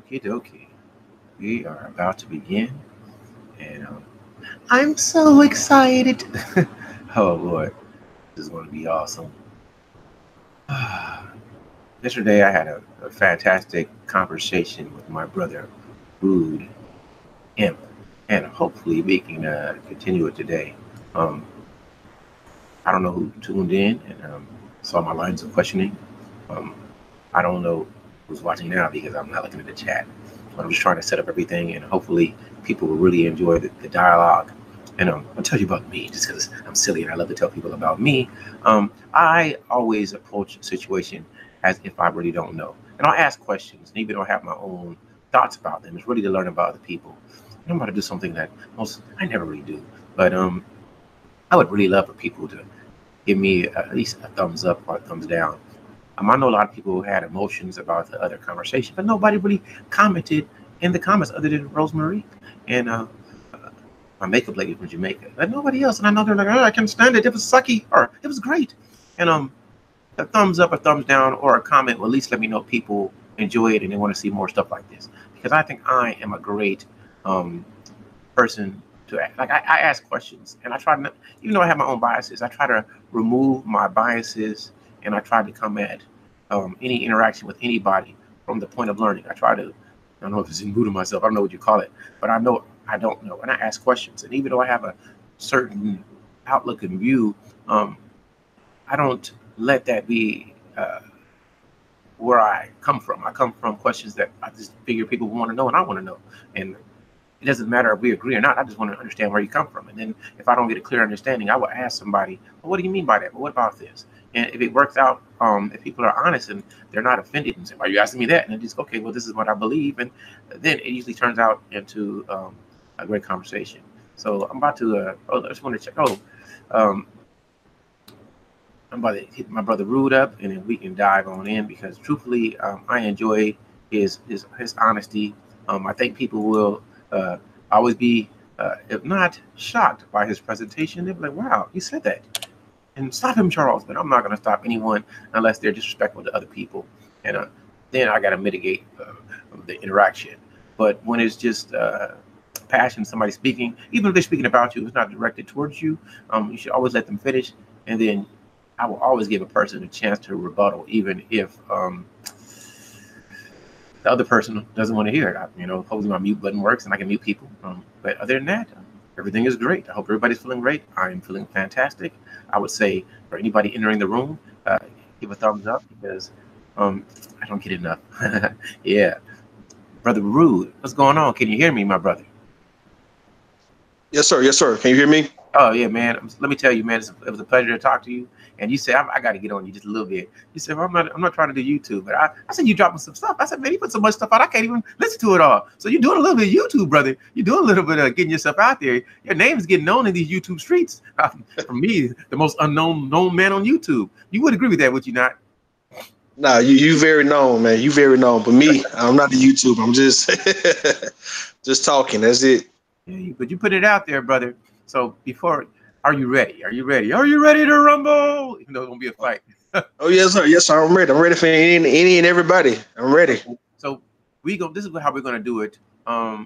Okie dokie. We are about to begin, and I'm so excited. Oh Lord, this is going to be awesome. Yesterday, I had a fantastic conversation with my brother, Rude Imp, and hopefully we can continue it today. Um, I don't know who tuned in and saw my lines of questioning. Um, I don't know who's watching now because I'm not looking at the chat. But I'm just trying to set up everything, and hopefully people will really enjoy the dialogue. And I'll tell you about me, just because I'm silly and I love to tell people about me. I always approach a situation as if I really don't know, and I'll ask questions, and even though I have my own thoughts about them, it's really to learn about other people. And I'm about to do something that most I never really do, but I would really love for people to give me at least a thumbs up or a thumbs down. I know a lot of people had emotions about the other conversation, but nobody really commented in the comments other than Rosemary and uh, my makeup lady from Jamaica. But nobody else. And I know they're like, oh, I can't stand it. It was sucky or it was great. And a thumbs up, a thumbs down, or a comment will at least let me know people enjoy it and they want to see more stuff like this. Because I think I am a great um, person to ask. Like I ask questions and I try to, even though I have my own biases, I try to remove my biases and I try to come at any interaction with anybody from the point of learning. I don't know if it's in mood of myself, I don't know what you call it, but I know I don't know. And I ask questions. And even though I have a certain outlook and view, um, I don't let that be where I come from. I come from questions that I just figure people want to know and I want to know. And it doesn't matter if we agree or not. I just want to understand where you come from. And then if I don't get a clear understanding, I will ask somebody, well, what do you mean by that? Well, what about this? And if it works out, if people are honest and they're not offended and say, why are you asking me that? And then just, okay, well, this is what I believe. And then it usually turns out into a great conversation. So I'm about to, I just want to check. Um, I'm about to hit my brother Rude up and then we can dive on in because truthfully, I enjoy his honesty. I think people will uh, always be, if not shocked by his presentation, they'll be like, wow, he said that. And stop him, Charles. But I'm not going to stop anyone unless they're disrespectful to other people. And then I got to mitigate the interaction. But when it's just passion, somebody speaking, even if they're speaking about you, it's not directed towards you, you should always let them finish. And then I will always give a person a chance to rebuttal, even if the other person doesn't want to hear it. Hopefully my mute button works and I can mute people. But other than that, everything is great. I hope everybody's feeling great. I'm feeling fantastic. I would say for anybody entering the room, give a thumbs up because I don't get enough. Yeah. Brother Rude, what's going on? Can you hear me, my brother? Yes, sir. Yes, sir. Can you hear me? Oh, yeah, man. Let me tell you, man, it was a pleasure to talk to you. And you said, I got to get on you just a little bit. You said, well, I'm not trying to do YouTube. But I said, you dropping some stuff. I said, man, you put so much stuff out, I can't even listen to it all. So you're doing a little bit of YouTube, brother. You're doing a little bit of getting yourself out there. Your name is getting known in these YouTube streets. For me, the most known man on YouTube. You would agree with that, would you not? Nah, you very known, man. You very known. But me, I'm not the YouTube. I'm just just talking. That's it. Yeah, but you put it out there, brother. So are you ready? Are you ready? Are you ready to rumble? Even though it's gonna be a fight. Oh yes, sir. Yes, sir. I'm ready. I'm ready for any and everybody. I'm ready. So this is how we're gonna do it. I'm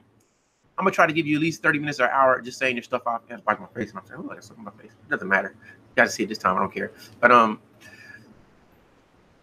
gonna try to give you at least 30 minutes or an hour just saying your stuff off. I like my face, and I'm saying, oh, there's something on my face. It doesn't matter. You got to see it this time. I don't care. But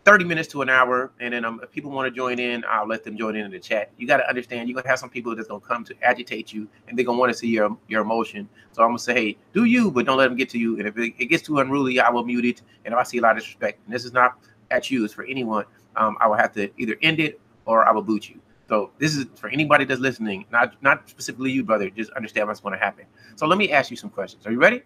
30 minutes to an hour, and then if people want to join in, I'll let them join in the chat. You got to understand, you're gonna have some people that's gonna come to agitate you, and they're gonna want to see your emotion. So I'm gonna say, hey, do you, but don't let them get to you. And if it gets too unruly, I will mute it. And if I see a lot of disrespect, and this is not at you, it's for anyone, I will have to either end it or I will boot you. So this is for anybody that's listening, not specifically you, brother. Just understand what's going to happen. So let me ask you some questions. Are you ready?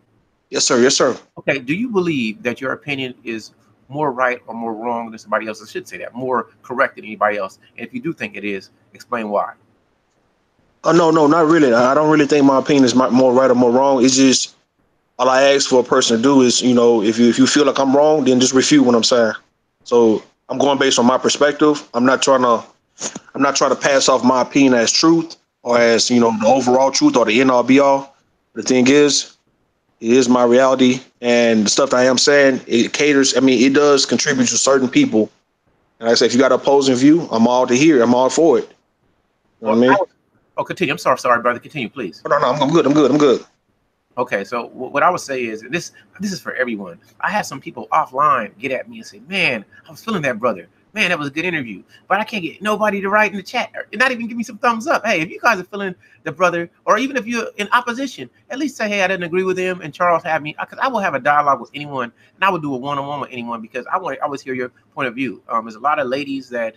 Yes, sir. Yes, sir. Okay. Do you believe that your opinion is more right or more wrong than somebody else? I should say that, more correct than anybody else. And if you do think it is, explain why. Oh no, not really. I don't really think my opinion is more right or more wrong. It's just all I ask for a person to do is, if you feel like I'm wrong, then just refute what I'm saying. So I'm going based on my perspective. I'm not trying to pass off my opinion as truth or as, the overall truth or the end all be all. The thing is, it is my reality, and the stuff that I am saying, it caters. I mean, it does contribute to certain people. And like I say, if you got an opposing view, I'm all to hear. I'm all for it. You know what I mean? Oh, continue. I'm sorry, brother. Continue, please. No, I'm good. I'm good. Okay, so what I would say is, and this is for everyone. I had some people offline get at me and say, "Man, I was feeling that brother. Man, that was a good interview, but I can't get nobody to write in the chat or not even give me some thumbs up. Hey, if you guys are feeling the brother, or even if you're in opposition, at least say, hey, I didn't agree with him, and Charles had me, because I will have a dialogue with anyone, and I would do a one-on-one with anyone because I want to always hear your point of view. There's a lot of ladies that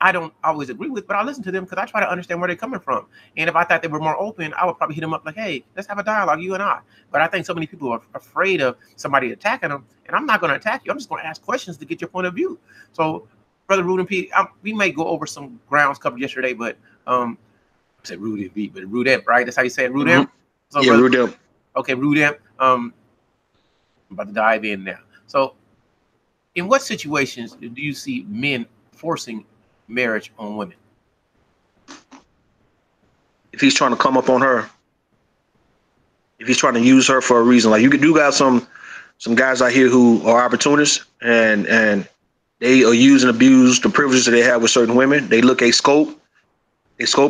I don't always agree with, but I listen to them because I try to understand where they're coming from. And if I thought they were more open, I would probably hit them up like, hey, let's have a dialogue, you and I. But I think so many people are afraid of somebody attacking them, and I'm not going to attack you. I'm just going to ask questions to get your point of view. So, Brother RUDEMP, we may go over some grounds covered yesterday, but I said RUDEMP, but RUDEMP, right? That's how you say it, RUDEMP? Mm-hmm. So, yeah, RUDEMP. Okay, RUDEMP. I'm about to dive in now. So, in what situations do you see men forcing marriage on women? If he's trying to come up on her, if he's trying to use her for a reason, like you got some guys out here who are opportunists and they are use and abuse the privileges that they have with certain women. They scope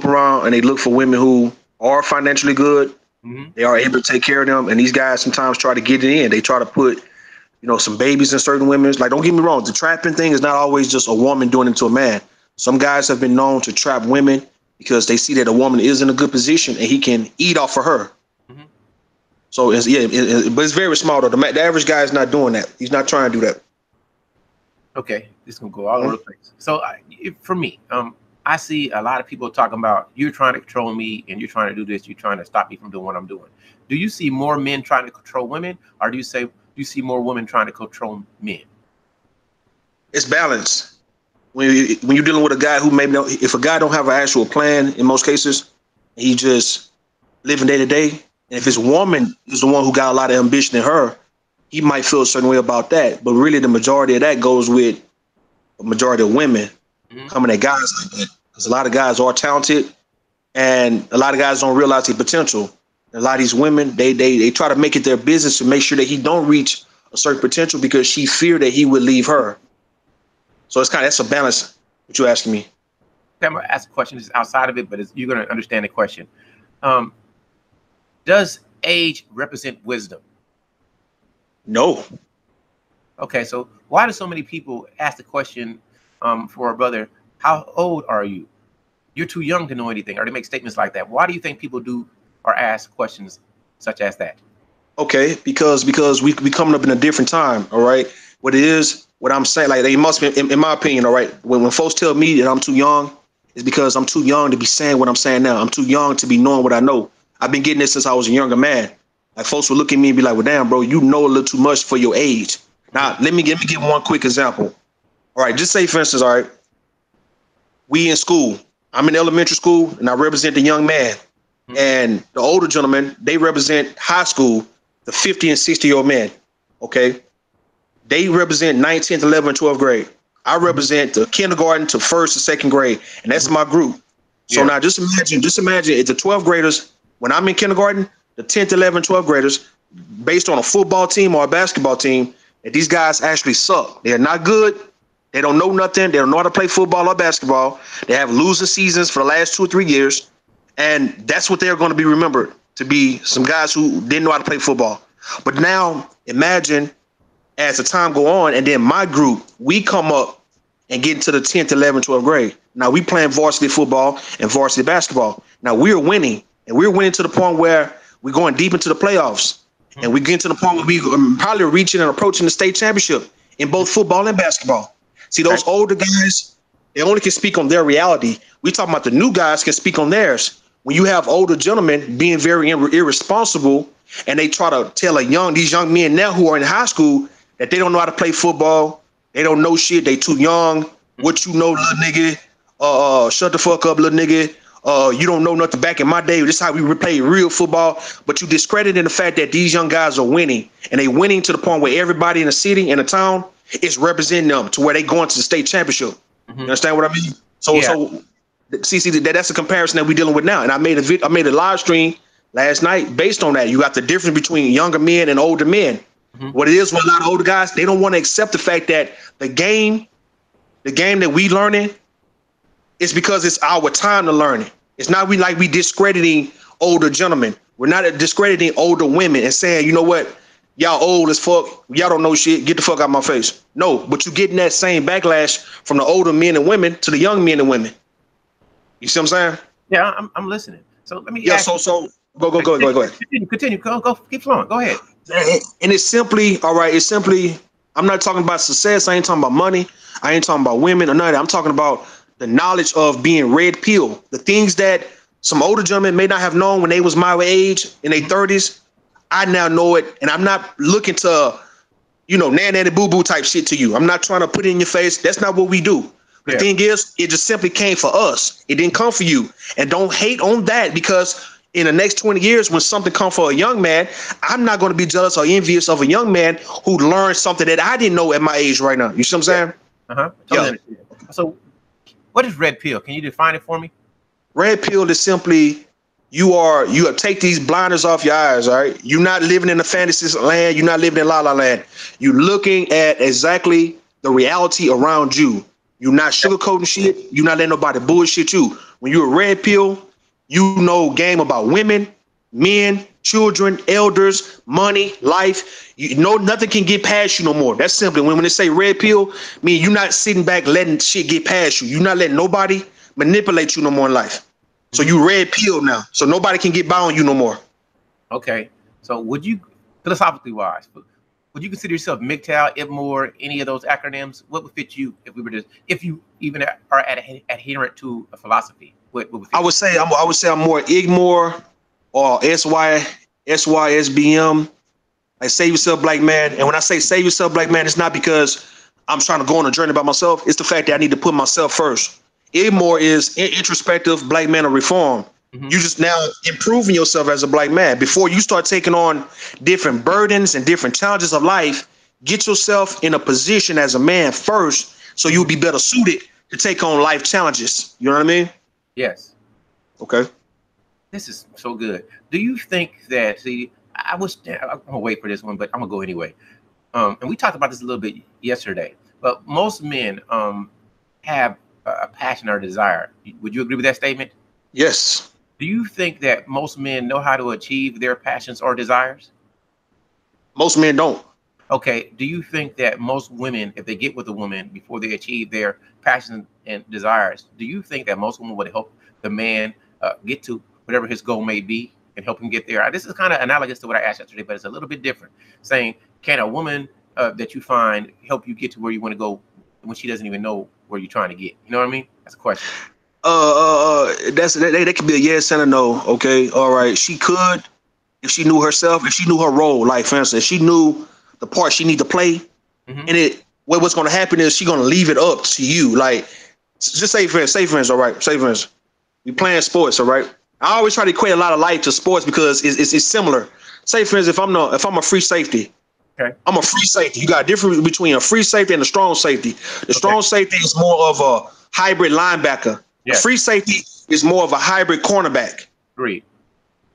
around and they look for women who are financially good. Mm-hmm. They are able to take care of them, and these guys sometimes try to get it in. They try to put some babies in certain women's. Like, don't get me wrong, the trapping thing is not always just a woman doing it to a man. Some guys have been known to trap women because they see that a woman is in a good position and he can eat off of her. Mm-hmm. So, but it's very small, though. The average guy is not doing that. He's not trying to do that. Okay, this is going to go all over the place. So, for me, I see a lot of people talking about, you're trying to control me and you're trying to do this, you're trying to stop me from doing what I'm doing. Do you see more men trying to control women, or do you see more women trying to control men? It's balance. When you're dealing with a guy who maybe if a guy don't have an actual plan, in most cases, he just living day to day. And if his woman is the one who got a lot of ambition in her, he might feel a certain way about that. But really, the majority of that goes with a majority of women coming at guys like that. Because a lot of guys are talented, and a lot of guys don't realize their potential. And a lot of these women, they try to make it their business to make sure that he don't reach a certain potential because she feared that he would leave her. So that's a balance, what you're asking me. Okay, I'm going to ask a question that's outside of it, but you're going to understand the question. Does age represent wisdom? No. Okay, so why do so many people ask the question for a brother, how old are you? You're too young to know anything, or they make statements like that. Why do you think people do or ask questions such as that? Okay, because we coming up in a different time, all right? What I'm saying, like, they must be, in my opinion, all right, when folks tell me that I'm too young, it's because I'm too young to be saying what I'm saying now. I'm too young to be knowing what I know. I've been getting this since I was a younger man. Like, folks would look at me and be like, well, damn, bro, you know a little too much for your age. Now, let me give one quick example. All right, just say, for instance, all right, we in school. I'm in elementary school, and I represent the young man. And the older gentlemen, they represent high school, the 50 and 60-year-old men, okay? They represent 9th, 10th, 11th, 12th grade. I represent the kindergarten to 1st and 2nd grade, and that's my group. So now just imagine if the 12th graders, when I'm in kindergarten, the 10th, 11th, 12th graders, based on a football team or a basketball team, that these guys actually suck. They're not good. They don't know nothing. They don't know how to play football or basketball. They have losing seasons for the last 2 or 3 years. And that's what they're going to be remembered, to be some guys who didn't know how to play football. But now imagine as the time go on, and then my group, we come up and get into the 10th, 11th, 12th grade. Now we playing varsity football and varsity basketball. Now we're winning, and we're winning to the point where we're going deep into the playoffs. And we get to the point where we probably reaching and approaching the state championship in both football and basketball. See, those older guys, they only can speak on their reality. We talking about the new guys can speak on theirs. When you have older gentlemen being very irresponsible, and they try to tell these young men now who are in high school that they don't know how to play football, they don't know shit, they too young. What you know, little nigga? Shut the fuck up, little nigga. You don't know nothing. Back in my day, this is how we play real football. But you discrediting the fact that these young guys are winning, and they winning to the point where everybody in the city and the town is representing them to where they going to the state championship. You understand what I mean? So see, that's a comparison that we're dealing with now. And I made a live stream last night based on that. You got the difference between younger men and older men. What it is with a lot of older guys, they don't want to accept the fact that the game that we learning It's because it's our time to learn it. It's not we discrediting older gentlemen. We're not discrediting older women and saying, you know what, y'all old as fuck, y'all don't know shit, get the fuck out of my face. No, but you're getting that same backlash from the older men and women to the young men and women. You see what I'm saying? Yeah, I'm listening. So let me Yeah, ask so go ahead. Continue. Go, keep flowing. Go ahead. And it's simply, all right, it's simply, I'm not talking about success. I ain't talking about money. I ain't talking about women or none of that. I'm talking about the knowledge of being red pill. The things that some older gentlemen may not have known when they was my age in their 30s. I now know it. And I'm not looking to, nanny boo boo type shit to you. I'm not trying to put it in your face. That's not what we do. The thing is, it just simply came for us. It didn't come for you. And don't hate on that, because in the next 20 years, when something comes for a young man, I'm not going to be jealous or envious of a young man who learned something that I didn't know at my age right now. You see what I'm saying? Totally. Yeah. So what is red pill? Can you define it for me? Red pill is simply you take these blinders off your eyes, all right? You're not living in a fantasy land. You're not living in la la land. You're looking at exactly the reality around you. You're not sugarcoating shit. You're not letting nobody bullshit you. When you're a red pill, you know game about women, men, children, elders, money, life. You know nothing can get past you no more. That's simply when they say red pill, mean you're not sitting back letting shit get past you. You're not letting nobody manipulate you no more in life. So you red pill now. So nobody can get by on you no more. Okay. So would you, philosophically wise, would you consider yourself MGTOW, IPMOR, any of those acronyms? What would fit you if you even are adherent to a philosophy? What would fit I would say I'm more IGMOR or SYSBM. Like Save Yourself Black Man. And when I say Save Yourself Black Man, it's not because I'm trying to go on a journey by myself. It's the fact that I need to put myself first. IGMOR is introspective Black Man of reform. You just now improving yourself as a Black man. Before you start taking on different burdens and different challenges of life, get yourself in a position as a man first, so you'll be better suited to take on life challenges. You know what I mean? Yes. Okay. This is so good. Do you think that, I'm gonna wait for this one, but I'm gonna go anyway. And we talked about this a little bit yesterday, but most men have a passion or desire. Would you agree with that statement? Yes. Do you think that most men know how to achieve their passions or desires? Most men don't. Okay. Do you think that most women, if they get with a woman before they achieve their passions and desires, do you think that most women would help the man get to whatever his goal may be and help him get there? This is kind of analogous to what I asked yesterday, but it's a little bit different. Saying, can a woman that you find help you get to where you want to go when she doesn't even know where you're trying to get? You know what I mean? That's a question. That could be a yes and a no. Okay, all right. She could, if she knew herself, if she knew her role. Like for instance, she knew the part she need to play, and what's going to happen is she's going to leave it up to you. Like just say for instance, all right. Say for instance, we playing sports, all right. I always try to equate a lot of life to sports because it's similar. Say for instance, if I'm a free safety. Okay. I'm a free safety. You got a difference between a free safety and a strong safety. The strong safety is more of a hybrid linebacker. The free safety is more of a hybrid cornerback. Agreed.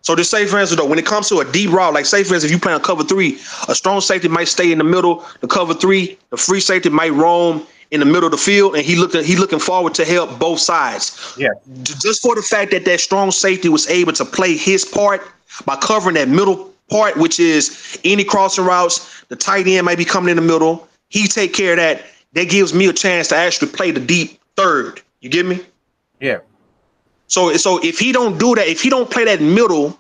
So just say for instance, though, when it comes to a deep route, like say for instance, if you play on cover 3, a strong safety might stay in the middle. The cover 3, the free safety might roam in the middle of the field, and he looking forward to help both sides. Yeah. Just for the fact that strong safety was able to play his part by covering that middle part, which is any crossing routes, the tight end might be coming in the middle. He take care of that. That gives me a chance to actually play the deep third. You get me? Yeah. So if he don't do that, if he don't play that middle,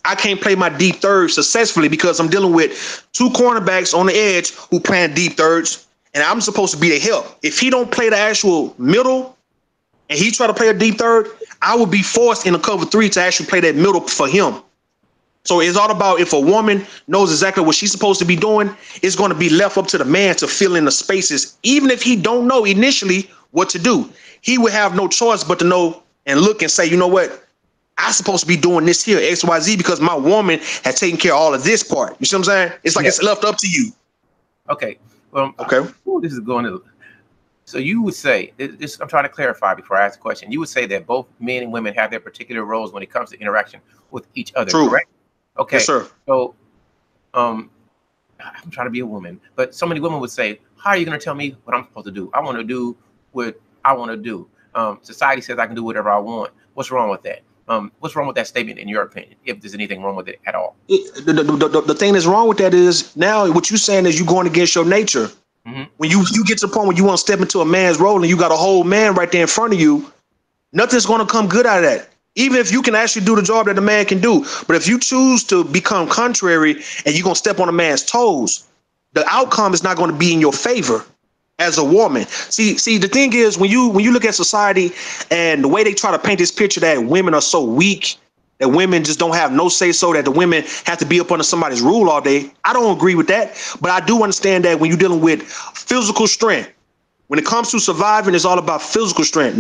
I can't play my deep third successfully because I'm dealing with 2 cornerbacks on the edge who playing deep thirds, and I'm supposed to be the help. If he don't play the actual middle and he try to play a deep third, I would be forced in a cover 3 to actually play that middle for him. So it's all about, if a woman knows exactly what she's supposed to be doing, it's going to be left up to the man to fill in the spaces. Even if he don't know initially what to do, he would have no choice but to know and look and say, you know what? I'm supposed to be doing this here, X, Y, Z, because my woman has taken care of all of this part. You see what I'm saying? It's like it's left up to you. Okay. Well, okay. This is going to. So you would say, this, I'm trying to clarify before I ask the question. You would say that both men and women have their particular roles when it comes to interaction with each other, correct? Okay. Yes, sir. So, I'm trying to be a woman, but so many women would say, how are you going to tell me what I'm supposed to do? I want to do what I want to do. society says I can do whatever I want. What's wrong with that? What's wrong with that statement in your opinion, if there's anything wrong with it at all? The thing that's wrong with that is now what you're saying is you're going against your nature. When you get to the point where you want to step into a man's role and you got a whole man right there in front of you, nothing's going to come good out of that. Even if you can actually do the job that a man can do. But if you choose to become contrary and you're going to step on a man's toes, the outcome is not going to be in your favor as a woman. See, the thing is, when you look at society and the way they try to paint this picture that women are so weak, that women just don't have no say so, that the women have to be up under somebody's rule all day, I don't agree with that. But I do understand that when you're dealing with physical strength, when it comes to surviving, it's all about physical strength,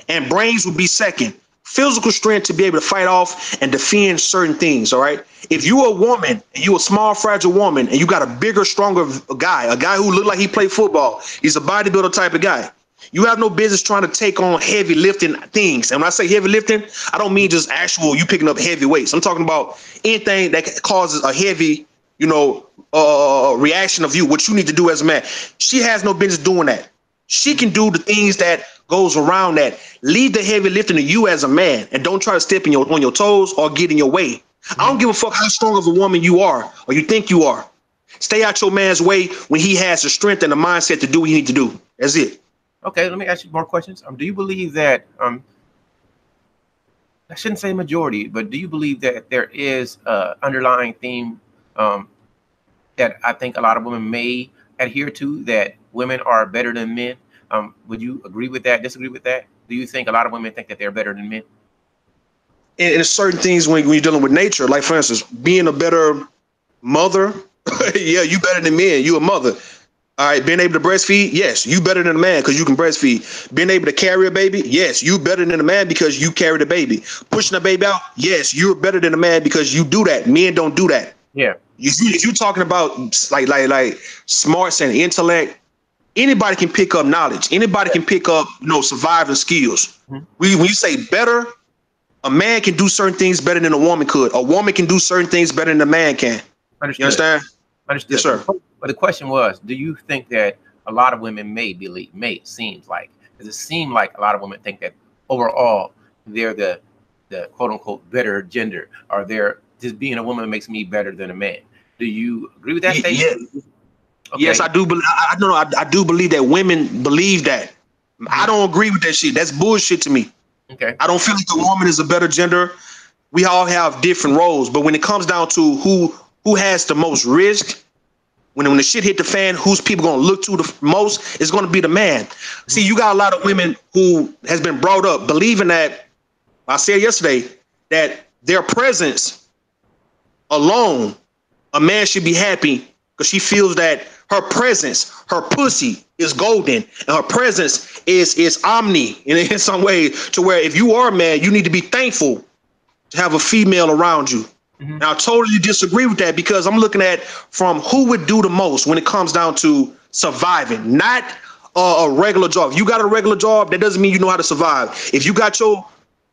and brains would be second. Physical strength to be able to fight off and defend certain things. All right. If you're a woman and you're a small, fragile woman and you got a bigger, stronger guy, a guy who looked like he played football, he's a bodybuilder type of guy. You have no business trying to take on heavy lifting things. And when I say heavy lifting, I don't mean just actual you picking up heavy weights. I'm talking about anything that causes a heavy, reaction of you, what you need to do as a man. She has no business doing that. She can do the things that goes around that. Leave the heavy lifting to you as a man and don't try to step on your toes or get in your way. I don't give a fuck how strong of a woman you are or you think you are. Stay out your man's way when he has the strength and the mindset to do what he needs to do. That's it. Okay, let me ask you more questions. Do you believe that, I shouldn't say majority, but do you believe that there is an underlying theme that I think a lot of women may adhere to, that women are better than men? Would you agree with that, disagree with that? Do you think a lot of women think that they're better than men? In certain things when you're dealing with nature, like for instance, being a better mother, yeah, you better than men, you a mother. All right, being able to breastfeed, yes, you better than a man because you can breastfeed. Being able to carry a baby, yes, you better than a man because you carry the baby. Pushing a baby out, yes, you're better than a man because you do that. Men don't do that. Yeah. If you're talking about like smarts and intellect, anybody can pick up knowledge. Anybody can pick up, surviving skills. When you say better, a man can do certain things better than a woman could. A woman can do certain things better than a man can. Understood. You understand? Understood. Yes, sir. But the question was, do you think that a lot of women does it seem like a lot of women think that overall they're the quote unquote better gender, or they're just being a woman makes me better than a man? Do you agree with that statement? Yeah. Okay. Yes, I do. I do believe that women believe that. I don't agree with that shit. That's bullshit to me. Okay. I don't feel like the woman is a better gender. We all have different roles, but when it comes down to who has the most risk, when the shit hit the fan, who's people gonna look to the most, is gonna be the man. See, you got a lot of women who has been brought up believing that, I said yesterday, that their presence alone, a man should be happy because she feels that her presence, her pussy is golden, and her presence is omni in some way, to where if you are a man, you need to be thankful to have a female around you. And I totally disagree with that because I'm looking at from who would do the most when it comes down to surviving, not a regular job. If you got a regular job, that doesn't mean you know how to survive. If you got your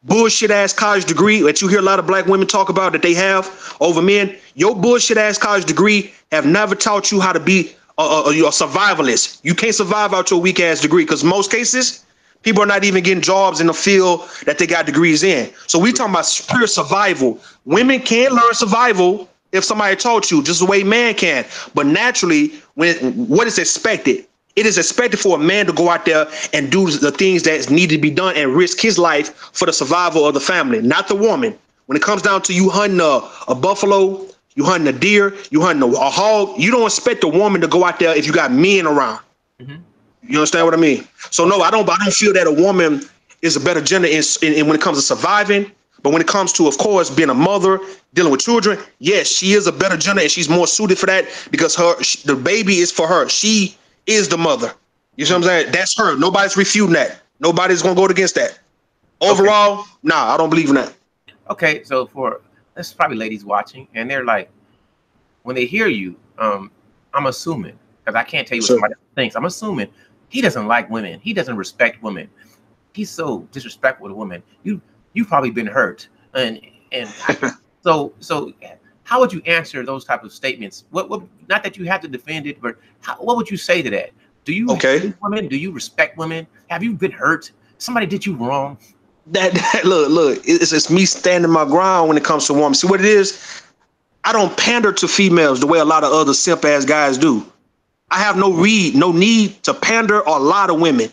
bullshit ass college degree that you hear a lot of black women talk about that they have over men, your bullshit ass college degree have never taught you how to be a survivalist. You can't survive out your weak ass degree because most cases, people are not even getting jobs in the field that they got degrees in. So we talking about pure survival. Women can learn survival if somebody taught you, just the way man can. But naturally, what is expected? It is expected for a man to go out there and do the things that need to be done and risk his life for the survival of the family, not the woman. When it comes down to you hunting a buffalo, you hunting a deer, you hunting a hog, you don't expect a woman to go out there if you got men around. You understand what I mean? So no, I don't feel that a woman is a better gender in when it comes to surviving. But when it comes to, of course, being a mother, dealing with children, yes, she is a better gender and she's more suited for that because the baby is for her. She is the mother. You see what I'm saying? That's her. Nobody's refuting that. Nobody's going to go against that. Overall, nah, I don't believe in that. Okay, so there's probably ladies watching and they're like, when they hear you, I'm assuming, because I can't tell you what somebody thinks. I'm assuming he doesn't like women. He doesn't respect women. He's so disrespectful to women. You've probably been hurt. And so how would you answer those type of statements? What not that you have to defend it, but what would you say to that? Do you respect women? Do you respect women? Have you been hurt? Somebody did you wrong. That look, it's me standing my ground when it comes to women. See what it is? I don't pander to females the way a lot of other simp ass guys do. I have no need to pander or lie to women.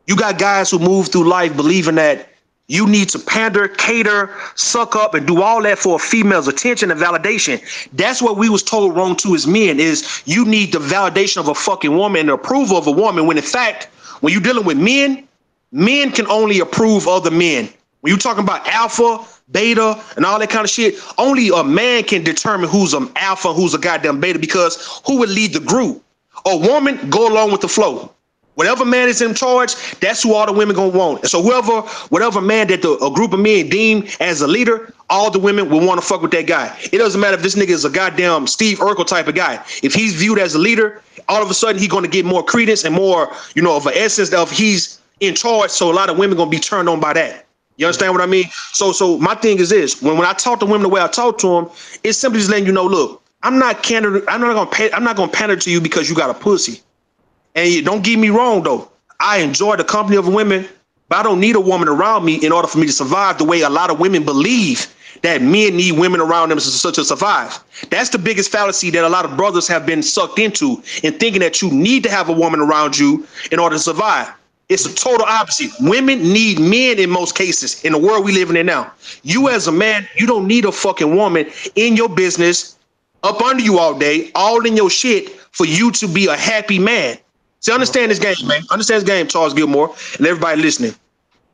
You got guys who move through life believing that you need to pander, cater, suck up, and do all that for a female's attention and validation. That's what we was told wrong to as men, is you need the validation of a fucking woman and the approval of a woman, when in fact, when you're dealing with men, men can only approve other men. When you're talking about alpha, beta, and all that kind of shit, only a man can determine who's an alpha and who's a goddamn beta, because who would lead the group? A woman, go along with the flow. Whatever man is in charge, that's who all the women gonna want. And so whatever man that a group of men deem as a leader, all the women will want to fuck with that guy. It doesn't matter if this nigga is a goddamn Steve Urkel type of guy. If he's viewed as a leader, all of a sudden he's gonna get more credence and more, of an essence of he's in charge. So a lot of women gonna be turned on by that. You understand what I mean? So my thing is this: when I talk to women the way I talk to them, it's simply just letting you know, look, I'm not gonna pander to you because you got a pussy. And don't get me wrong though, I enjoy the company of women, but I don't need a woman around me in order for me to survive the way a lot of women believe that men need women around them to survive. That's the biggest fallacy that a lot of brothers have been sucked into, in thinking that you need to have a woman around you in order to survive. It's the total opposite. Women need men in most cases in the world we living in now. You as a man, you don't need a fucking woman in your business, up under you all day, all in your shit, for you to be a happy man. See, understand this game, man. Understand this game, Charles Gilmore, and everybody listening.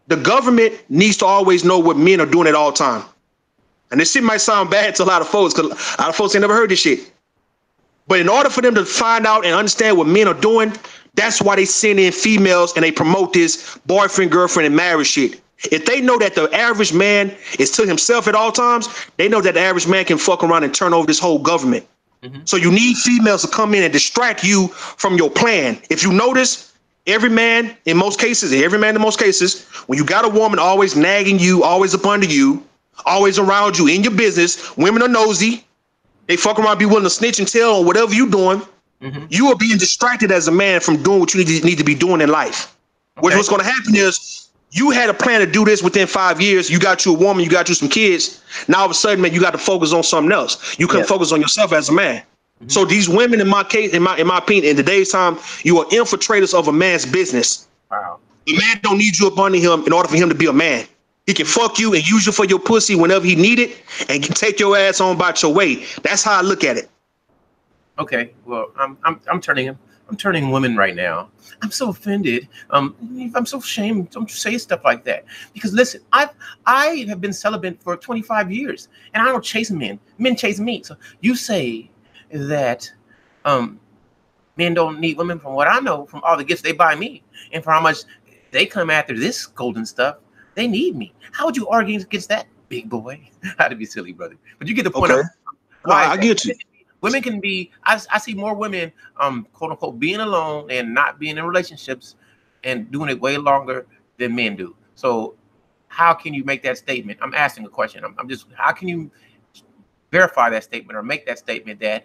The government needs to always know what men are doing at all time. And this shit might sound bad to a lot of folks, because a lot of folks ain't never heard this shit. But in order for them to find out and understand what men are doing, that's why they send in females and they promote this boyfriend, girlfriend, and marriage shit. If they know that the average man is to himself at all times, they know that the average man can fuck around and turn over this whole government. Mm-hmm. So you need females to come in and distract you from your plan. If you notice, every man in most cases, when you got a woman always nagging you, always up under you, always around you in your business, women are nosy. They fuck around, be willing to snitch and tell on whatever you're doing. Mm-hmm. You are being distracted as a man from doing what you need to be doing in life. Okay. What's going to happen is, you had a plan to do this within 5 years. You got you a woman, you got you some kids. Now all of a sudden, man, you got to focus on something else. You couldn't focus on yourself as a man. Mm-hmm. So these women, in my case, in my opinion, in today's time, you are infiltrators of a man's business. Wow. A man don't need you up under him in order for him to be a man. He can fuck you and use you for your pussy whenever he need it, and can take your ass on about your way. That's how I look at it. Okay, well, I'm turning women right now. I'm so offended. I'm so ashamed. Don't you say stuff like that? Because listen, I have been celibate for 25 years, and I don't chase men. Men chase me. So you say that men don't need women. From what I know, from all the gifts they buy me, and for how much they come after this golden stuff, they need me. How would you argue against that, big boy? How to be silly, brother. But you get the point. Okay. Why I get you. Women can be, I see more women, quote unquote, being alone and not being in relationships and doing it way longer than men do. So how can you make that statement? I'm asking a question. I'm just, how can you verify that statement or make that statement that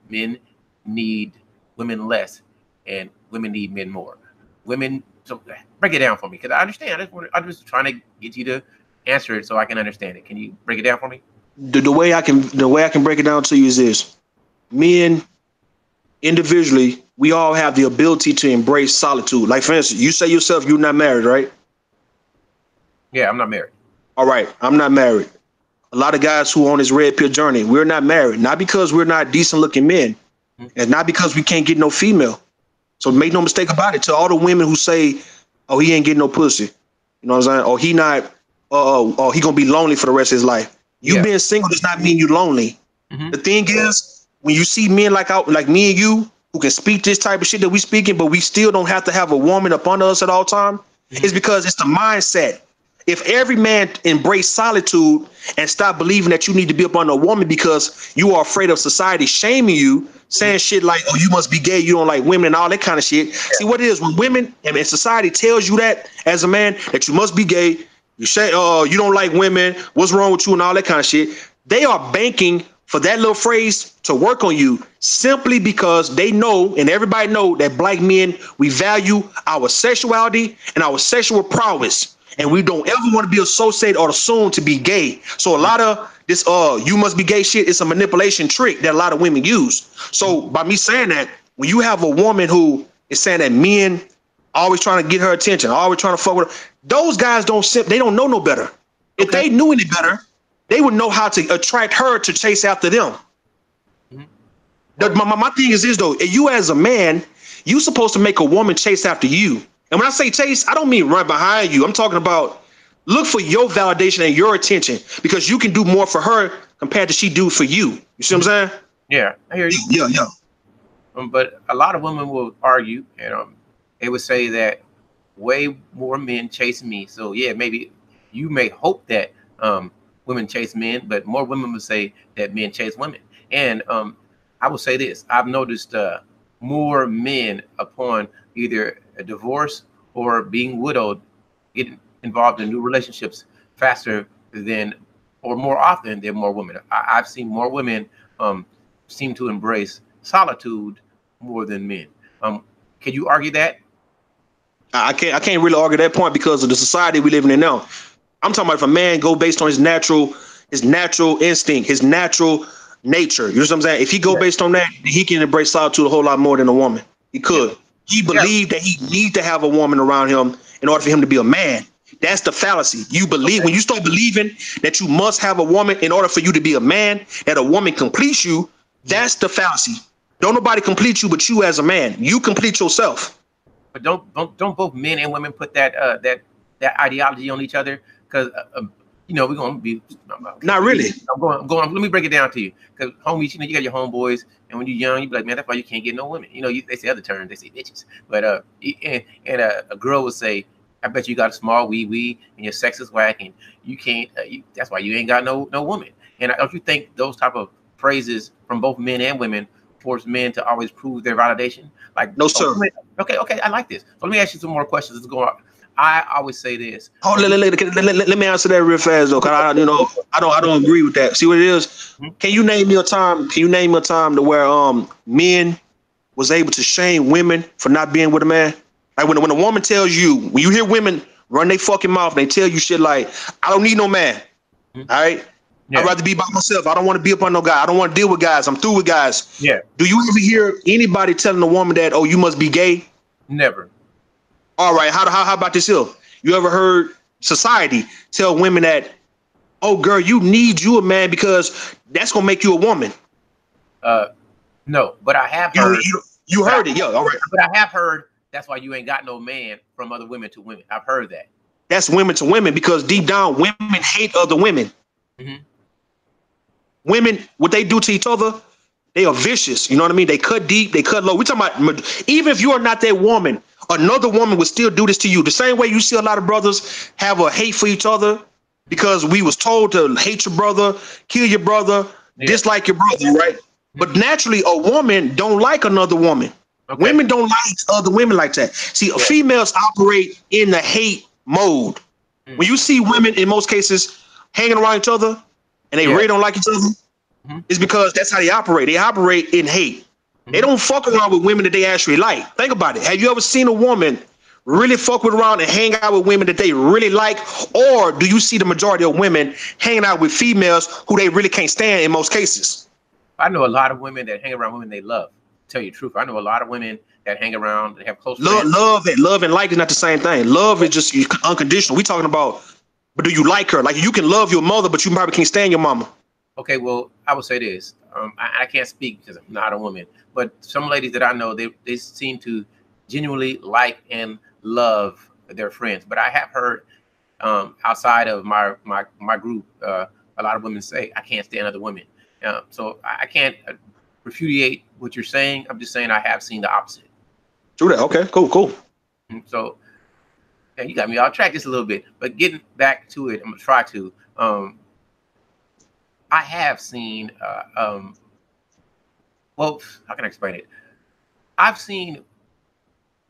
men need women less and women need men more? Women, so break it down for me, because I understand. I'm just trying to get you to answer it so I can understand it. Can you break it down for me? The way I can break it down to you is this: men individually, we all have the ability to embrace solitude. Like, for instance, you say yourself you're not married, right? Yeah, I'm not married. All right, I'm not married. A lot of guys who are on this red pill journey, we're not married, not because we're not decent looking men, and not because we can't get no female. So make no mistake about it. To all the women who say, "Oh, he ain't getting no pussy," you know what I'm saying? Or he not, or he gonna be lonely for the rest of his life. You being single does not mean you're lonely. Mm-hmm. The thing is, when you see men like me and you, who can speak this type of shit that we speaking, but we still don't have to have a woman up under us at all time, it's because it's the mindset. If every man embrace solitude and stop believing that you need to be up under a woman because you are afraid of society shaming you, saying shit like, "Oh, you must be gay, you don't like women," and all that kind of shit. See what it is when women and society tells you that as a man, that you must be gay, you say, "Oh, you don't like women, what's wrong with you," and all that kind of shit. They are banking for that little phrase to work on you simply because they know, and everybody know, that black men, we value our sexuality and our sexual prowess, and we don't ever want to be associated or assumed to be gay. So a lot of this you must be gay shit is a manipulation trick that a lot of women use. So by me saying that, when you have a woman who is saying that men always trying to get her attention, always trying to fuck with her, those guys they don't know no better. If they knew any better, they would know how to attract her to chase after them. My thing is this though, you as a man, you supposed to make a woman chase after you. And when I say chase, I don't mean run behind you. I'm talking about look for your validation and your attention, because you can do more for her compared to she do for you. You see what I'm saying? Yeah, I hear you. Yeah. But a lot of women will argue, and they would say that way more men chase me. So yeah, maybe you may hope that women chase men, but more women would say that men chase women. And I will say this: I've noticed more men upon either a divorce or being widowed get involved in new relationships faster than, or more often than, more women. I've seen more women seem to embrace solitude more than men. Can you argue that? I can't really argue that point because of the society we living in now. I'm talking about if a man go based on his natural instinct, his natural nature. You know what I'm saying? If he go based on that, he can embrace solitude a whole lot more than a woman. He could. Yeah. He believed that he needs to have a woman around him in order for him to be a man. That's the fallacy. You believe when you start believing that you must have a woman in order for you to be a man, that a woman completes you. That's the fallacy. Don't nobody complete you but you as a man. You complete yourself. But don't both men and women put that ideology on each other? Because we're gonna be not really. I'm going. Let me break it down to you. Because homies, you got your homeboys, and when you're young, you be like, man, that's why you can't get no women. They say other terms, they say bitches. But a girl would say, I bet you got a small wee and your sex is whack, and you can't. That's why you ain't got no woman. And don't you think those type of phrases from both men and women force men to always prove their validation? Like, no, sir. Okay, I like this. So let me ask you some more questions. Let's go on. I always say this. Oh, let me answer that real fast though, cause I don't agree with that. See what it is? Mm-hmm. Can you name me a time to where men was able to shame women for not being with a man? Like when a woman tells you, when you hear women run their fucking mouth and they tell you shit like, I don't need no man. Mm-hmm. All right. Yeah. I'd rather be by myself. I don't want to be up on no guy. I don't want to deal with guys. I'm through with guys. Yeah. Do you ever hear anybody telling a woman that, oh, you must be gay? Never. All right. How about this here? You ever heard society tell women that, oh, girl, you need a man because that's going to make you a woman? No, but I have heard. You heard it. Yeah. All right. But I have heard that's why you ain't got no man from other women to women. I've heard that. That's women to women because deep down, women hate other women. Mm-hmm. Women, what they do to each other, they are vicious. You know what I mean? They cut deep, they cut low. We're talking about, even if you are not that woman, another woman would still do this to you. The same way you see a lot of brothers have a hate for each other because we was told to hate your brother, kill your brother, dislike your brother, right? But naturally, a woman don't like another woman. Okay. Women don't like other women like that. See, females operate in the hate mode. When you see women, in most cases, hanging around each other, and they really don't like each other, it's because that's how they operate. They operate in hate. They don't fuck around with women that they actually like. Think about it. Have you ever seen a woman really fuck with around and hang out with women that they really like? Or do you see the majority of women hanging out with females who they really can't stand in most cases? I know a lot of women that hang around women they love. Tell you the truth. I know a lot of women that hang around, they have close friends. Love and like is not the same thing. Love is just unconditional. We talking about, but do you like her? Like you can love your mother, but you probably can't stand your mama. Okay, well, I would say this. I can't speak because I'm not a woman, but some ladies that I know, they seem to genuinely like and love their friends. But I have heard outside of my group, a lot of women say, I can't stand other women. So I can't repudiate what you're saying. I'm just saying I have seen the opposite. True that. Okay, cool. So yeah, you got me off track just a little bit, but getting back to it, I'm gonna try to. I have seen. Well, how can I explain it? I've seen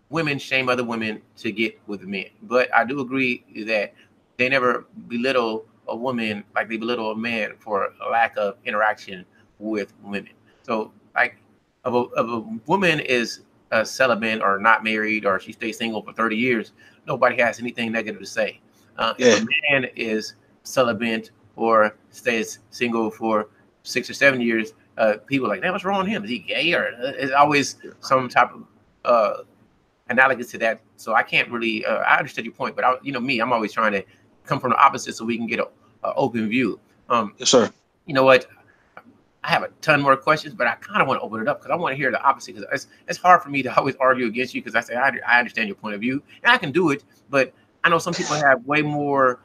women shame other women to get with men, but I do agree that they never belittle a woman like they belittle a man for a lack of interaction with women. So like, if a woman is celibate or not married, or she stays single for 30 years, nobody has anything negative to say. If a man is celibate or stays single for 6 or 7 years, people are like, "Man, what's wrong with him? Is he gay?" Or it's always some type of analogous to that. So I can't really. I understand your point, but I'm always trying to come from the opposite so we can get an open view. Yes, sir. You know what? I have a ton more questions, but I kind of want to open it up because I want to hear the opposite. Because it's hard for me to always argue against you, because I say I understand your point of view and I can do it, but I know some people have way more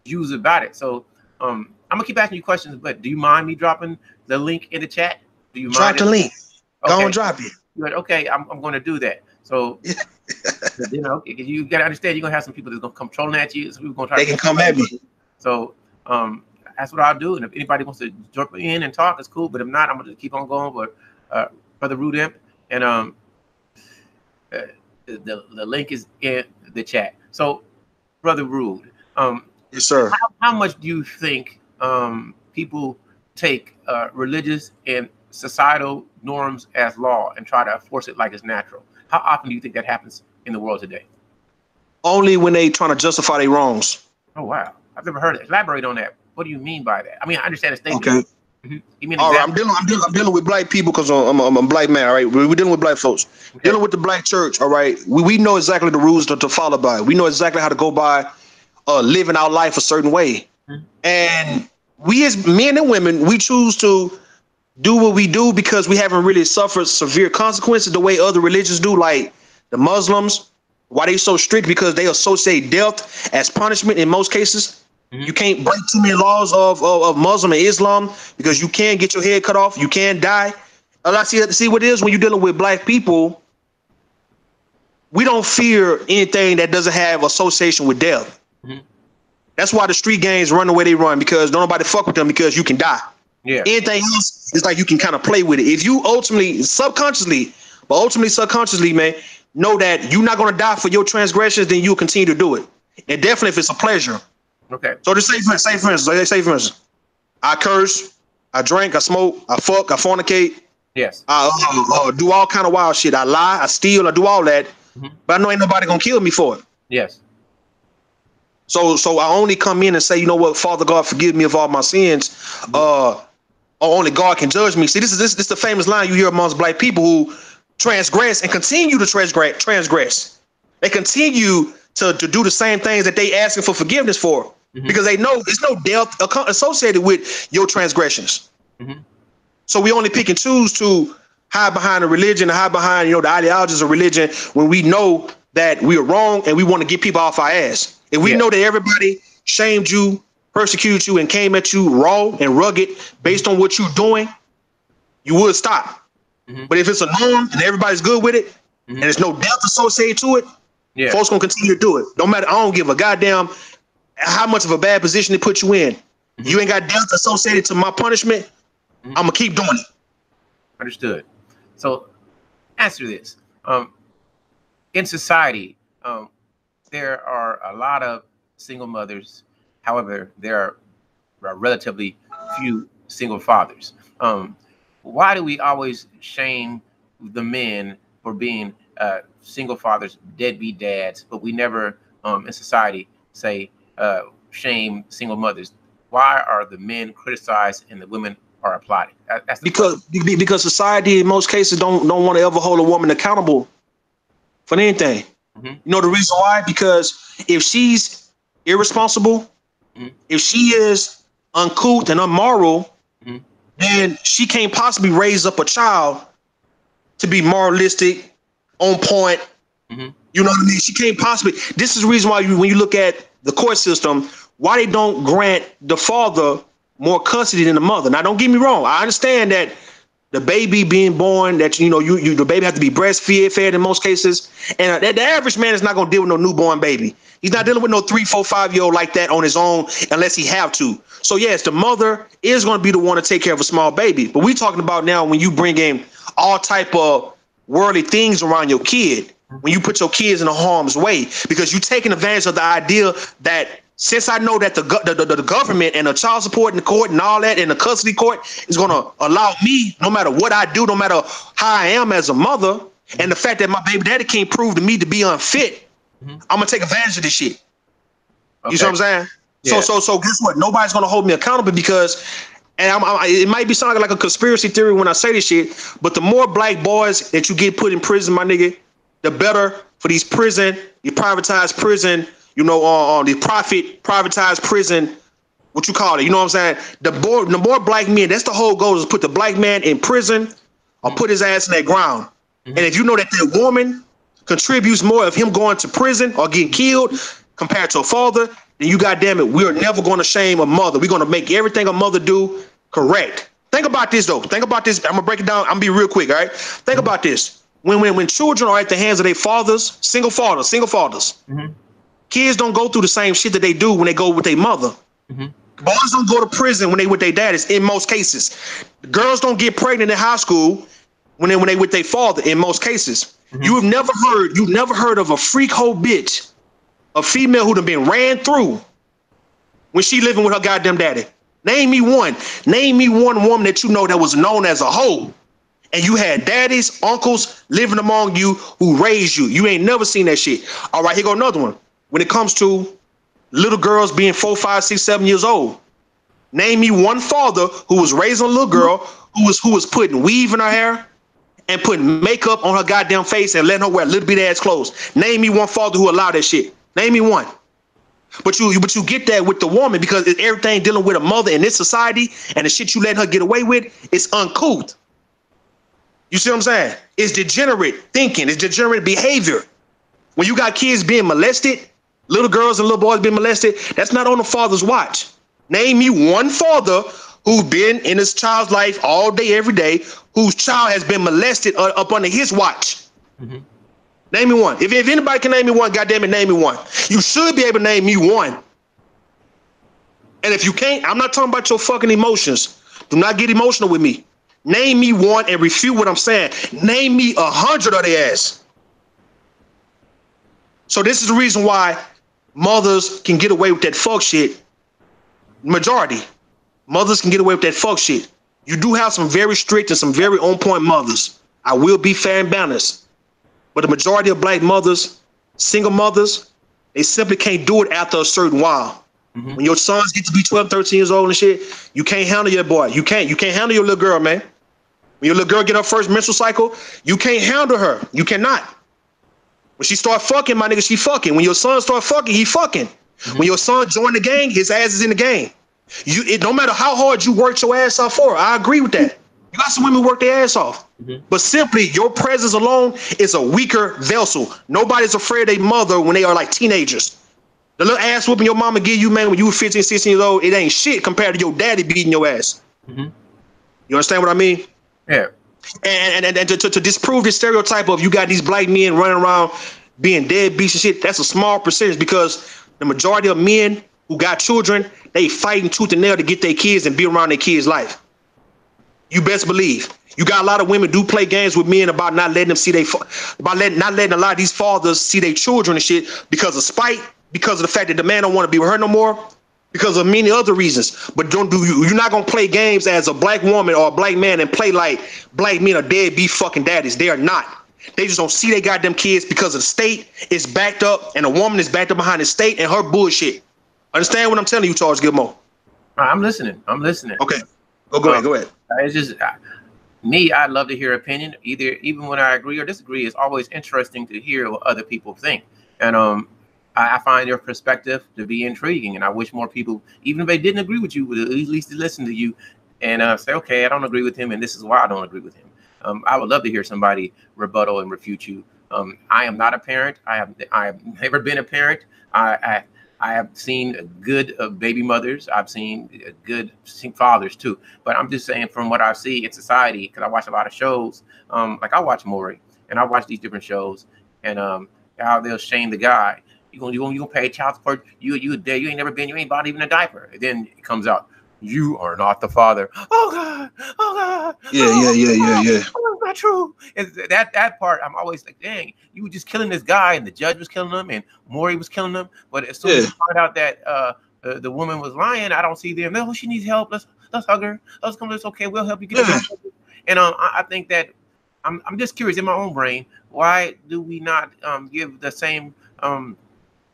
views about it. So I'm gonna keep asking you questions, but do you mind me dropping the link in the chat? Do you drop mind the link? Okay. Go and drop it. You're like, okay, I'm going to do that. So you got to understand, you're gonna have some people that's gonna come trolling at you. So we're gonna try. They can come at me. So that's what I'll do. And if anybody wants to jump in and talk, it's cool. But if not, I'm gonna just keep on going. But Brother RUDEMP, and the link is in the chat. So, Brother Rude, yes, sir. How much do you think people take religious and societal norms as law and try to enforce it like it's natural? How often do you think that happens in the world today? Only when they trying to justify their wrongs. Oh wow, I've never heard it. Elaborate on that. What do you mean by that? I mean, I understand the statement. Okay. You mean all right, I'm dealing with black people because I'm a black man. All right, we're dealing with black folks. Okay. Dealing with the black church. All right, we know exactly the rules to follow by. We know exactly how to go by, living our life a certain way. And we as men and women, we choose to do what we do because we haven't really suffered severe consequences the way other religions do, like the Muslims. Why they so strict? Because they associate death as punishment in most cases. You can't break too many laws of Muslim and Islam because you can get your head cut off. You can die. I see what it is when you're dealing with black people. We don't fear anything that doesn't have association with death. That's why the street gangs run the way they run, because don't nobody fuck with them because you can die. Yeah. Anything else is like you can kind of play with it. If you ultimately, subconsciously, man, know that you're not going to die for your transgressions, then you'll continue to do it. And definitely if it's a pleasure. Okay. So just say for instance, I curse, I drink, I smoke, I fuck, I fornicate. Yes. I do all kind of wild shit. I lie, I steal, I do all that. But I know ain't nobody gonna kill me for it. Yes. So I only come in and say, you know what, Father God, forgive me of all my sins. Only God can judge me. See, this is the famous line you hear amongst black people who transgress and continue to transgress. They continue to do the same things that they asking for forgiveness for, because they know there's no death associated with your transgressions. So we only pick and choose to hide behind a religion, hide behind, the ideologies of religion, when we know that we are wrong and we want to get people off our ass. If we know that everybody shamed you, persecuted you, and came at you raw and rugged based on what you're doing, you would stop. But if it's a norm and everybody's good with it, and there's no death associated to it, folks gonna continue to do it. No matter, I don't give a goddamn how much of a bad position they put you in. You ain't got death associated to my punishment, I'm gonna keep doing it. Understood. So answer this. In society, there are a lot of single mothers. However, there are relatively few single fathers. Why do we always shame the men for being single fathers, deadbeat dads, but we never in society say shame single mothers? Why are the men criticized and the women are applauded? That's because society in most cases don't want to ever hold a woman accountable for anything. You know the reason why? Because if she's irresponsible, if she is uncouth and unmoral, then she can't possibly raise up a child to be moralistic, on point. You know what I mean? She can't possibly. This is the reason why when you look at the court system, why they don't grant the father more custody than the mother. Now, don't get me wrong. I understand that the baby being born, that the baby has to be breastfed in most cases, and the average man is not going to deal with no newborn baby. He's not dealing with no 3, 4, 5-year-old like that on his own unless he have to. So yes, the mother is going to be the one to take care of a small baby. But we're talking about now when you bring in all type of worldly things around your kid, when you put your kids in harm's way, because you're taking advantage of the idea that since I know that the government and the child support and the court and all that and the custody court is going to allow me, no matter what I do, no matter how I am as a mother, and the fact that my baby daddy can't prove to me to be unfit, I'm going to take advantage of this shit. Okay. You see what I'm saying? Yeah. So guess what? Nobody's going to hold me accountable because, and it might be sounding like a conspiracy theory when I say this shit, but the more black boys that you get put in prison, my nigga, the better for these privatized prison, you know, the privatized prison, what you call it, you know what I'm saying? The more black men, that's the whole goal, is put the black man in prison or put his ass in that ground. And if you know that that woman contributes more of him going to prison or getting killed compared to a father, then you goddamn it, we're never going to shame a mother. We're going to make everything a mother do correct. Think about this though. Think about this. I'm gonna break it down. I'm gonna be real quick, all right? Think about this. When children are at the hands of their fathers, single fathers, kids don't go through the same shit that they do when they go with their mother. Boys don't go to prison when they with their daddies in most cases. Girls don't get pregnant in high school when they with their father in most cases. You've never heard of a freak hoe bitch, a female who'd have been ran through when she living with her goddamn daddy. Name me one woman that you know that was known as a hoe. And you had daddies, uncles living among you who raised you. You ain't never seen that shit. All right, here go another one. When it comes to little girls being 4, 5, 6, 7 years old, name me one father who was raising a little girl who was putting weave in her hair and putting makeup on her goddamn face and letting her wear little bit ass clothes. Name me one father who allowed that shit. Name me one. But you get that with the woman because it's everything dealing with a mother in this society, and the shit you let her get away with is uncouth. You see what I'm saying? It's degenerate thinking. It's degenerate behavior. When you got kids being molested, little girls and little boys being molested, that's not on the father's watch. Name me one father who's been in his child's life all day, every day, whose child has been molested up under his watch. Name me one. If anybody can name me one, goddamn it, name me one. You should be able to name me one. And if you can't, I'm not talking about your fucking emotions. Do not get emotional with me. Name me one and refute what I'm saying. Name me 100 of their ass. So this is the reason why mothers can get away with that fuck shit. Majority. Mothers can get away with that fuck shit. You do have some very strict and some very on point mothers. I will be fair and balanced. But the majority of black mothers, single mothers, they simply can't do it after a certain while. When your sons get to be 12, 13 years old and shit, you can't handle your boy. You can't handle your little girl, man. When your little girl get her first menstrual cycle, you can't handle her. You cannot. When she start fucking, my nigga, she fucking. When your son start fucking, he fucking. When your son join the gang, his ass is in the game. No matter how hard you work your ass off for, I agree with that. You got some women who work their ass off. But simply, your presence alone is a weaker vessel. Nobody's afraid of their mother when they are like teenagers. The little ass whooping your mama give you, man, when you were 15, 16 years old, it ain't shit compared to your daddy beating your ass. You understand what I mean? Yeah. And to disprove this stereotype of you got these black men running around being deadbeats and shit, that's a small percentage because the majority of men who got children, they fighting tooth and nail to get their kids and be around their kids' life. You best believe. You got a lot of women do play games with men about not letting them see not letting a lot of these fathers see their children and shit because of spite, because of the fact that the man don't want to be with her no more, because of many other reasons. But you're not gonna play games as a black woman or a black man and play like black men are deadbeat fucking daddies. They are not. They just don't see they goddamn kids because of the state is backed up and a woman is backed up behind the state and her bullshit. Understand what I'm telling you, Charles Gilmore? I'm listening. Okay. Go ahead. It's just me. I love to hear opinion. Even when I agree or disagree, it's always interesting to hear what other people think. And I find your perspective to be intriguing. And I wish more people, even if they didn't agree with you, would at least listen to you and say, okay, I don't agree with him, and this is why I don't agree with him. I would love to hear somebody rebuttal and refute you. I am not a parent. I have never been a parent. I have seen good baby mothers. I've seen good fathers too. But I'm just saying from what I see in society, because I watch a lot of shows, like I watch Maury and I watch these different shows, and how they'll shame the guy. You gonna pay child support? You ain't never been. You ain't bought even a diaper. And then it comes out, you are not the father. Oh God. Yeah. not true. And that part, I'm always like, dang, you were just killing this guy, and the judge was killing him, and Maury was killing him. But as soon as you find out that the woman was lying, I don't see them. No, she needs help. Let's hug her. Let's come. It's okay. We'll help you get it. And I think that I'm just curious in my own brain, why do we not give the same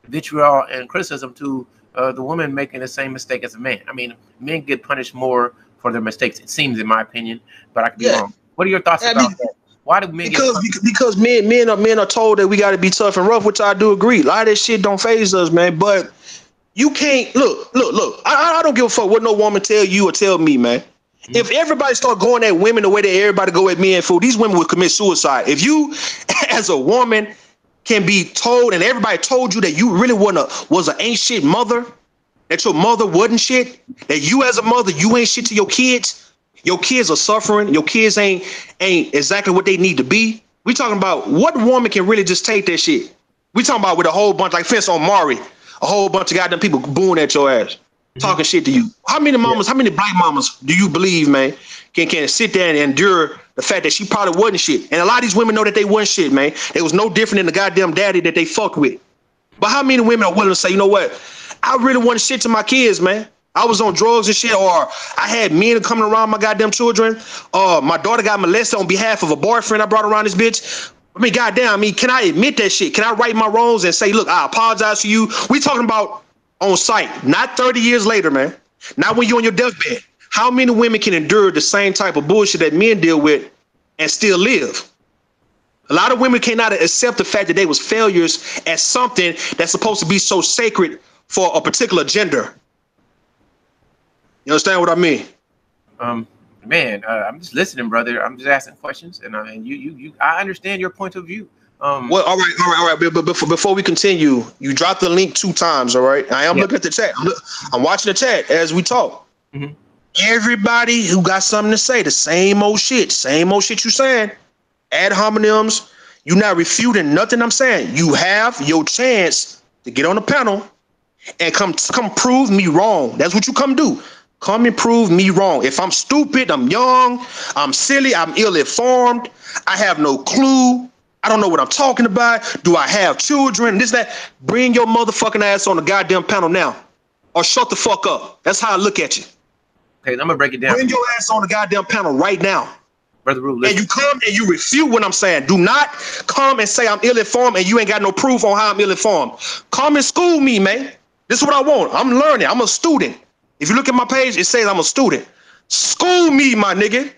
vitriol and criticism to the woman making the same mistake as a man? I mean, men get punished more for their mistakes, it seems, in my opinion, but I could be wrong. What are your thoughts about that? Why do men because men are told that we got to be tough and rough, which I do agree. A lot of that shit don't phase us, man. But you can't look. I don't give a fuck what no woman tell you or tell me, man. If everybody start going at women the way that everybody go at men, fool, these women would commit suicide. If you, as a woman, can be told, and everybody told you that you really was an ain't shit mother, that your mother wasn't shit, that you as a mother, you ain't shit to your kids. Your kids are suffering. Your kids ain't exactly what they need to be. We talking about what woman can really just take that shit. We talking about with a whole bunch, like fence on Maury, a whole bunch of goddamn people booing at your ass. Talking shit to you. How many mamas, how many black mamas do you believe, man, can sit there and endure the fact that she probably wasn't shit? And a lot of these women know that they wasn't shit, man. They was no different than the goddamn daddy that they fucked with. But how many women are willing to say, you know what? I really want shit to my kids, man. I was on drugs and shit, or I had men coming around my goddamn children. My daughter got molested on behalf of a boyfriend I brought around this bitch. I mean, goddamn, can I admit that shit? Can I right my wrongs and say, look, I apologize to you? We talking about on site, not 30 years later, man. Not when you're on your deathbed. How many women can endure the same type of bullshit that men deal with and still live? A lot of women cannot accept the fact that they was failures at something that's supposed to be so sacred for a particular gender. You understand what I mean? Man, I'm just listening, brother. I'm just asking questions, and I understand your point of view. Well, all right. But before we continue, you dropped the link 2 times. All right. I am looking at the chat. I'm watching the chat as we talk. Everybody who got something to say, the same old shit you saying, ad hominems. You're not refuting nothing I'm saying. You have your chance to get on the panel and come prove me wrong. That's what you come do. Come and prove me wrong. If I'm stupid, I'm young, I'm silly, I'm ill-informed, I have no clue, I don't know what I'm talking about, do I have children, this, that, bring your motherfucking ass on the goddamn panel now, or shut the fuck up. That's how I look at you. Okay, I'm gonna break it down. Bring your ass on the goddamn panel right now. Brother Rude, and you come and you refute what I'm saying. Do not come and say I'm ill-informed and you ain't got no proof on how I'm ill-informed. Come and school me, man. This is what I want. I'm learning. I'm a student. If you look at my page, it says I'm a student. School me, my nigga.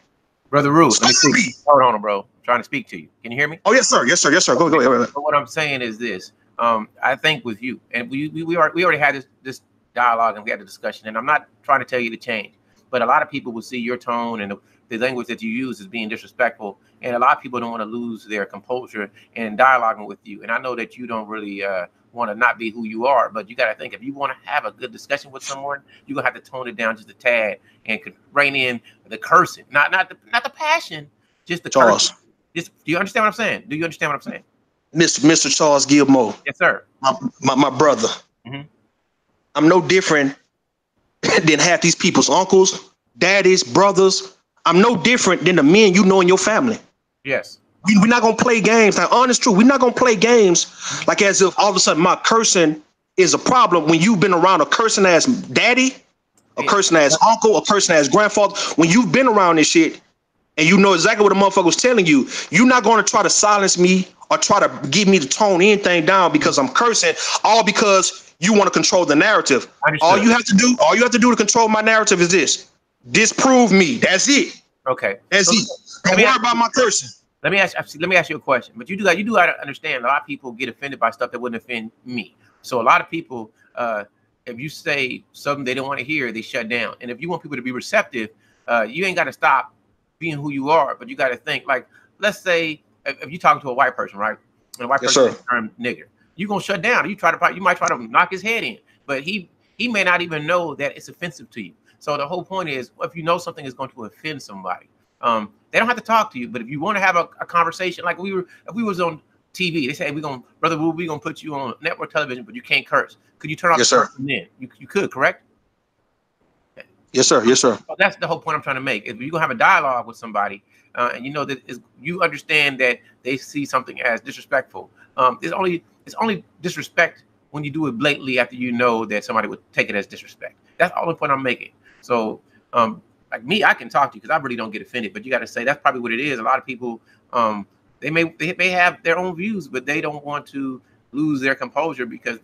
Brother Rude, let me see. Hold on, bro. I'm trying to speak to you. Can you hear me? Oh, yes, sir. Yes, sir. Yes, sir. Go ahead. But what I'm saying is this. I think with you, and we already had this dialogue and we had a discussion, and I'm not trying to tell you to change, but a lot of people will see your tone and the language that you use as being disrespectful, and a lot of people don't want to lose their composure in dialoguing with you. And I know that you don't really want to not be who you are, but you got to think, if you want to have a good discussion with someone, you're gonna have to tone it down just a tad and rein in the cursing, not the passion, just the cursing. Just, do you understand what I'm saying? Do you understand what I'm saying? Mr. Charles Gilmore. Yes, sir. My brother. I'm no different than half these people's uncles, daddies, brothers. I'm no different than the men you know in your family. Yes. We're not gonna play games. Now, honest truth, we're not gonna play games like as if all of a sudden my cursing is a problem when you've been around a cursing ass daddy, a cursing ass uncle, a cursing ass grandfather. When you've been around this shit and you know exactly what the motherfucker was telling you, you're not gonna try to silence me or try to get me to tone anything down because I'm cursing, all because you want to control the narrative. All you have to do to control my narrative is this: disprove me. That's it. Okay. That's it. Don't worry about my cursing. Let me ask you a question. But you do got to understand, a lot of people get offended by stuff that wouldn't offend me. So a lot of people, if you say something they don't want to hear, they shut down. And if you want people to be receptive, you ain't got to stop being who you are, but you got to think, like, let's say if you're talking to a white person, right? And a white person is term nigger, you're gonna shut down. You might try to knock his head in, but he may not even know that it's offensive to you. So the whole point is, if you know something is going to offend somebody, they don't have to talk to you. But if you want to have a conversation, like if we was on TV, they say we're gonna put you on network television, but you can't curse. Could you turn off the cursing then? You could, correct? Yes, sir. Yes, sir. Well, that's the whole point I'm trying to make. If you're gonna have a dialogue with somebody, and you know that you understand that they see something as disrespectful, it's only disrespect when you do it blatantly after you know that somebody would take it as disrespect. That's the only point I'm making. So, like me, I can talk to you because I really don't get offended, but you got to say that's probably what it is. A lot of people, they may have their own views, but they don't want to lose their composure because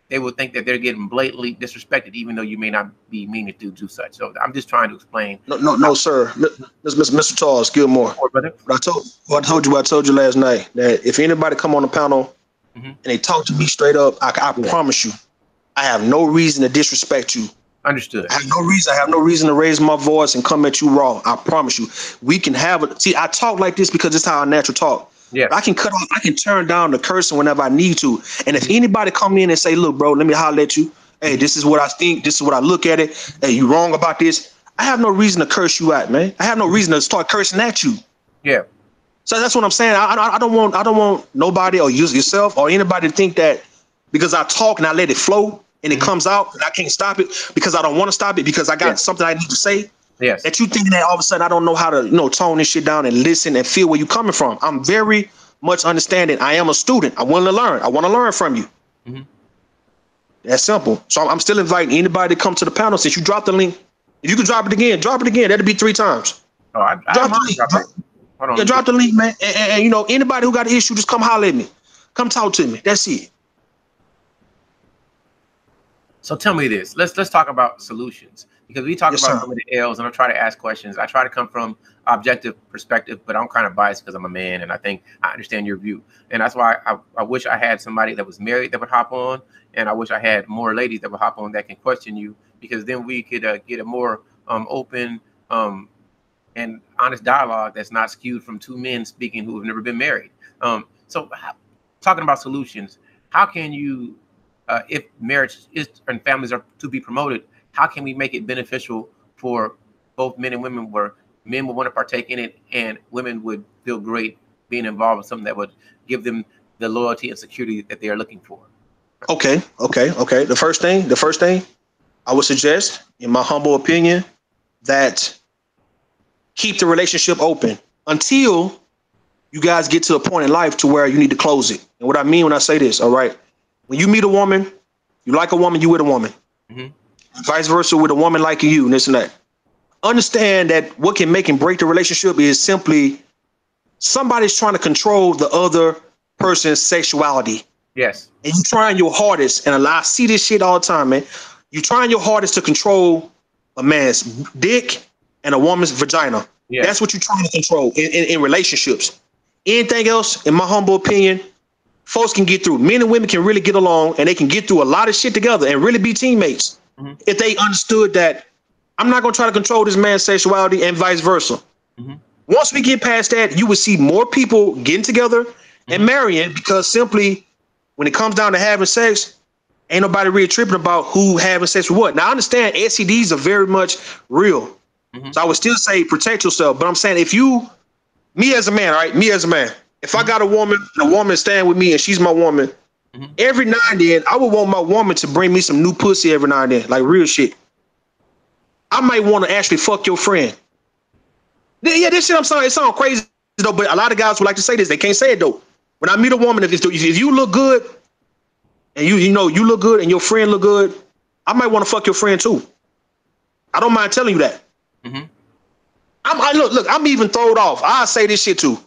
they will think that they're getting blatantly disrespected, even though you may not be meaning to do such. So I'm just trying to explain. No, sir. Mr. Charles Gilmore. Brother. I told you last night that if anybody come on the panel and they talk to me straight up, I promise you, I have no reason to disrespect you. Understood. I have no reason to raise my voice and come at you raw. I promise you. We can have it. See, I talk like this because it's how I natural talk. Yeah. I can turn down the cursing whenever I need to. And if anybody come in and say, look, bro, let me holler at you. Hey, this is what I think. This is what I look at it. Hey, you wrong about this. I have no reason to curse you out, man. I have no reason to start cursing at you. Yeah. So that's what I'm saying. I don't want nobody or yourself or anybody to think that because I talk and I let it flow and it comes out and I can't stop it because I don't want to stop it because I got something I need to say. Yes. That you think that all of a sudden I don't know how to, tone this shit down and listen and feel where you're coming from. I'm very much understanding. I am a student. I want to learn. I want to learn from you. That's simple. So I'm still inviting anybody to come to the panel. Since you dropped the link, if you can drop it again. That'd be 3 times. Oh, I drop the link. Hold on. Drop the link, man. And anybody who got an issue, just come holler at me. Come talk to me. That's it. So tell me this. Let's talk about solutions. Because we talk about some of the L's and I try to ask questions. I try to come from objective perspective, but I'm kind of biased because I'm a man and I think I understand your view. And that's why I wish I had somebody that was married that would hop on. And I wish I had more ladies that would hop on that can question you, because then we could get a more open and honest dialogue that's not skewed from 2 men speaking who have never been married. So talking about solutions, how can you, if marriage is and families are to be promoted, how can we make it beneficial for both men and women, where men would want to partake in it and women would feel great being involved in something that would give them the loyalty and security that they are looking for? Okay. The first thing I would suggest, in my humble opinion, that keep the relationship open until you guys get to a point in life to where you need to close it. And what I mean when I say this, all right, when you meet a woman, you like a woman, you with a woman. Vice versa with a woman liking you and this and that. Understand that what can make and break the relationship is simply somebody's trying to control the other person's sexuality. Yes. And you trying your hardest, and I see this shit all the time, man. You trying your hardest to control a man's dick and a woman's vagina. Yes. That's what you're trying to control in relationships. Anything else, in my humble opinion, folks can get through. Men and women can really get along, and they can get through a lot of shit together and really be teammates if they understood that I'm not going to try to control this man's sexuality and vice versa. Once we get past that, you will see more people getting together and marrying, because simply when it comes down to having sex, ain't nobody really tripping about who having sex with what. Now, I understand STDs are very much real. So I would still say protect yourself. But I'm saying me as a man, right? Me as a man, if I got a woman and a woman staying with me and she's my woman, every now and then I would want my woman to bring me some new pussy every now and then, like real shit. I might want to actually fuck your friend. Yeah, this shit, I'm sorry, it sounds crazy though, but a lot of guys would like to say this. They can't say it though. When I meet a woman, if you look good and you look good and your friend look good, I might want to fuck your friend too. I don't mind telling you that. Look, I'm even thrown off. I say this shit too.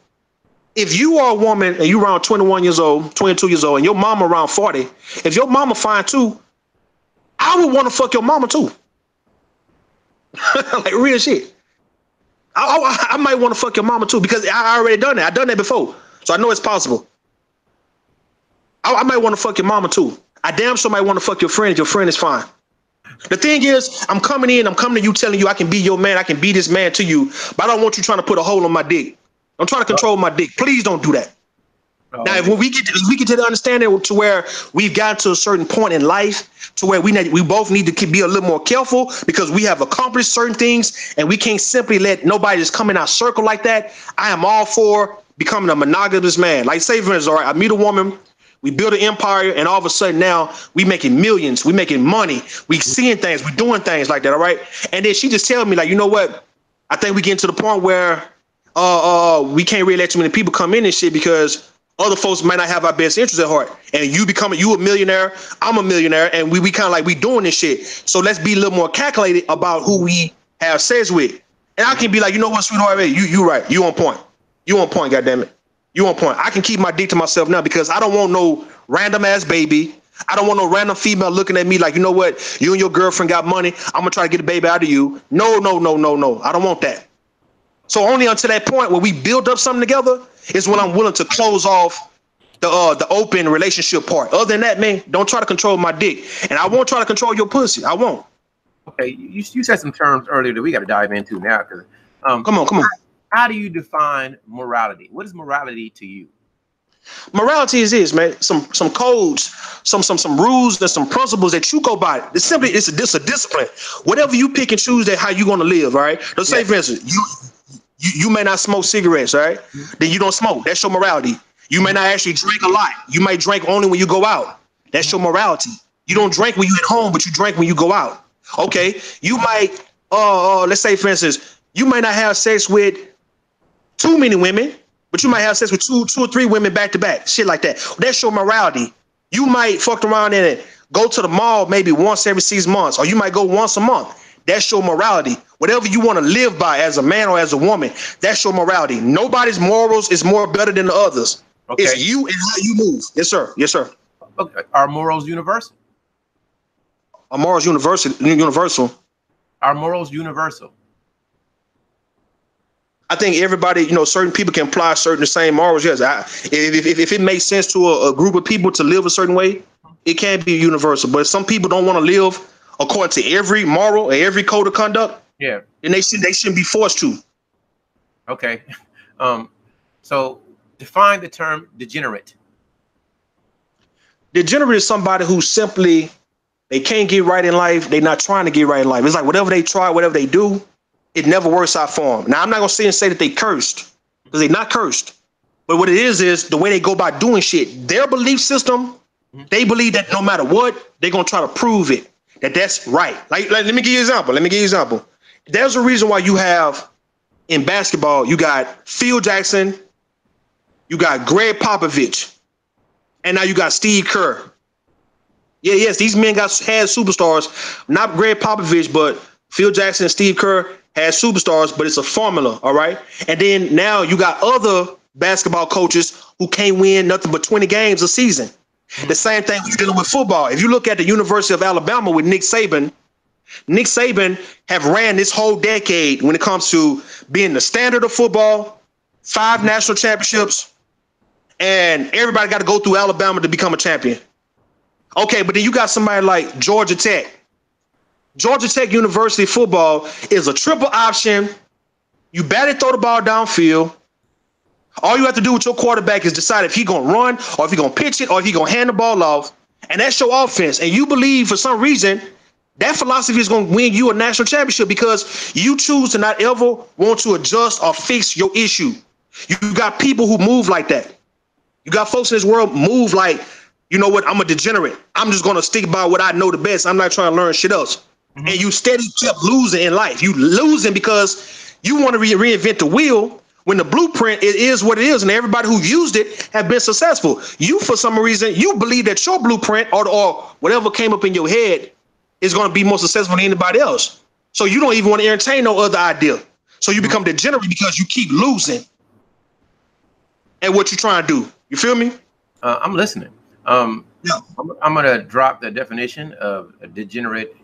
If you are a woman and you around 21 years old, 22 years old, and your mama around 40, if your mama fine too, I would want to fuck your mama too. Like real shit. I might want to fuck your mama too, because I already done that. I've done that before. So I know it's possible. I might want to fuck your mama too. I damn sure might want to fuck your friend if your friend is fine. The thing is, I'm coming to you telling you I can be your man, I can be this man to you, but I don't want you trying to put a hole on my dick. I'm trying to control my dick. Please don't do that. Now, if we get to the understanding to where we've gotten to a certain point in life to where we both need to be a little more careful because we have accomplished certain things and we can't simply let nobody just come in our circle like that. I am all for becoming a monogamous man. Like, say for instance, all right, I meet a woman, We build an empire, and all of a sudden now we making millions, we making money, we seeing things, we doing things like that, all right? And then she just tell me like, you know what? I think we getting to the point where we can't really let too many people come in and shit because other folks might not have our best interests at heart. And you a millionaire, I'm a millionaire, and we kind of like we doing this shit. So let's be a little more calculated about who we have sex with. And I can be like, you know what, sweetheart, you right, you on point, goddammit. You on point. I can keep my dick to myself now because I don't want no random ass baby. I don't want no random female looking at me like, you know what? You and your girlfriend got money. I'm gonna try to get a baby out of you. No. I don't want that. So only until that point where we build up something together is when I'm willing to close off the open relationship part. Other than that, man, don't try to control my dick. And I won't try to control your pussy. I won't. Okay, you said some terms earlier that we got to dive into now. Because come on. How do you define morality? What is morality to you? Morality is this, man. Some codes, some rules, and some principles that you go by. It's a discipline. Whatever you pick and choose, that how you gonna live, all right? Let's say, for instance, you may not smoke cigarettes, all right? Then you don't smoke. That's your morality. You may not actually drink a lot. You might drink only when you go out. That's your morality. You don't drink when you at home, but you drink when you go out. Okay. You might let's say, for instance, you might not have sex with too many women, but you might have sex with two or three women back to back, shit like that. That's your morality. You might fuck around and go to the mall maybe once every 6 months, or you might go once a month. That's your morality. Whatever you want to live by as a man or as a woman, that's your morality. Nobody's morals is more better than the others. Okay. It's you and how you move. Yes, sir. Yes, sir. Okay. Are morals universal? Are morals universal? Are morals universal? I think everybody, certain people can apply the same morals. Yes, if it makes sense to a group of people to live a certain way, it can be universal. But if some people don't want to live according to every moral or every code of conduct, then they shouldn't be forced to. Okay. So define the term degenerate. Degenerate is somebody who simply, they can't get right in life. They're not trying to get right in life. It's like whatever they try, whatever they do, it never works out for them. Now, I'm not going to sit and say that they cursed, because they're not cursed. But what it is the way they go about doing shit. Their belief system, they believe that no matter what, they're going to try to prove it, that's right. Like, let me give you an example. There's a reason why you have, in basketball, you got Phil Jackson, you got Greg Popovich, and now you got Steve Kerr. Yes, these men had superstars, not Greg Popovich, but Phil Jackson and Steve Kerr had superstars, but it's a formula, all right? And then now you got other basketball coaches who can't win nothing but 20 games a season. The same thing we're dealing with football. If you look at the University of Alabama with Nick Saban have ran this whole decade when it comes to being the standard of football, 5 national championships, and everybody got to go through Alabama to become a champion. Okay, but then you got somebody like Georgia Tech. Georgia Tech University football is a triple option. You barely throw the ball downfield. All you have to do with your quarterback is decide if he's going to run or if he's going to pitch it or if he's going to hand the ball off. And that's your offense. And you believe for some reason that philosophy is going to win you a national championship because you choose to not ever want to adjust or fix your issue. You got people who move like that. You got folks in this world move like, you know what, I'm a degenerate. I'm just going to stick by what I know the best. I'm not trying to learn shit else. And you steady kept losing in life. You losing because you want to reinvent the wheel when the blueprint it is what it is, and everybody who used it have been successful. You, for some reason, you believe that your blueprint or whatever came up in your head is going to be more successful than anybody else. So you don't even want to entertain no other idea. So you become degenerate because you keep losing at what you're trying to do. You feel me? I'm listening. I'm going to drop the definition of a degenerate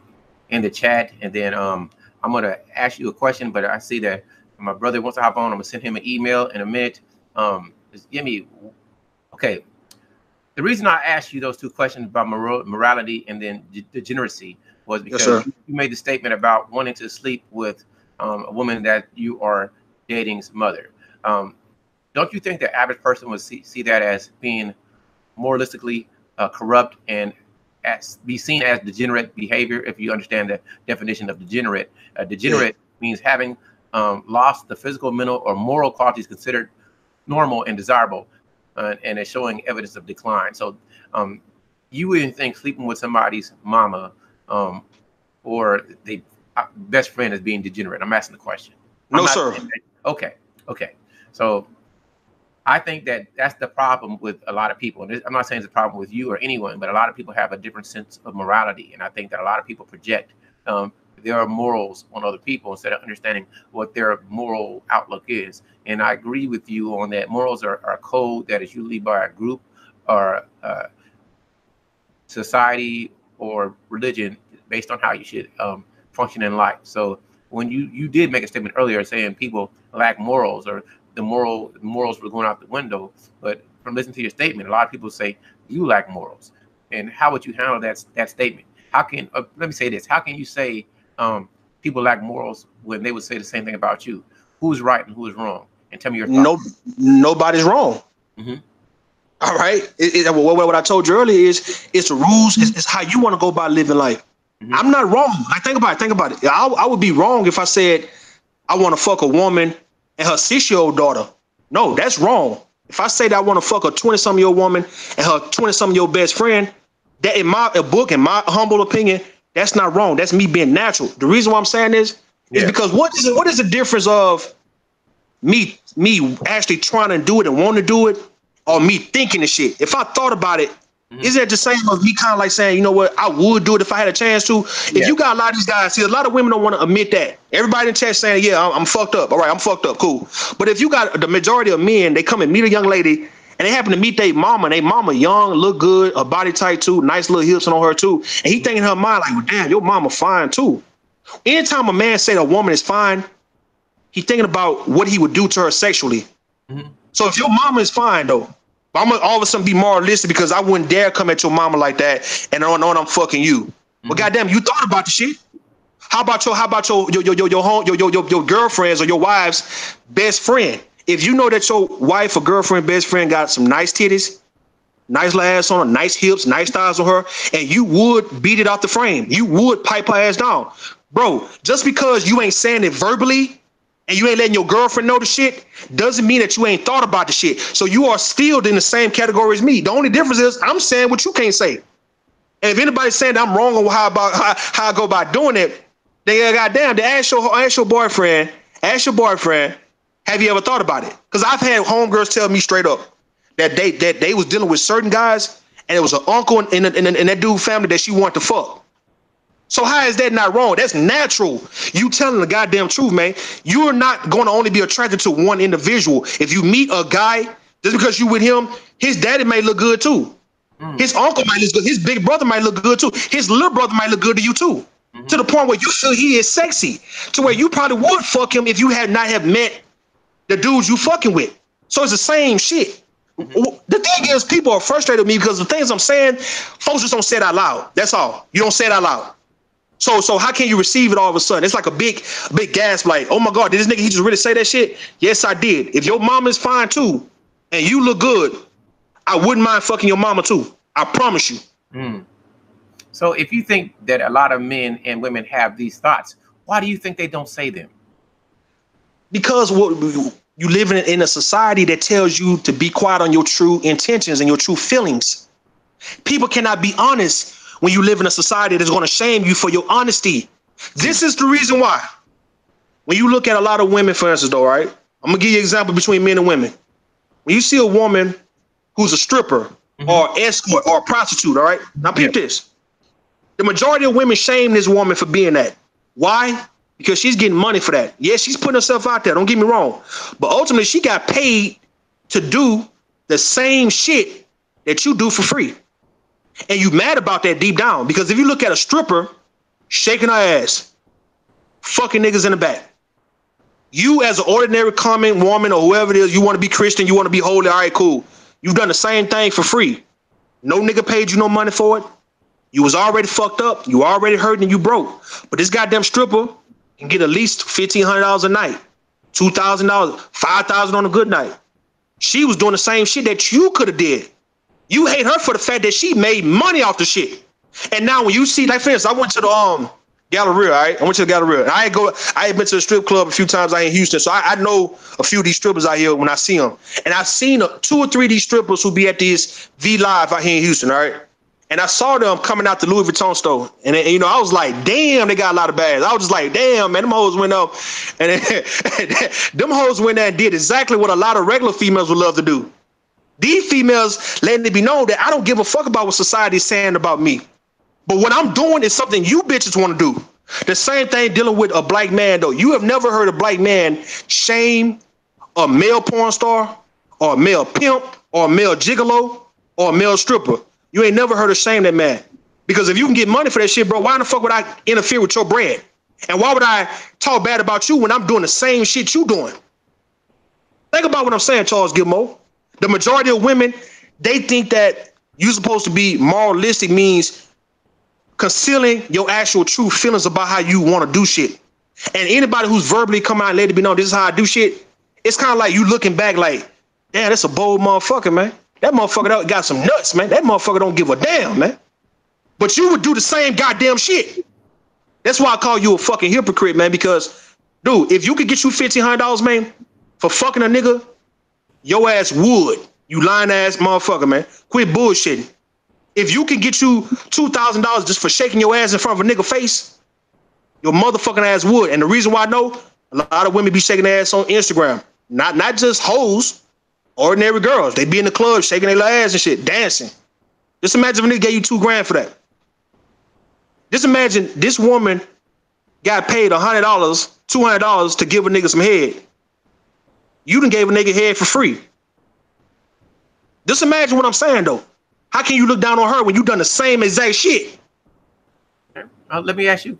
in the chat, and then I'm going to ask you a question, but I see that my brother wants to hop on. I'm going to send him an email in a minute. Just give me, okay. The reason I asked you those 2 questions about morality and then degeneracy was because you made the statement about wanting to sleep with a woman that you are dating's mother. Don't you think the average person would see that as being moralistically corrupt and be seen as degenerate behavior? If you understand the definition of degenerate, degenerate means having lost the physical, mental, or moral qualities considered normal and desirable, and it's showing evidence of decline. So You wouldn't think sleeping with somebody's mama or they best friend is being degenerate. I'm asking the question. No, sir. Okay. So I think that that's the problem with a lot of people. And I'm not saying it's a problem with you or anyone, but a lot of people have a different sense of morality. And I think that a lot of people project their morals on other people instead of understanding what their moral outlook is. And I agree with you on that. Morals are a code that is usually by a group or society or religion based on how you should function in life. So when you did make a statement earlier saying people lack morals or the morals were going out the window, but from listening to your statement, a lot of people say you lack morals. And how would you handle that statement? How can let me say this? How can you say people lack morals when they would say the same thing about you? Who's right and who is wrong? And tell me your thoughts. Nobody's wrong. All right. What I told you earlier is it's the rules. It's how you want to go about living life. I'm not wrong. Think about it. I would be wrong if I said I want to fuck a woman and her 6-year-old daughter. No, that's wrong. If I say that I want to fuck a 20-something-year-old woman and her 20-something-year-old best friend, that in my book, in my humble opinion, that's not wrong. That's me being natural. The reason why I'm saying this is because what is the difference of me actually trying to do it and want to do it, or me thinking the shit? If I thought about it, is that the same as me kind of like saying, you know what, I would do it if I had a chance to? If you got a lot of these guys, see, a lot of women don't want to admit that. Everybody in chat saying, yeah, I'm fucked up. All right, I'm fucked up. Cool. But if you got the majority of men, they come and meet a young lady and they happen to meet their mama, and their mama young, look good, her body tight too, nice little hips on her too. And he thinking in her mind like, well, damn, your mama fine too. Anytime a man say a woman is fine, he thinking about what he would do to her sexually. So if your mama is fine though, I'm gonna all of a sudden be moralistic because I wouldn't dare come at your mama like that and I know I'm fucking you. Well, goddamn, you thought about the shit. How about your girlfriend's or your wife's best friend? If you know that your wife or girlfriend, best friend got some nice titties, nice little ass on her, nice hips, nice thighs on her, and you would beat it out the frame, you would pipe her ass down, bro. Just because you ain't saying it verbally and you ain't letting your girlfriend know the shit doesn't mean that you ain't thought about the shit. So you are still in the same category as me. The only difference is I'm saying what you can't say. And if anybody's saying that I'm wrong on how I go about doing it, then goddamn, to ask your boyfriend, have you ever thought about it? Because I've had homegirls tell me straight up that they was dealing with certain guys and it was an uncle in that dude family that she wanted to fuck. So how is that not wrong? That's natural. You telling the goddamn truth, man. You're not going to only be attracted to one individual. If you meet a guy, just because you with him, his daddy may look good too. His uncle might look good. His big brother might look good too. His little brother might look good to you too. To the point where you feel he is sexy. To where you probably would fuck him if you had not have met the dudes you fucking with. So it's the same shit. The thing is, people are frustrated with me because the things I'm saying, folks just don't say it out loud. That's all. You don't say it out loud. So how can you receive it all of a sudden? It's like a big gasp, like, oh my God, did this nigga, he just really say that shit? Yes, I did. If your mama is fine too, and you look good, I wouldn't mind fucking your mama too. I promise you. So if you think that a lot of men and women have these thoughts, why do you think they don't say them? Because you live in a society that tells you to be quiet on your true intentions and your true feelings. People cannot be honest when you live in a society that's going to shame you for your honesty. This is the reason why. When you look at a lot of women, for instance, though, right? I'm going to give you an example between men and women. When you see a woman who's a stripper or escort or a prostitute, all right? Now, peep this. The majority of women shame this woman for being that. Why? Because she's getting money for that. Yes, she's putting herself out there. Don't get me wrong. But ultimately, she got paid to do the same shit that you do for free. And you mad about that deep down. Because if you look at a stripper shaking her ass, fucking niggas in the back, you as an ordinary common woman or whoever it is, you want to be Christian, you want to be holy, all right, cool. You've done the same thing for free. No nigga paid you no money for it. You was already fucked up. You already hurting and you broke. But this goddamn stripper can get at least $1,500 a night, $2,000, $5,000 on a good night. She was doing the same shit that you could have did. You hate her for the fact that she made money off the shit. And now when you see, like, for instance, I went to Galleria, all right? I went to the Galleria. And I ain't been to the strip club a few times out in Houston, so I know a few of these strippers out here when I see them. And I've seen 2 or 3 of these strippers who be at this V Live out here in Houston, all right? And I saw them coming out the Louis Vuitton store. And you know, I was like, damn, they got a lot of bags. I was just like, damn, man, them hoes went up. And them hoes went there and did exactly what a lot of regular females would love to do. These females letting it be known that I don't give a fuck about what society is saying about me. But what I'm doing is something you bitches want to do. The same thing dealing with a black man, though. You have never heard a black man shame a male porn star or a male pimp or a male gigolo or a male stripper. You ain't never heard of shame that man. Because if you can get money for that shit, bro, why in the fuck would I interfere with your bread? And why would I talk bad about you when I'm doing the same shit you doing? Think about what I'm saying, Charles Gilmore. The majority of women, they think that you're supposed to be moralistic means concealing your actual true feelings about how you want to do shit. And anybody who's verbally come out and let it be known this is how I do shit, it's kind of like you looking back like, damn, that's a bold motherfucker, man. That motherfucker got some nuts, man. That motherfucker don't give a damn, man. But you would do the same goddamn shit. That's why I call you a fucking hypocrite, man, because, dude, if you could get you $1,500, man, for fucking a nigga, your ass would. You lying ass motherfucker, man. Quit bullshitting. If you can get you $2,000 just for shaking your ass in front of a nigga face, your motherfucking ass would. And the reason why I know, a lot of women be shaking their ass on Instagram. Not just hoes, ordinary girls. They be in the club shaking their ass and shit, dancing. Just imagine if a nigga gave you $2,000 for that. Just imagine this woman got paid $100, $200 to give a nigga some head. You done gave a nigga head for free. Just imagine what I'm saying, though. How can you look down on her when you done the same exact shit? Let me ask you,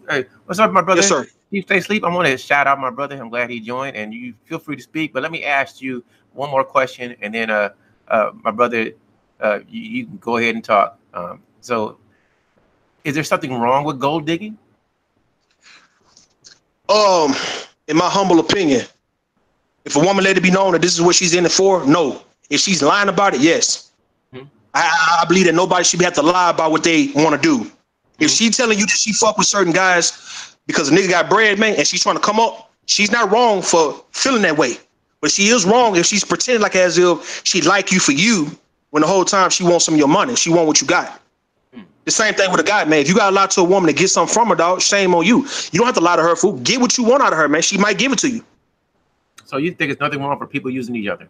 what's up, my brother? Yes, sir. You stay asleep. I want to shout out my brother. I'm glad he joined, and you feel free to speak. But let me ask you one more question, and then, my brother, you can go ahead and talk. So, is there something wrong with gold digging? In my humble opinion, if a woman let it be known that this is what she's in it for, no. If she's lying about it, yes. I believe that nobody should have to lie about what they want to do. If she telling you that she fuck with certain guys because a nigga got bread, man, and she's trying to come up, she's not wrong for feeling that way. But she is wrong if she's pretending like as if she like you for you when the whole time she wants some of your money. She want what you got. The same thing with a guy, man. If you got to lie to a woman to get something from her, dog, shame on you. You don't have to lie to her, fool. Get what you want out of her, man. She might give it to you. So you think it's nothing wrong for people using each other?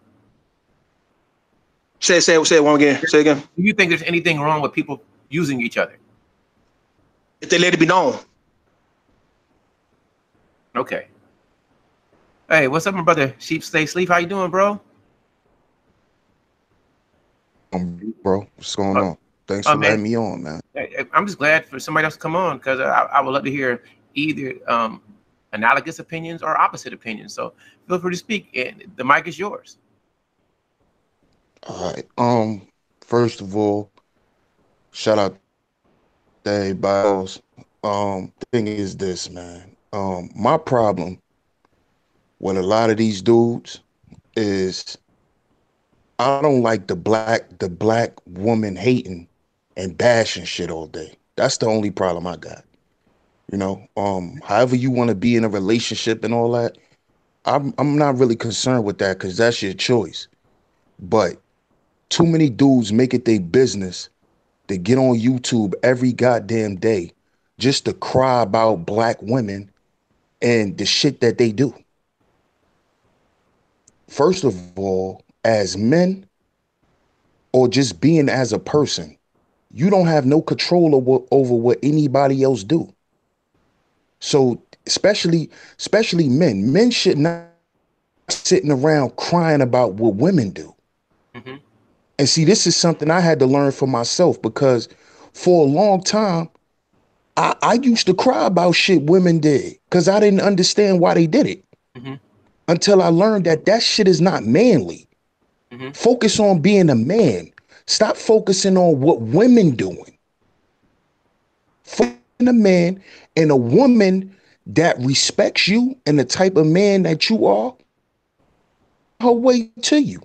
Say it one again. Say it again. Do you think there's anything wrong with people using each other? If they let it be known. Okay. Hey, what's up, my brother? Sheep Stay Sleep. How you doing, bro? Bro, what's going on? Thanks for letting me on, man. I'm just glad for somebody else to come on because I would love to hear either analogous opinions or opposite opinions. So feel free to speak. And the mic is yours. All right. First of all, shout out to everybody else. Thing is this, man. My problem with a lot of these dudes is I don't like the black woman hating and bashing shit all day. That's the only problem I got. You know, however you want to be in a relationship and all that, I'm not really concerned with that because that's your choice. But too many dudes make it their business to get on YouTube every goddamn day just to cry about black women and the shit that they do. First of all, as men or just being as a person, you don't have no control over what anybody else do. So especially men should not be sitting around crying about what women do. Mm-hmm. And see, this is something I had to learn for myself because for a long time, I used to cry about shit women did because I didn't understand why they did it. Mm-hmm. Until I learned that shit is not manly. Mm-hmm. Focus on being a man. Stop focusing on what women doing. Focus on a man and a woman that respects you and the type of man that you are, her way to you.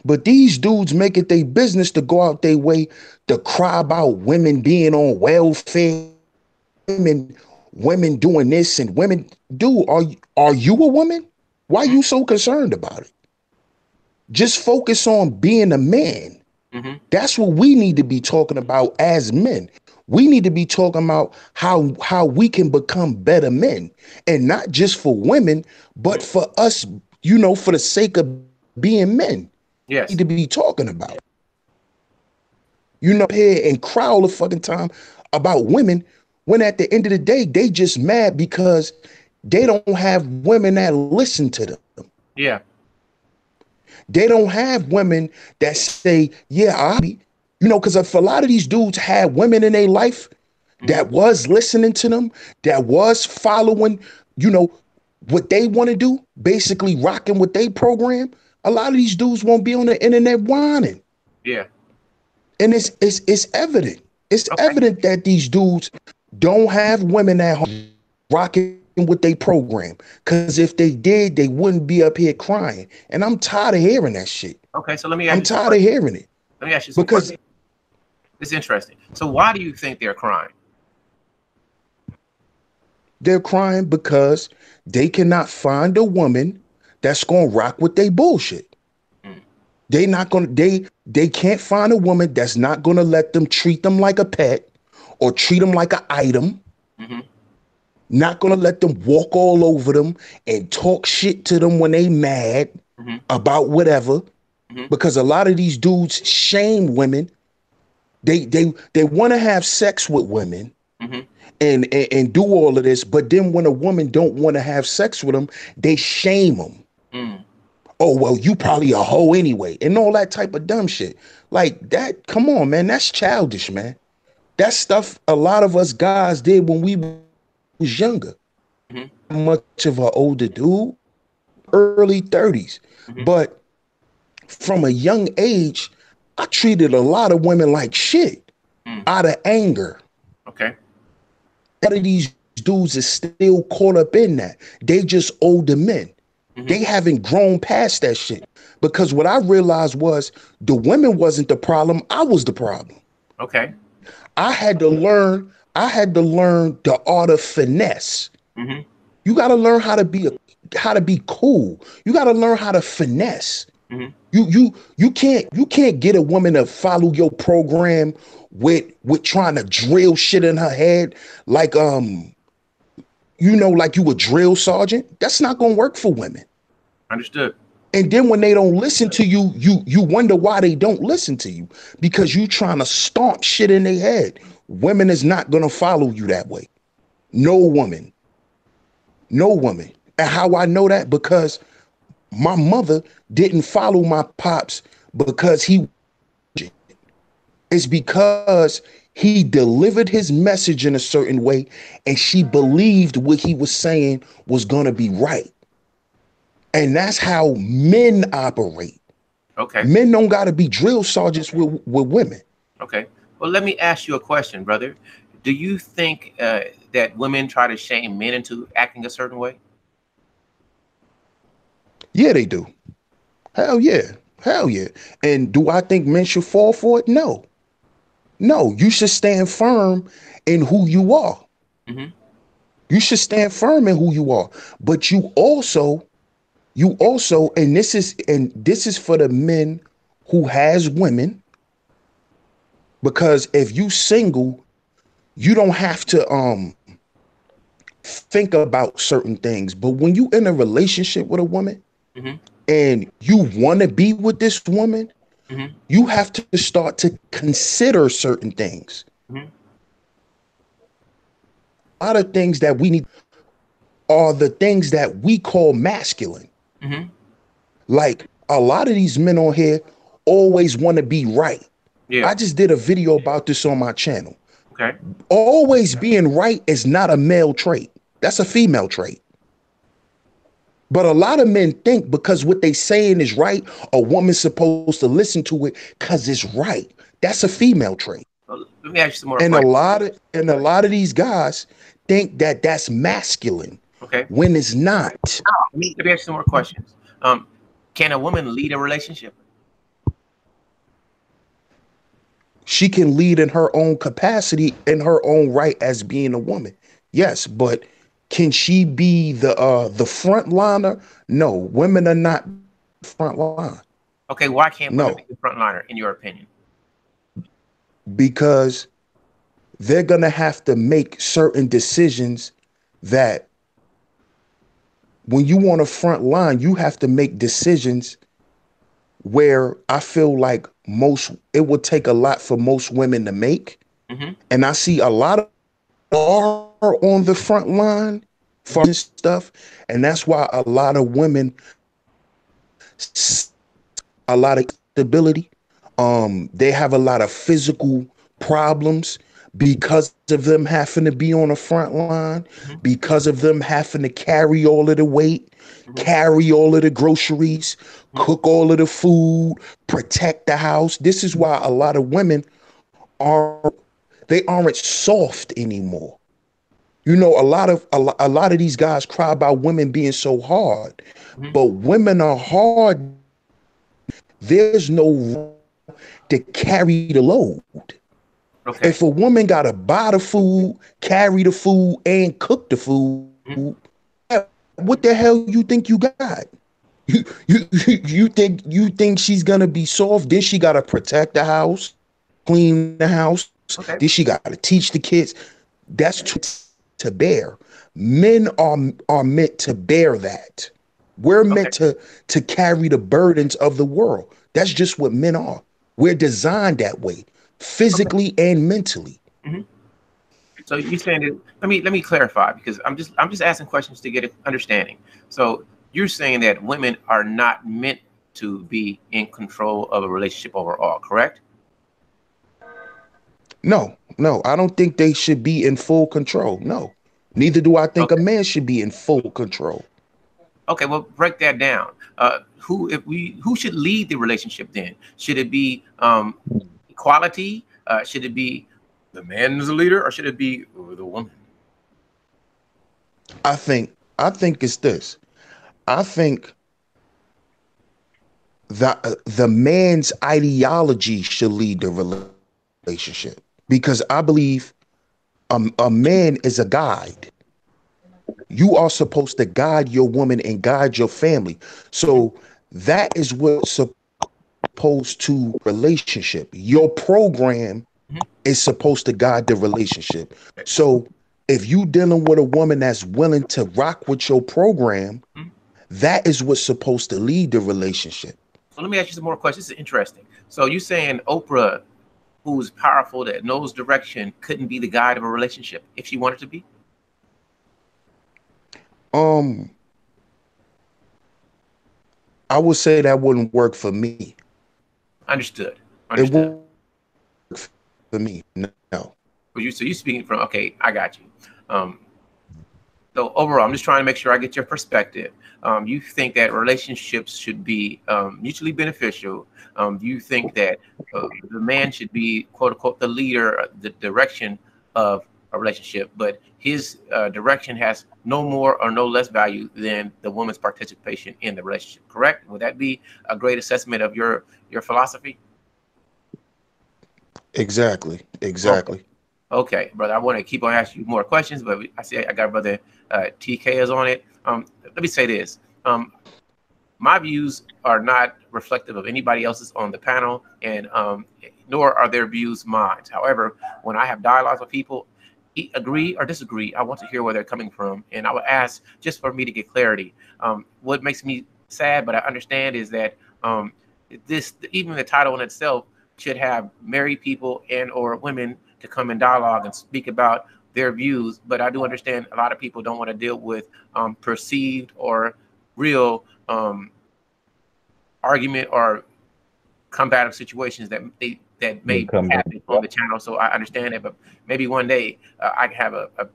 But these dudes make it their business to go out their way to cry about women being on welfare women doing this and women, dude, are you a woman? Why are you so concerned about it? Just focus on being a man. Mm-hmm. That's what we need to be talking about as men. We need to be talking about how we can become better men, and not just for women, but for us, for the sake of being men. We Yes. need to be talking about. Here and cry all the fucking time about women when at the end of the day, they just mad because they don't have women that listen to them. Yeah. They don't have women that say, yeah, because if a lot of these dudes had women in their life that was listening to them, that was following, what they want to do, basically rocking with they program, a lot of these dudes won't be on the internet whining. Yeah. And it's evident. It's Okay. evident that these dudes don't have women at home rocking with their program. Because if they did, they wouldn't be up here crying. And I'm tired of hearing that shit. Okay. So let me ask I'm you some tired of questions. hearing it. Let me ask you some Because questions. It's interesting. So why do you think they're crying? they're crying because they cannot find a woman that's gonna rock with their bullshit. They not gonna they can't find a woman that's not gonna let them treat them like a pet or treat them like an item. Mm-hmm. Not gonna let them walk all over them and talk shit to them when they mad about whatever. Because a lot of these dudes shame women. They want to have sex with women and do all of this, but then when a woman don't want to have sex with them, they shame them. Oh, well, you probably a hoe anyway, and all that type of dumb shit. Like that, come on, man, that's childish, man. That's stuff a lot of us guys did when we was younger. Much of an older dude, early 30s. But from a young age, I treated a lot of women like shit out of anger. Okay. A lot of these dudes is still caught up in that. They just older men. They haven't grown past that shit. Because what I realized was the women wasn't the problem. I was the problem. Okay. I had to learn the art of finesse. You got to learn how to be cool. You got to learn how to finesse. You can't get a woman to follow your program with trying to drill shit in her head like like you a drill sergeant. That's not gonna work for women. Understood. And then when they don't listen to you, you wonder why they don't listen to you, because you trying to stomp shit in their head. Women is not gonna follow you that way. No woman. No woman. And how I know that? Because my mother didn't follow my pops because it's because he delivered his message in a certain way and she believed what he was saying was going to be right. And that's how men operate. Okay. Men don't got to be drill sergeants with women. Okay. Well, let me ask you a question, brother. Do you think that women try to shame men into acting a certain way? Yeah, they do. Hell yeah. Hell yeah. And do I think men should fall for it? No. No, you should stand firm in who you are. You should stand firm in who you are. But you also, and this is for the men who has women, because if you single, you don't have to think about certain things. But when you in a relationship with a woman and you want to be with this woman, you have to start to consider certain things. A lot of things that we need are the things that we call masculine. Like a lot of these men on here always want to be right. Yeah. I just did a video about this on my channel. Okay. Always being right is not a male trait. That's a female trait. But a lot of men think because what they saying is right, a woman's supposed to listen to it because it's right. That's a female trait. Well, let me ask you some more And questions. a lot of these guys think that that's masculine. Okay. When it's not. Let me ask you some more questions. Can a woman lead a relationship? She can lead in her own capacity, in her own right as being a woman. Yes, but can she be the front liner? No, women are not front line. Okay, why can't women No, be the frontliner, in your opinion? because they're gonna have to make certain decisions that when you want a front line, you have to make decisions where I feel like it would take a lot for most women to make. Mm-hmm. And I see a lot of are on the front line for this stuff. And that's why a lot of women, a lot of stability, they have a lot of physical problems because of them having to be on the front line, Mm-hmm. because of them having to carry all of the weight, Mm-hmm. carry all of the groceries, Mm-hmm. cook all of the food, protect the house. This is why a lot of women aren't soft anymore. You know, a lot of these guys cry about women being so hard, Mm-hmm. but women are hard. There's no to carry the load. Okay. If a woman got to buy the food, carry the food, and cook the food, Mm-hmm. what the hell you think you got? You think she's gonna be soft? Then she gotta protect the house, clean the house. Okay. Then she gotta teach the kids. That's to bear. Men are meant to bear that. We're Okay. meant to carry the burdens of the world. That's just what men are. We're designed that way, Okay. physically and mentally. Mm-hmm. So you're saying that, let me clarify, because I'm just asking questions to get an understanding. So you're saying that women are not meant to be in control of a relationship overall, correct? No, I don't think they should be in full control. No, neither do I think a Okay. man should be in full control. Okay, well, break that down. Who should lead the relationship then? Should it be equality? Should it be the man is a leader, or should it be the woman? I think it's this. I think that the man's ideology should lead the relationship because I believe a man is a guide. You are supposed to guide your woman and guide your family. Mm-hmm. So that is what's supposed to relationship. Your program Mm-hmm. is supposed to guide the relationship. So if you dealing with a woman that's willing to rock with your program, Mm-hmm. that is what's supposed to lead the relationship. So let me ask you some more questions. This is interesting. So you saying Oprah, who's powerful, that knows direction, couldn't be the guide of a relationship if she wanted to be? Um, I would say that wouldn't work for me. Understood. It Understood. won't work for me. No. So you speaking from, okay, I got you. Um, so overall, I'm just trying to make sure I get your perspective. You think that relationships should be mutually beneficial. You think that the man should be, quote unquote, the leader, the direction of a relationship, but his direction has no more or no less value than the woman's participation in the relationship. Correct? Would that be a great assessment of your philosophy? Exactly. Okay. Exactly. Okay, brother. I want to keep on asking you more questions, but I see I got brother TK is on it. Let me say this. My views are not reflective of anybody else's on the panel, and nor are their views mine. However, when I have dialogues with people, agree or disagree, I want to hear where they're coming from, and I would ask just for me to get clarity. What makes me sad, but I understand, is that this, even the title in itself, should have married people and or women to come in dialogue and speak about their views. But I do understand a lot of people don't want to deal with perceived or real argument or combative situations that may happen on the channel. So I understand that, but maybe one day I can have a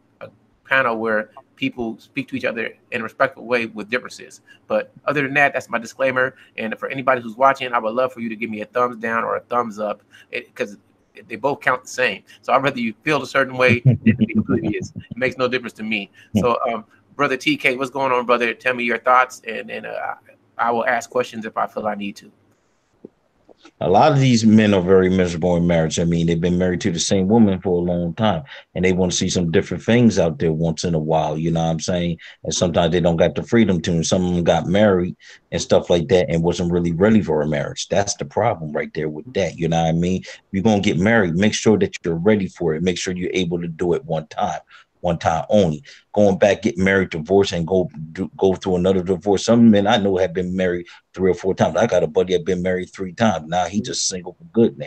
panel where people speak to each other in a respectful way with differences. But other than that, that's my disclaimer. And for anybody who's watching, I would love for you to give me a thumbs down or a thumbs up, because they both count the same. So I'd rather you feel a certain way than to be oblivious. It makes no difference to me. So, brother TK, what's going on, brother? Tell me your thoughts, and I will ask questions if I feel I need to. A lot of these men are very miserable in marriage. I mean, they've been married to the same woman for a long time and they want to see some different things out there once in a while. You know what I'm saying? And sometimes they don't got the freedom to. And some of them got married and stuff like that and wasn't really ready for a marriage. That's the problem right there with that. You know what I mean? If you're going to get married, make sure that you're ready for it. Make sure you're able to do it one time only. Going back, get married, divorce, and go through another divorce. Some men I know have been married 3 or 4 times. I got a buddy that been married 3 times. Now he just single for good now.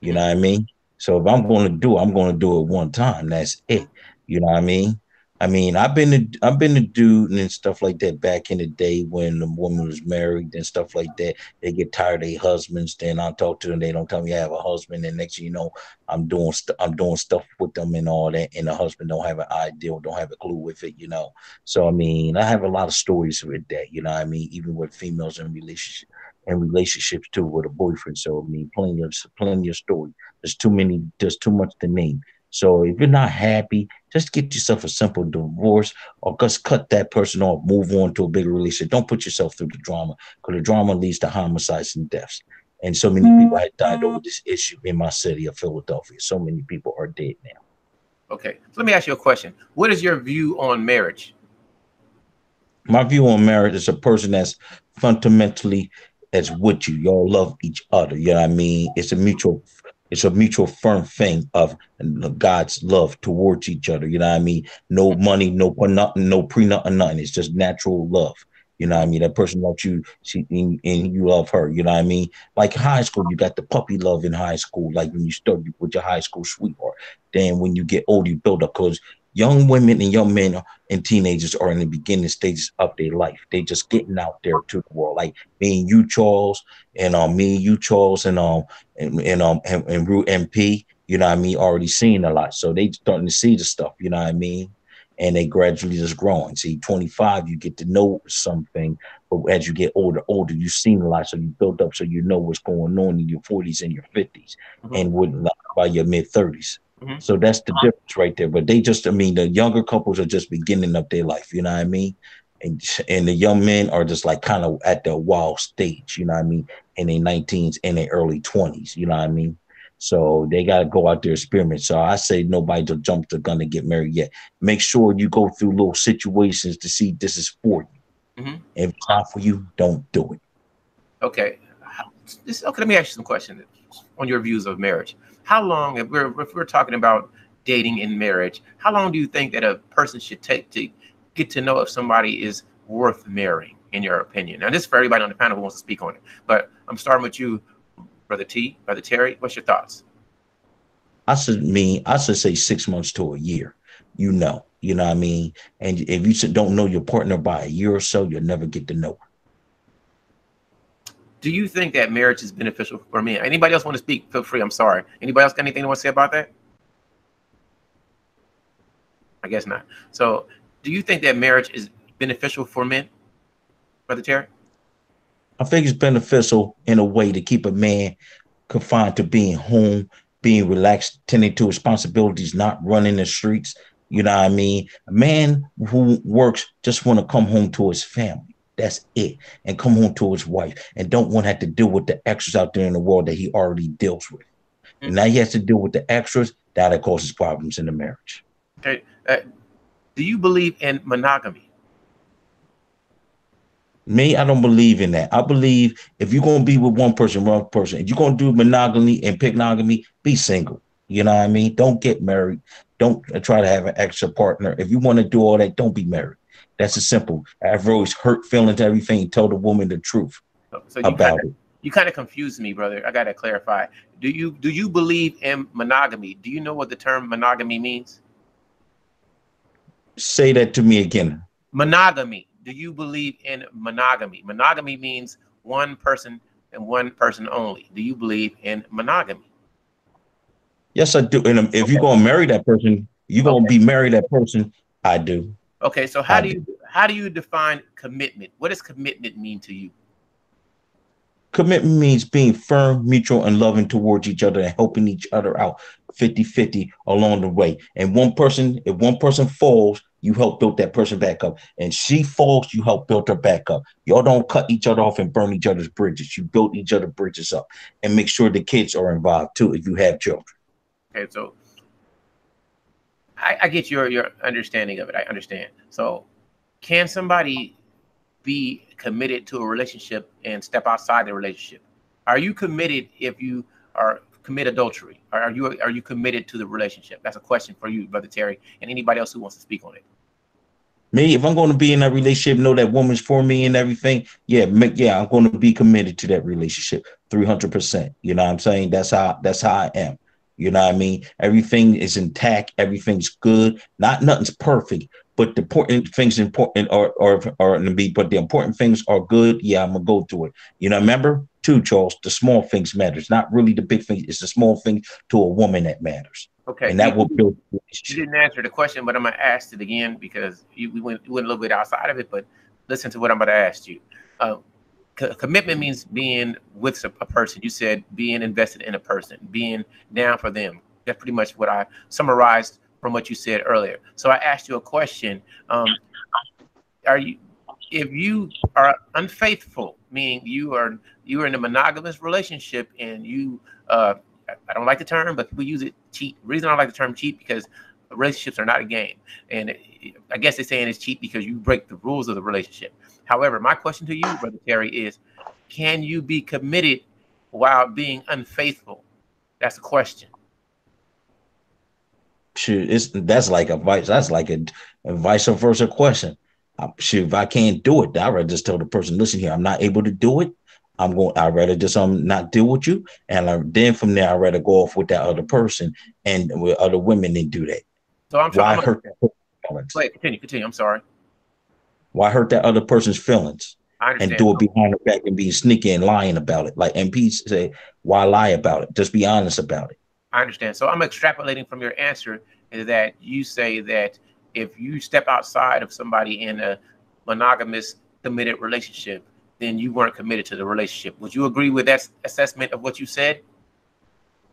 You know what I mean? So if I'm going to do it, I'm going to do it one time. That's it. You know what I mean? I've been a dude and stuff like that back in the day when the woman was married and stuff like that. They get tired of their husbands. Then I talk to them. They don't tell me I have a husband. And next thing you know, I'm doing stuff with them and all that. And the husband don't have an idea, don't have a clue with it. You know. So I mean, I have a lot of stories with that. You know what I mean? Even with females in relationships too with a boyfriend. So I mean, plenty of story. There's too many. There's too much to name. So if you're not happy, just get yourself a simple divorce or just cut that person off, move on to a bigger relationship. Don't put yourself through the drama because the drama leads to homicides and deaths. And so many people have died over this issue in my city of Philadelphia. So many people are dead now. Okay, so let me ask you a question. What is your view on marriage? My view on marriage is a person that's fundamentally that's with you. Y'all love each other. You know what I mean? It's a mutual firm thing of God's love towards each other. You know what I mean? No money, no nothing, no prenup, nothing. It's just natural love. You know what I mean? That person loves you, and you love her. You know what I mean? Like high school, you got the puppy love in high school, like when you start with your high school sweetheart. Then when you get older, you build up because young women and young men and teenagers are in the beginning stages of their life. They just getting out there to the world. Like me and you, Charles, and and RUDEMP, you know what I mean, already seen a lot. So they starting to see the stuff, you know what I mean? And they gradually just growing. See, 25, you get to know something, but as you get older, you've seen a lot, so you build up, so you know what's going on in your 40s and your 50s, and by your mid 30s. So that's the difference right there. But they just, I mean, the younger couples are just beginning up their life, you know what I mean? And the young men are just like kind of at the wild stage, you know what I mean? In their 19s and their early 20s, you know what I mean? So they got to go out there experiment. So I say nobody to jump the gun to get married yet. Make sure you go through little situations to see this is for you. If it's not for you, don't do it. Okay. Let me ask you some questions on your views of marriage. How long, if we're talking about dating and marriage, how long do you think that a person should take to get to know if somebody is worth marrying, in your opinion? Now, this is for everybody on the panel who wants to speak on it, but I'm starting with you, Brother Terry. What's your thoughts? I should say 6 months to a year. You know what I mean? And if you don't know your partner by a year or so, you'll never get to know her. Do you think that marriage is beneficial for men? Anybody else want to speak? Feel free. I'm sorry. Anybody else got anything to want to say about that? I guess not. So do you think that marriage is beneficial for men, Brother Terry? I think it's beneficial in a way to keep a man confined to being home, being relaxed, tending to responsibilities, not running the streets. You know what I mean? A man who works just want to come home to his family. That's it. And come home to his wife and don't want to have to deal with the extras out there in the world that he already deals with. And now he has to deal with the extras. That causes problems in the marriage. Okay. Do you believe in monogamy? Me, I don't believe in that. I believe if you're going to be with one person, if you're going to do monogamy and pigmonogamy, be single. You know what I mean? Don't get married. Don't try to have an extra partner. If you want to do all that, don't be married. That's as simple. I've always hurt feelings, everything. Tell the woman the truth about it. You kind of confused me, brother. I got to clarify. Do you believe in monogamy? Do you know what the term monogamy means? Say that to me again. Monogamy. Do you believe in monogamy? Monogamy means one person and one person only. Do you believe in monogamy? Yes, I do. And if you're going to marry that person, you're going to be married that person. I do. Okay, so how do you define commitment? What does commitment mean to you? Commitment means being firm, mutual, and loving towards each other and helping each other out 50-50 along the way. And if one person falls, you help build that person back up. And she falls, you help build her back up. Y'all don't cut each other off and burn each other's bridges. You build each other bridges up and make sure the kids are involved too if you have children. Okay, so I get your understanding of it. I understand. So can somebody be committed to a relationship and step outside the relationship? Are you committed if you are commit adultery? Or are you committed to the relationship? That's a question for you, Brother Terry, and anybody else who wants to speak on it. Me, if I'm going to be in that relationship, know that woman's for me and everything. Yeah, I'm going to be committed to that relationship 300%. You know what I'm saying? That's how I am. You know what I mean? Everything is intact. Everything's good. Nothing's perfect, but the important things important are to be. But the important things are good. Yeah, I'm gonna go through it. You know, remember too, Charles. The small things matters. Not really the big things. It's the small thing to a woman that matters. Okay, and that will build. You didn't answer the question, but I'm gonna ask it again because we went a little bit outside of it. But listen to what I'm gonna ask you. Commitment means being with a person. You said being invested in a person, being down for them. That's pretty much what I summarized from what you said earlier. So I asked you a question. If you are unfaithful, meaning you are in a monogamous relationship and you, I don't like the term, but people use it, cheat. The reason I don't like the term cheat because relationships are not a game. And I guess they're saying it's cheat because you break the rules of the relationship. However, my question to you, Brother Terry, is can you be committed while being unfaithful? That's the question. Shoot, that's like a vice versa question. Shoot, if I can't do it, I'd rather just tell the person, listen here, I'm not able to do it. I'd rather just not deal with you. And then from there, I'd rather go off with that other person and with other women and do that. So why hurt that feelings? Wait, continue. I'm sorry. Why hurt that other person's feelings? And do it behind her back and being sneaky and lying about it? Like MP say, why lie about it? Just be honest about it. I understand. So I'm extrapolating from your answer is that you say that if you step outside of somebody in a monogamous committed relationship, then you weren't committed to the relationship. Would you agree with that assessment of what you said?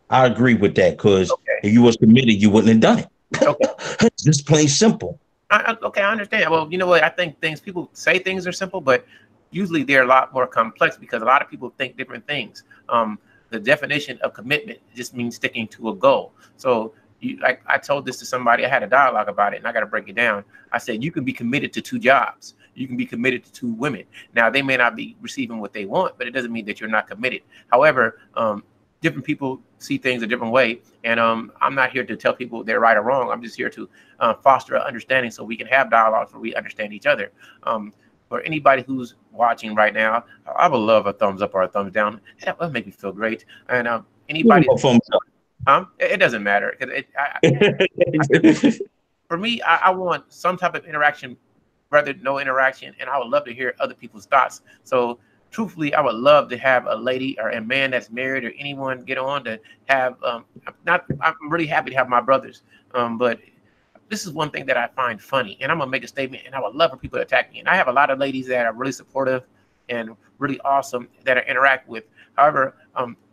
I agree with that because if you was committed, you wouldn't have done it. Okay. It's just plain simple. Okay, I understand. Well, you know what? I think people say things are simple, but usually they're a lot more complex because a lot of people think different things. The definition of commitment just means sticking to a goal. So like I told this to somebody, I had a dialogue about it and I got to break it down. I said, you can be committed to 2 jobs. You can be committed to 2 women. Now they may not be receiving what they want, but it doesn't mean that you're not committed. However, different people see things a different way. And I'm not here to tell people they're right or wrong. I'm just here to foster an understanding so we can have dialogues where we understand each other. For anybody who's watching right now, I would love a thumbs up or a thumbs down. That would make me feel great. And anybody, it doesn't matter. For me, I want some type of interaction, rather no interaction, and I would love to hear other people's thoughts. So truthfully, I would love to have a lady or a man that's married or anyone get on to have, I'm really happy to have my brothers, but this is one thing that I find funny, and I'm gonna make a statement, and I would love for people to attack me. And I have a lot of ladies that are really supportive and really awesome that I interact with. However,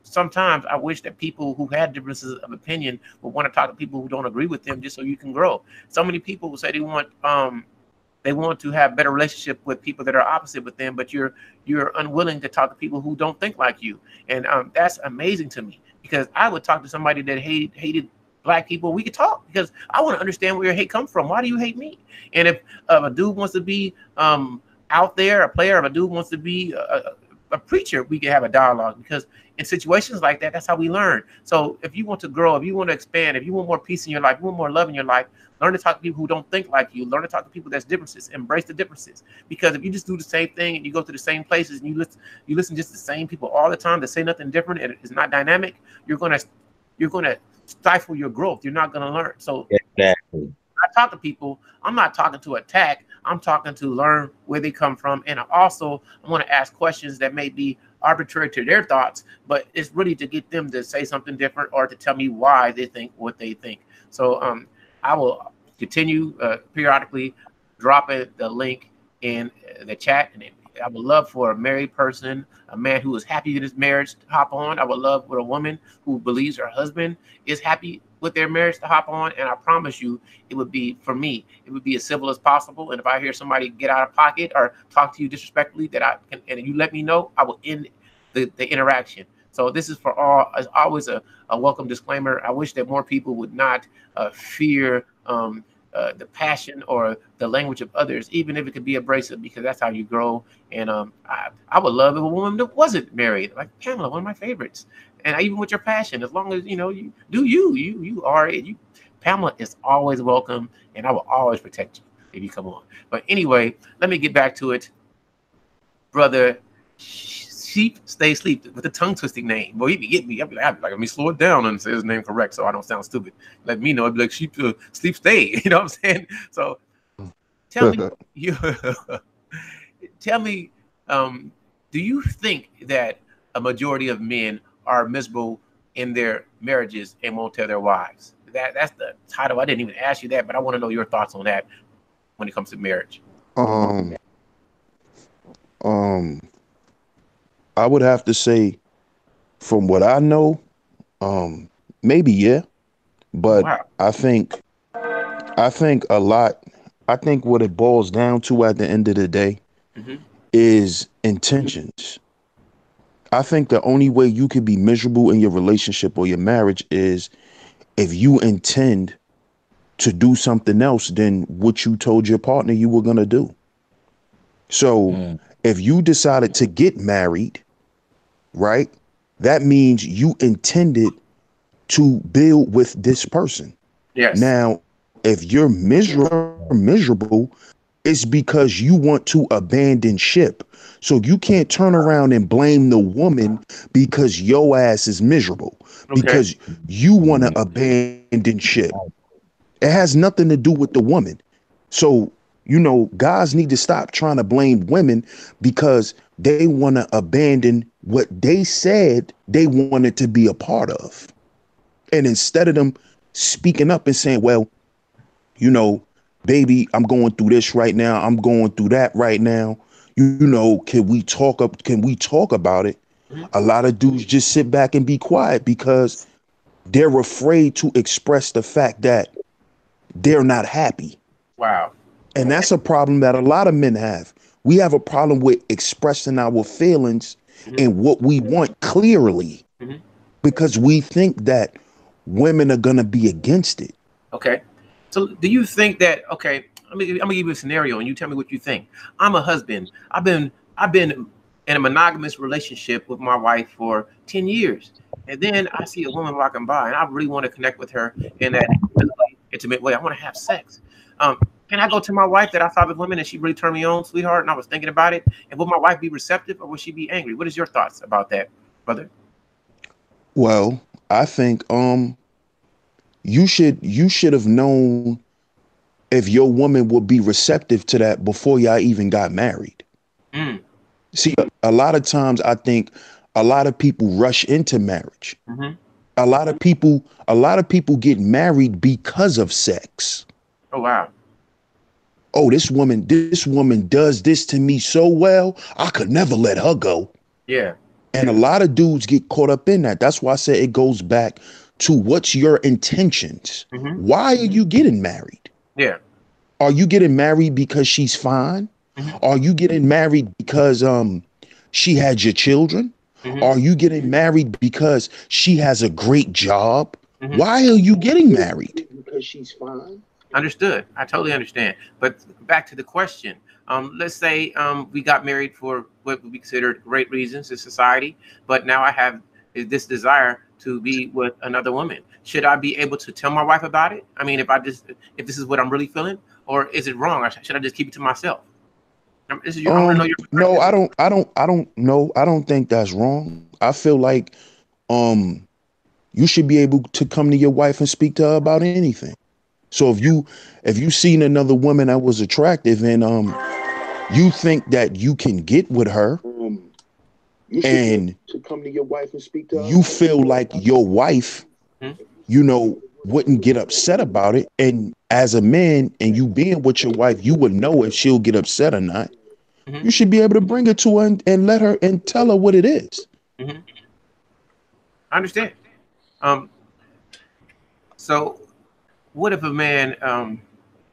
sometimes I wish that people who had differences of opinion would want to talk to people who don't agree with them just so you can grow. So many people will say they want to have better relationship with people that are opposite with them, but you're unwilling to talk to people who don't think like you. And that's amazing to me because I would talk to somebody that hated Black people. We could talk because I want to understand where your hate comes from. Why do you hate me? And if a dude wants to be out there, a player, if a dude wants to be a preacher, we can have a dialogue because in situations like that, that's how we learn. So if you want to grow, if you want to expand, if you want more peace in your life, you want more love in your life, learn to talk to people who don't think like you. Learn to talk to people that's differences. Embrace the differences. Because if you just do the same thing and you go to the same places and you listen just the same people all the time that say nothing different and it's not dynamic, you're gonna stifle your growth. You're not gonna learn. So exactly. When I talk to people, I'm not talking to attack. I'm talking to learn where they come from, and I want to ask questions that may be arbitrary to their thoughts, but it's really to get them to say something different or to tell me why they think what they think. So I will continue periodically dropping the link in the chat, and I would love for a married person, a man who is happy in his marriage, to hop on. I would love for a woman who believes her husband is happy with their marriage to hop on, and I promise you, it would be, for me, it would be as civil as possible. And if I hear somebody get out of pocket or talk to you disrespectfully, that I can, and you let me know, I will end the interaction. So this is for all, as always, a welcome disclaimer. I wish that more people would not fear the passion or the language of others, even if it could be abrasive, because that's how you grow. And I would love if a woman that wasn't married, like Pamela, one of my favorites. And even with your passion, as long as you know you do, you are it. Pamela is always welcome, and I will always protect you if you come on. But anyway, let me get back to it, brother. Sheep stay sleep with the tongue twisting name. Boy, he be getting me. I'd be like, let me slow it down and say his name correct so I don't sound stupid. Let me know. I'd be like, sheep sleep stay. You know what I'm saying? So tell me, tell me, do you think that a majority of men are miserable in their marriages and won't tell their wives? That's the title. I didn't even ask you that, but I want to know your thoughts on that when it comes to marriage. I would have to say, from what I know, maybe yeah, but Wow. I think a lot. I think what it boils down to at the end of the day is intentions. I think the only way you could be miserable in your relationship or your marriage is if you intend to do something else than what you told your partner you were gonna do. So if you decided to get married, right, that means you intended to build with this person. Yes. Now, if you're miserable, it's because you want to abandon ship. So you can't turn around and blame the woman because your ass is miserable, because you want to abandon ship. It has nothing to do with the woman. So, guys need to stop trying to blame women because they want to abandon what they said they wanted to be a part of. And instead of them speaking up and saying, well, baby, I'm going through this right now. I'm going through that right now. Can we talk about it? A lot of dudes just sit back and be quiet because they're afraid to express the fact that they're not happy. Wow. And that's a problem that a lot of men have. We have a problem with expressing our feelings and what we want clearly because we think that women are going to be against it. Okay. So do you think that, okay, I'm gonna give you a scenario and you tell me what you think. I'm a husband. I've been in a monogamous relationship with my wife for 10 years. And then I see a woman walking by and I really want to connect with her in that intimate way. I want to have sex. Can I go to my wife that I saw with women and she really turned me on, sweetheart, and I was thinking about it? And will my wife be receptive or will she be angry? What is your thoughts about that, brother? Well, I think you should have known if your woman would be receptive to that before y'all even got married. See, a lot of times I think a lot of people rush into marriage. A lot of people get married because of sex. Oh wow. Oh, this woman does this to me so well, I could never let her go. Yeah. And a lot of dudes get caught up in that. That's why I say it goes back to what's your intentions. Why are you getting married? Yeah. Are you getting married because she's fine? Are you getting married because she had your children? Are you getting married because she has a great job? Why are you getting married? Because she's fine. Understood. I totally understand. But back to the question. Let's say we got married for what would be considered great reasons in society, but now I have this desire to be with another woman. Should I be able to tell my wife about it? I mean, if this is what I'm really feeling, or is it wrong? Or should I just keep it to myself? I want to know your perspective. No, I don't know. I don't think that's wrong. I feel like you should be able to come to your wife and speak to her about anything. So if you seen another woman that was attractive and you think that you can get with her, and to come to your wife and speak to her, you feel like your wife, wouldn't get upset about it. And as a man, and you being with your wife, you would know if she'll get upset or not. You should be able to bring it to her and let her and tell her what it is. I understand. So, what if a man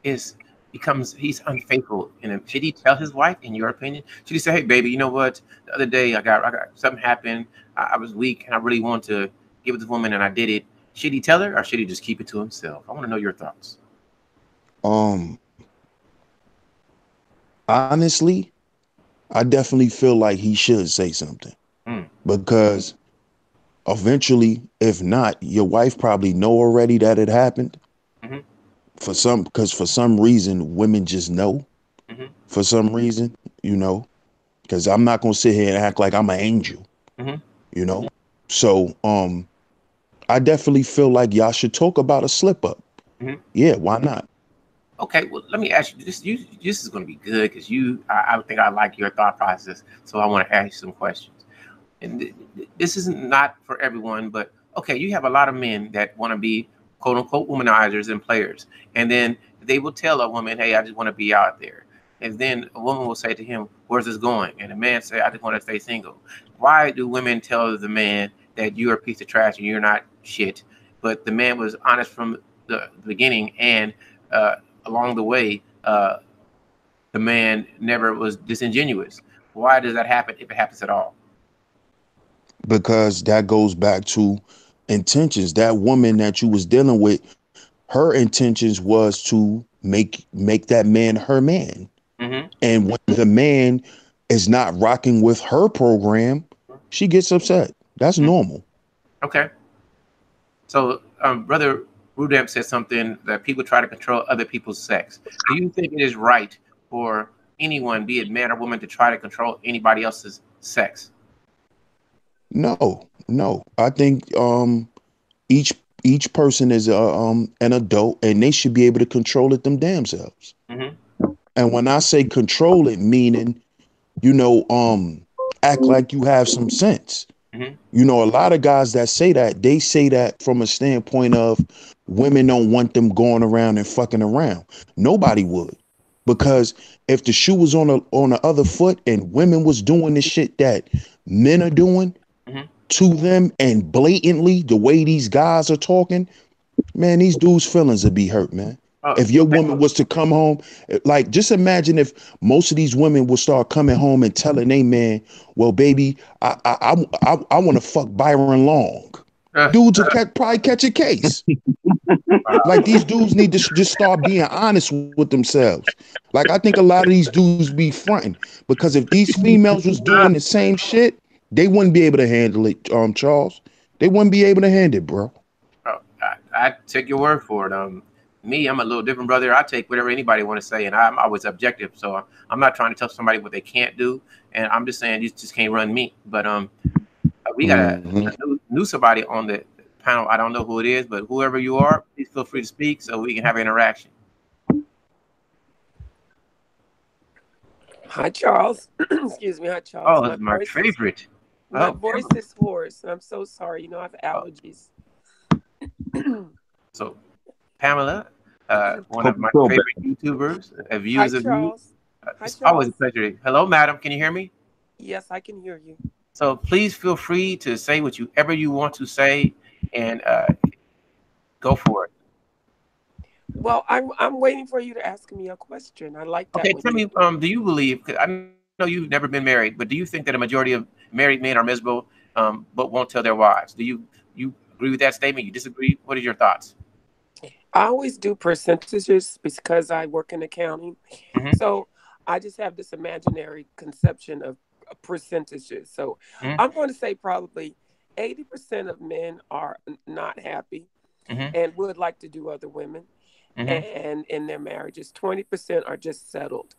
is he's unfaithful? And should he tell his wife? In your opinion, should he say, "Hey, baby, you know what? The other day I got something happened. I was weak and I really want to give it to this woman, and I did it." Should he tell her, or should he just keep it to himself? I want to know your thoughts. Um, Honestly, I definitely feel like he should say something Mm, because eventually, if not, your wife probably know already that it happened. mm-hmm, Because for some reason, women just know. mm-hmm, For some reason, you know, because I'm not gonna sit here and act like I'm an angel, mm-hmm, you know. So, I definitely feel like y'all should talk about a slip up. mm-hmm. Yeah, why not? Okay, well, let me ask you this. This is going to be good because I think I like your thought process. So I want to ask you some questions. And this is not for everyone, but okay, you have a lot of men that want to be quote unquote womanizers and players. And then they will tell a woman, "Hey, I just want to be out there." And then a woman will say to him, "Where's this going?" And the man say, "I just want to stay single." Why do women tell the man that you're a piece of trash and you're not shit? But the man was honest from the beginning, and uh, along the way, the man never was disingenuous. Why does that happen if it happens at all? Because that goes back to intentions. That woman that you was dealing with, her intentions was to make that man her man. Mm-hmm. And when the man is not rocking with her program, she gets upset. That's normal. Okay. So, Brother Rudemp said something that people try to control other people's sex. Do you think it is right for anyone, be it man or woman, to try to control anybody else's sex? No, no. I think each each person is an adult and they should be able to control it them damn selves. Mm-hmm. And when I say control it, meaning, you know, act like you have some sense. Mm-hmm. You know, a lot of guys that say that, they say that from a standpoint of women don't want them going around and fucking around. Nobody would. Because if the shoe was on the other foot and women was doing the shit that men are doing Mm-hmm. to them and blatantly the way these guys are talking, man, these dudes' feelings would be hurt, man. Oh, If your woman was to come home, like just imagine if most of these women would start coming home and telling they man, "Well, baby, I want to fuck Byron Long." uh, Dudes will probably catch a case. Like these dudes need to just start being honest with themselves. Like I think a lot of these dudes be fronting because if these females was doing the same shit, they wouldn't be able to handle it, Charles. They wouldn't be able to handle it, bro. I take your word for it. Me, I'm a little different, brother. I take whatever anybody want to say, and I'm always objective. So I'm not trying to tell somebody what they can't do, and I'm just saying you just can't run me. But we got Mhm. a new somebody on the panel. I don't know who it is, but whoever you are, please feel free to speak so we can have an interaction. Hi, Charles. Excuse me. Hi, Charles. Oh, it's my favorite. My Oh, voice is hoarse, and I'm so sorry. You know, I have oh, allergies. so Pamela, one Hope of you my feel better. favorite YouTubers, Hi, viewers of you. Charles. Hi, It's always a Charles. pleasure. Hello, madam. Can you hear me? Yes, I can hear you. So please feel free to say whatever you want to say, and go for it. Well, I'm waiting for you to ask me a question. I like that Okay, when tell you. me, do you believe? 'Cause I know you've never been married, but do you think that a majority of married men are miserable, but won't tell their wives? Do you agree with that statement? You disagree? What are your thoughts? I always do percentages because I work in accounting, Mm-hmm, so I just have this imaginary conception of percentages. So mm-hmm, I'm going to say probably 80% of men are not happy mm-hmm, and would like to do other women. mm-hmm, And in their marriages, 20% are just settled.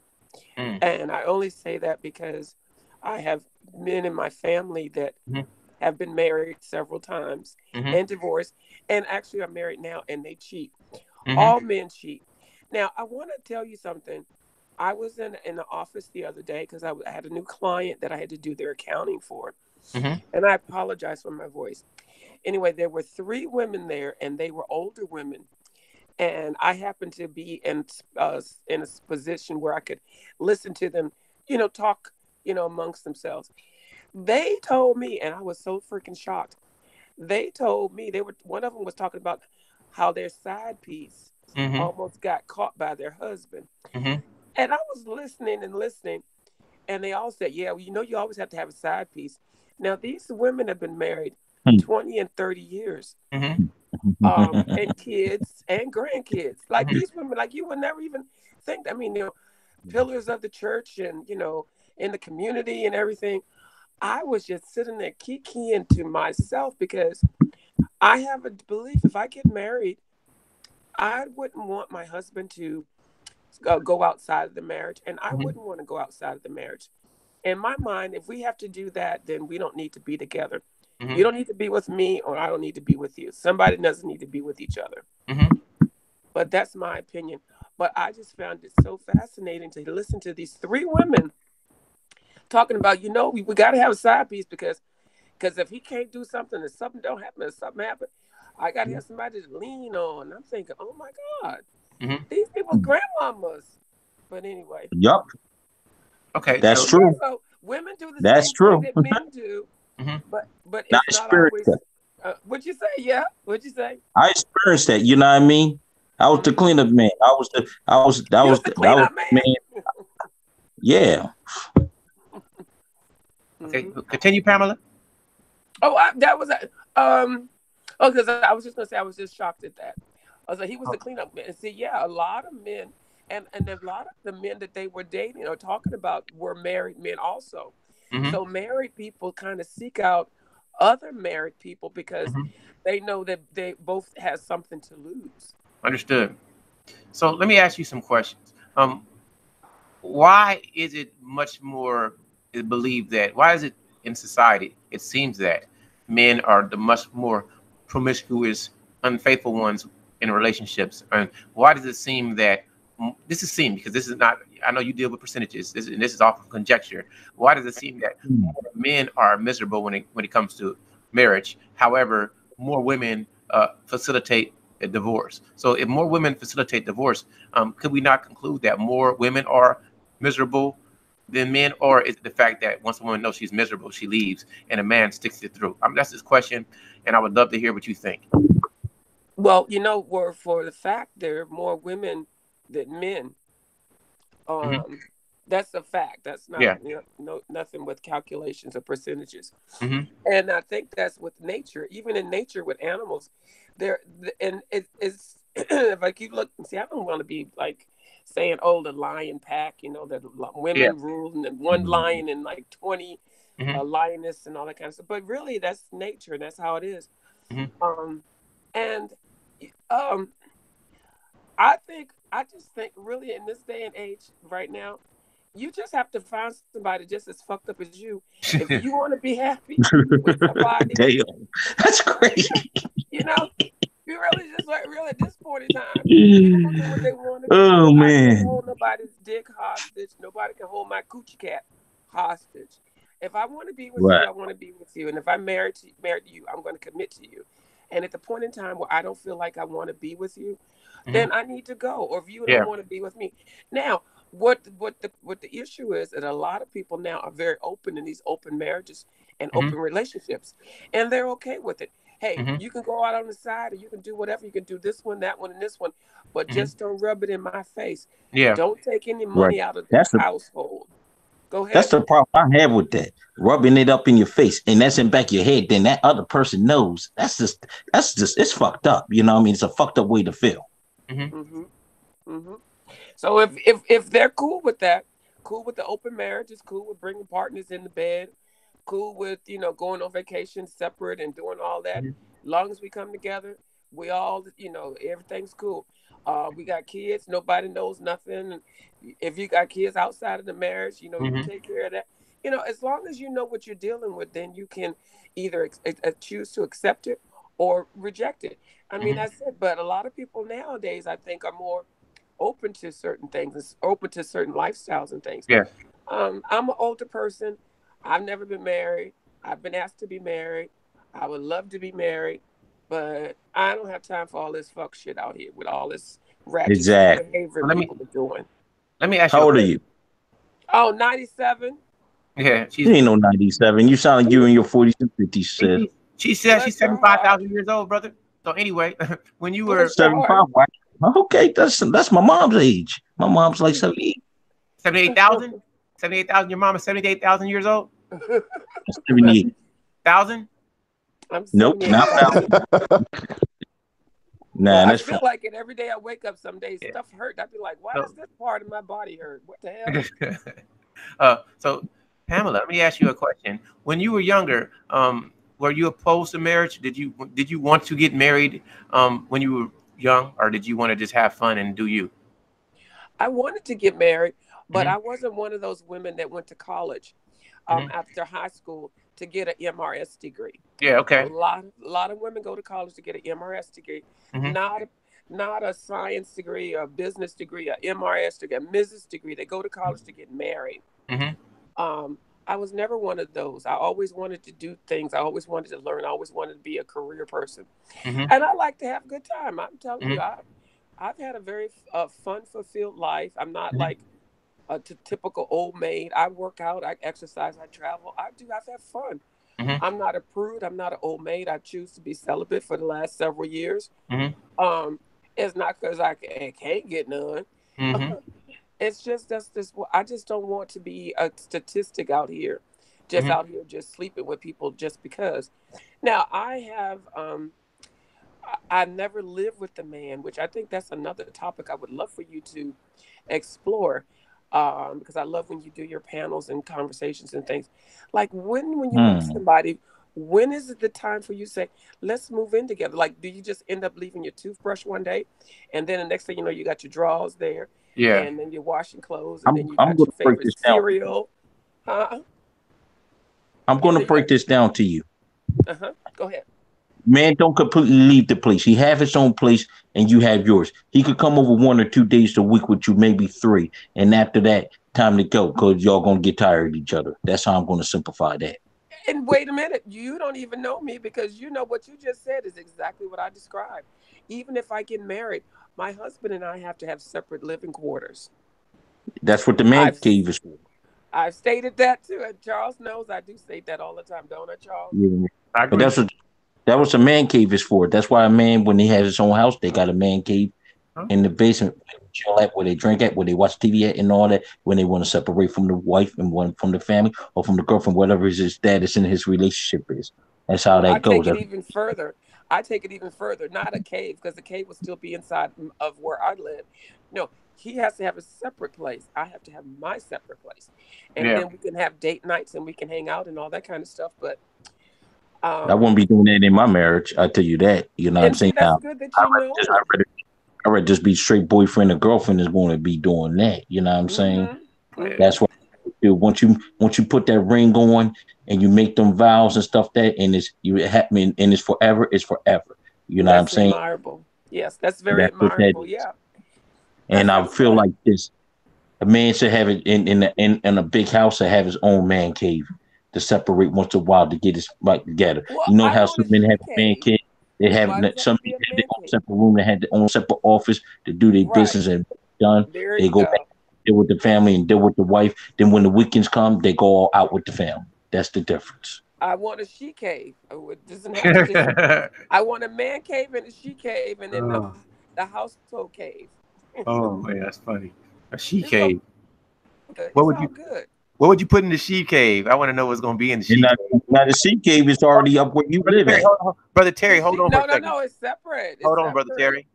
mm-hmm, And I only say that because I have men in my family that have been married several times mm-hmm, and divorced, and actually are married now and they cheat. mm-hmm, All men cheat. Now, I want to tell you something. I was in the office the other day because I had a new client that I had to do their accounting for. mm-hmm, And I apologize for my voice. Anyway, there were three women there, and they were older women, and I happened to be in a position where I could listen to them, talk, amongst themselves. They told me, and I was so freaking shocked. They told me one of them was talking about how their side piece almost got caught by their husband. Mm-hmm. And I was listening and listening, and they all said, yeah, well, you know, you always have to have a side piece. Now, these women have been married 20 and 30 years, Mm-hmm. and kids and grandkids. Like these women, like you would never even think. I mean, you know, pillars of the church and, you know, in the community and everything. I was just sitting there kikiing to myself because I have a belief if I get married, I wouldn't want my husband to go outside of the marriage, and I wouldn't want to go outside of the marriage. In my mind, if we have to do that, then we don't need to be together. You don't need to be with me, or I don't need to be with you. Somebody doesn't need to be with each other. But that's my opinion. But I just found it so fascinating to listen to these three women talking about, you know, we got to have a side piece because if he can't do something, if something don't happen, if something happen, I got to have somebody to lean on. I'm thinking, oh my God, these people's grandmamas. But anyway. Yup. Okay, that's true. So women do the That's same true. thing that men do, but Now, it's not always. What'd you say? Yeah. What'd you say? I experienced that. You know what I mean? I was the cleanup man. I was the man. Yeah. Okay, continue, Pamela. Oh, that was because I was just gonna say I was just shocked at that. I was like, he was the cleanup man. And see, yeah, a lot of men, and a lot of the men that they were dating or talking about were married men also. So married people kind of seek out other married people because they know that they both have something to lose. Understood. So let me ask you some questions. Why is it much more believed that, why is it in society, it seems that men are the much more promiscuous, unfaithful ones in relationships? And why does it seem that, this is seen, because this is not, I know you deal with percentages, this is often conjecture. Why does it seem that men are miserable when it comes to marriage? However, more women facilitate a divorce. So if more women facilitate divorce, could we not conclude that more women are miserable than men? Or is it the fact that once a woman knows she's miserable, she leaves and a man sticks it through? That's his question, and I would love to hear what you think. Well, you know, for the fact there are more women than men. That's a fact. That's not nothing with calculations or percentages. And I think that's with nature. Even in nature with animals, and it's like you look and see. I don't want to be like saying, "Oh, the lion pack," you know, that women rule and one lion and like 20 lioness and all that kind of stuff. But really, that's nature. That's how it is. I just think really in this day and age right now, you just have to find somebody just as fucked up as you. If you want to be happy with somebody, damn, that's crazy. You know, you really just like really at this point in time, people do what they want to do. Oh man, I can't hold nobody's dick hostage. Nobody can hold my coochie cat hostage. If I want to be with you, I want to be with you. And if I'm married to you, I'm going to commit to you. And at the point in time where I don't feel like I want to be with you, then I need to go. Or if you don't want to be with me. Now, what the issue is that a lot of people now are very open in these open marriages and open relationships. And they're okay with it. Hey, you can go out on the side or you can do whatever. You can do this one, that one, and this one. But just don't rub it in my face. Yeah. Don't take any money out of the household. Go ahead. That's the problem I have with that. Rubbing it up in your face and that's in back of your head, then that other person knows. That's just it's fucked up. You know what I mean? It's a fucked up way to feel. So if they're cool with that, cool with the open marriage, is cool with bringing partners in the bed, cool with, you know, going on vacation separate and doing all that. As long as we come together, we all, you know, everything's cool. We got kids, nobody knows nothing. If you got kids outside of the marriage, you know, you take care of that. You know, as long as you know what you're dealing with, then you can either choose to accept it or reject it. I mean, that's it. But a lot of people nowadays, I think, are more open to certain things, open to certain lifestyles and things. Yeah. I'm an older person. I've never been married. I've been asked to be married. I would love to be married, but I don't have time for all this fuck shit out here with all this ratchet behavior people are doing. Let me ask you. How old are you? Oh, 97. Yeah, she ain't no 97. You sound like you in your 40s and 50s. She said she's 75,000 years old, brother. So anyway, when you were Bless your 75. heart. Okay, that's my mom's age. My mom's like 78. 78,000, 78,000. Your mom is 78,000 years old. 78. Thousand. I'm Nope, not 78,000. nah. I That's feel from like it every day I wake up. Some days Yeah. stuff hurt. I'd be like, why does So, this part of my body hurt? What the hell? so Pamela, let me ask you a question. When you were younger, were you opposed to marriage? Did you want to get married when you were young, or did you want to just have fun and do you? I wanted to get married, but Hmm. I wasn't one of those women that went to college Hmm. after high school to get an MRS degree. Yeah. A Okay. lot of women go to college to get an MRS degree, Hmm. not not a science degree, a business degree, a MRS degree, a Mrs. degree. They go to college to get married. Hmm. Um, I was never one of those. I always wanted to do things. I always wanted to learn. I always wanted to be a career person, Hmm. and I like to have a good time. I'm telling you, Hmm. I've had a very fun, fulfilled life. I'm not Hmm. like a typical old maid. I work out, I exercise, I travel. I've had fun. Hmm. I'm not a prude. I'm not an old maid. I choose to be celibate for the last several years. Hmm. Um, it's not because I can't get none. Hmm. It's just that's this. I just don't want to be a statistic out here, just Hmm. out here, just sleeping with people just because. Now I've never lived with a man, which I think that's another topic I would love for you to explore, because I love when you do your panels and conversations and things. Like when you meet hmm. somebody, when is it the time for you to say, let's move in together? Like, do you just end up leaving your toothbrush one day, and then the next thing you know, you got your drawers there, Yeah. and then you're washing clothes, and I'm then you I'm got gonna your break favorite this down. cereal, huh? I'm And gonna then you got, break this down to you. go ahead. Man, don't completely leave the place. He have his own place, and you have yours. He could come over 1 or 2 days a week with you, maybe 3, and after that, time to go because y'all gonna get tired of each other. That's how I'm gonna simplify that. And wait a minute, you don't even know me because you know what you just said is exactly what I described. Even if I get married, my husband and I have to have separate living quarters. That's what the man I've cave is for. I've stated that too, and Charles knows I do state that all the time, don't I, Charles? Yeah. I But agree. that was a man cave is for. That's why a man, when he has his own house, they got a man cave Huh? in the basement, where they chill at, where they drink at, where they watch TV at, and all that. When they want to separate from the wife and one from the family or from the girlfriend, whatever his status in his relationship is. That's how I that take goes. it even further. I take it even further. Not a cave, because the cave will still be inside of where I live. No, he has to have a separate place. I have to have my separate place, and Yeah. then we can have date nights and we can hang out and all that kind of stuff. But I wouldn't um, be doing that in my marriage. I tell you that. You know what I'm and see, saying? that's Now, good that I you rather just, I know. rather, I rather just be straight boyfriend and girlfriend is going to be doing that. You know what I'm saying? Mm-hmm. Yeah. Mm-hmm. That's what I do. Once you put that ring on and you make them vows and stuff that and it's you happen and it's forever. It's forever. You know what I'm That's saying? admirable. Yes, that's very That's what that admirable. is. Yeah, that And I sounds feel good. like this. A man should have it in a big house to have his own man cave to separate once in a while to get his like together. Well, You know I how want some a men she have a man cave. cave. They have Why does it have some to be men a have their man own cave? separate room. They have their own separate office to do their Right. business and done. There They you go back go. deal with the family and deal with the wife. Then when the weekends come, they go all out with the family. That's the difference. I want a she cave. It doesn't have to just. I want a man cave and a she cave, and then Oh, the household cave. oh man, that's funny. A she It's all cave. good. What It's would all you good. What would you put in the she cave? I want to know what's going to be in the And she cave. now the sea cave is already up where you Brother live Terry, at. Brother Terry, The hold she on for a no, no, second. no. It's separate. It's Hold on, Brother separate. Terry.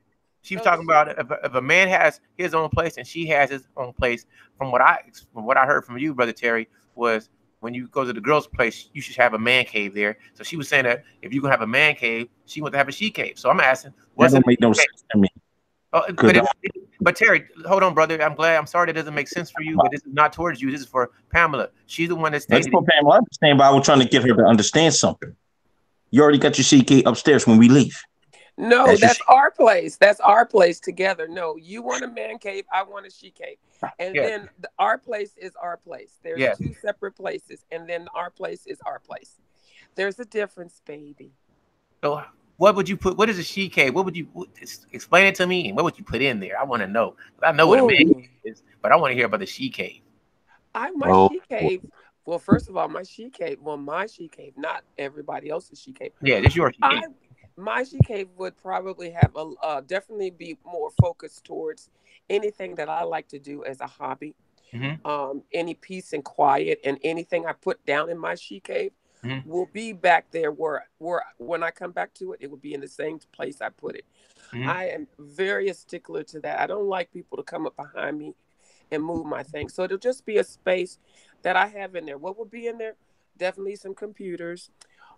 She was No, the talking she. about if a man has his own place and she has his own place. From what I heard from you, Brother Terry, was when you go to the girl's place, you should have a man cave there. So she was saying that if you're gonna have a man cave, she wants to have a she cave. So I'm asking, That what's in don't the make she no cave? sense to me. Oh, Because but Terry, hold on, brother. I'm sorry that doesn't make sense for you, but this is not towards you. This is for Pamela. She's the one that that's stated. what Pamela understand, but I was trying to get her to understand something. You already got your CK upstairs when we leave. No, That's your that's our place. That's our place together. No, you want a man cave. I want a she cave. And Yes, then our place is our place. There's yes. two separate places, and then our place is our place. There's a difference, baby. So what would you put? What is a she cave? Explain it to me? What would you put in there? I want to know. I know what a man cave Ooh, is, but I want to hear about the she cave. my oh she cave. Well, first of all, my she cave. Well, my she cave, not everybody else's she cave. Yeah, this your she I cave. My she cave would probably have a definitely be more focused towards anything that I like to do as a hobby. Mm-hmm. Any peace and quiet, and anything I put down in my she cave Mm-hmm. will be back there where when I come back to it, it will be in the same place I put it. Mm-hmm. I am very a stickler to that. I don't like people to come up behind me and move my things. So it'll just be a space that I have in there. What will be in there? Definitely some computers,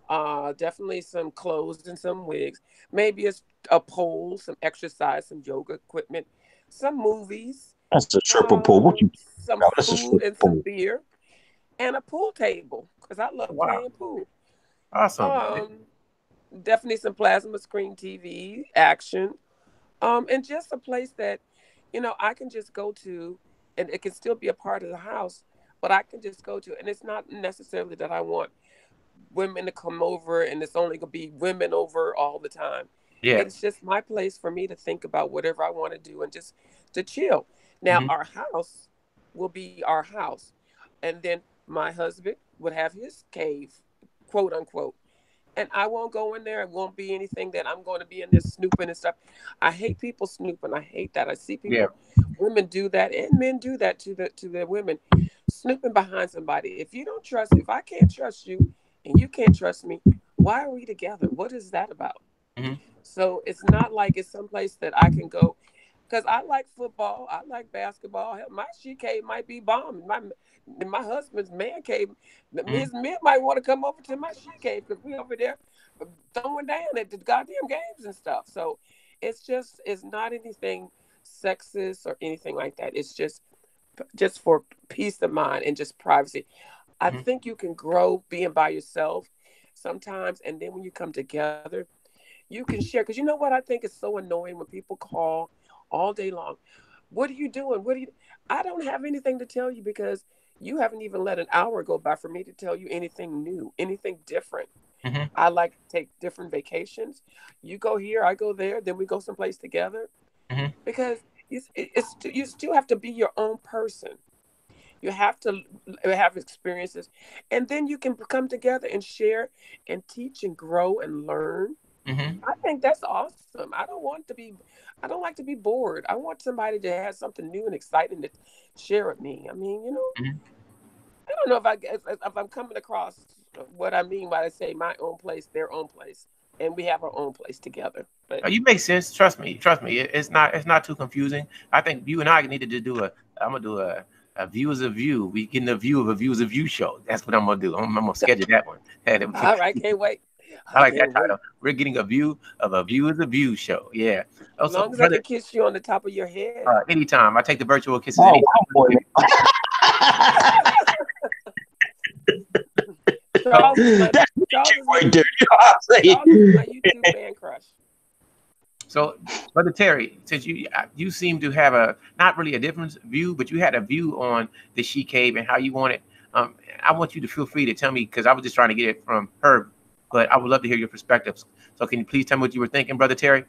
definitely some clothes and some wigs, maybe a pole, some exercise, some yoga equipment, some movies, That's a triple pull. What you talking some about? That's a food triple and some pull. beer, and a pool table because I love Wow. playing pool. Awesome. Um, Definitely some plasma screen TV action, and just a place that, I can just go to, and it can still be a part of the house, but I can just go to, and it's not necessarily that I want women to come over and it's only gonna be women over all the time. Yeah. It's just my place for me to think about whatever I want to do and just to chill. Now Mm-hmm. our house will be our house, and then my husband would have his cave, quote unquote, and I won't go in there. It won't be anything that I'm going to be in there snooping and stuff. I hate people snooping. I hate that. I see Yeah. people, women do that, and men do that to their women, snooping behind somebody. If you don't trust, if I can't trust you, and you can't trust me, why are we together? What is that about? Mm-hmm. So it's not like it's someplace that I can go because I like football, I like basketball. Hell, my she cave might be bombed. My husband's man cave, Mm-hmm. his men might want to come over to my she cave because we over there throwing down at the goddamn games and stuff. So it's not anything sexist or anything like that. It's just for peace of mind and just privacy. I Mm-hmm. think you can grow being by yourself sometimes, and then when you come together, you can share. Because you know what I think is so annoying when people call all day long. What are you doing? What are you? I don't have anything to tell you because you haven't even let an hour go by for me to tell you anything new, anything different. Mm-hmm. I like to take different vacations. You go here, I go there, then we go someplace together Mm-hmm. because you still have to be your own person. You have to have experiences, and then you can come together and share and teach and grow and learn. Mm-hmm. I think that's awesome. I don't like to be bored. I want somebody to have something new and exciting to share with me. I mean, Mm-hmm. I don't know if I'm coming across what I mean when I say my own place, their own place, and we have our own place together. But You make sense. Trust me. Trust me. It's not too confusing. I think you and I needed to do a. I'm gonna do a viewers of view. We getting a view of a viewers of view show. That's what I'm gonna do. I'm gonna schedule that one. all right, can't wait. I I like that can't wait. title. We're getting a view of a viewers of view show. Yeah. As Also, long as I brother, can kiss you on the top of your head. anytime I take the virtual kisses Oh, anytime. come on. Charles is my That's Charles is my right there. You know what I'm Charles is saying? my YouTube fan crush. So, Brother Terry, since you seem to have a not really a different view, but you had a view on the she cave and how you want it. I want you to feel free to tell me because I was just trying to get it from her, but I would love to hear your perspectives. So, can you please tell me what you were thinking, Brother Terry?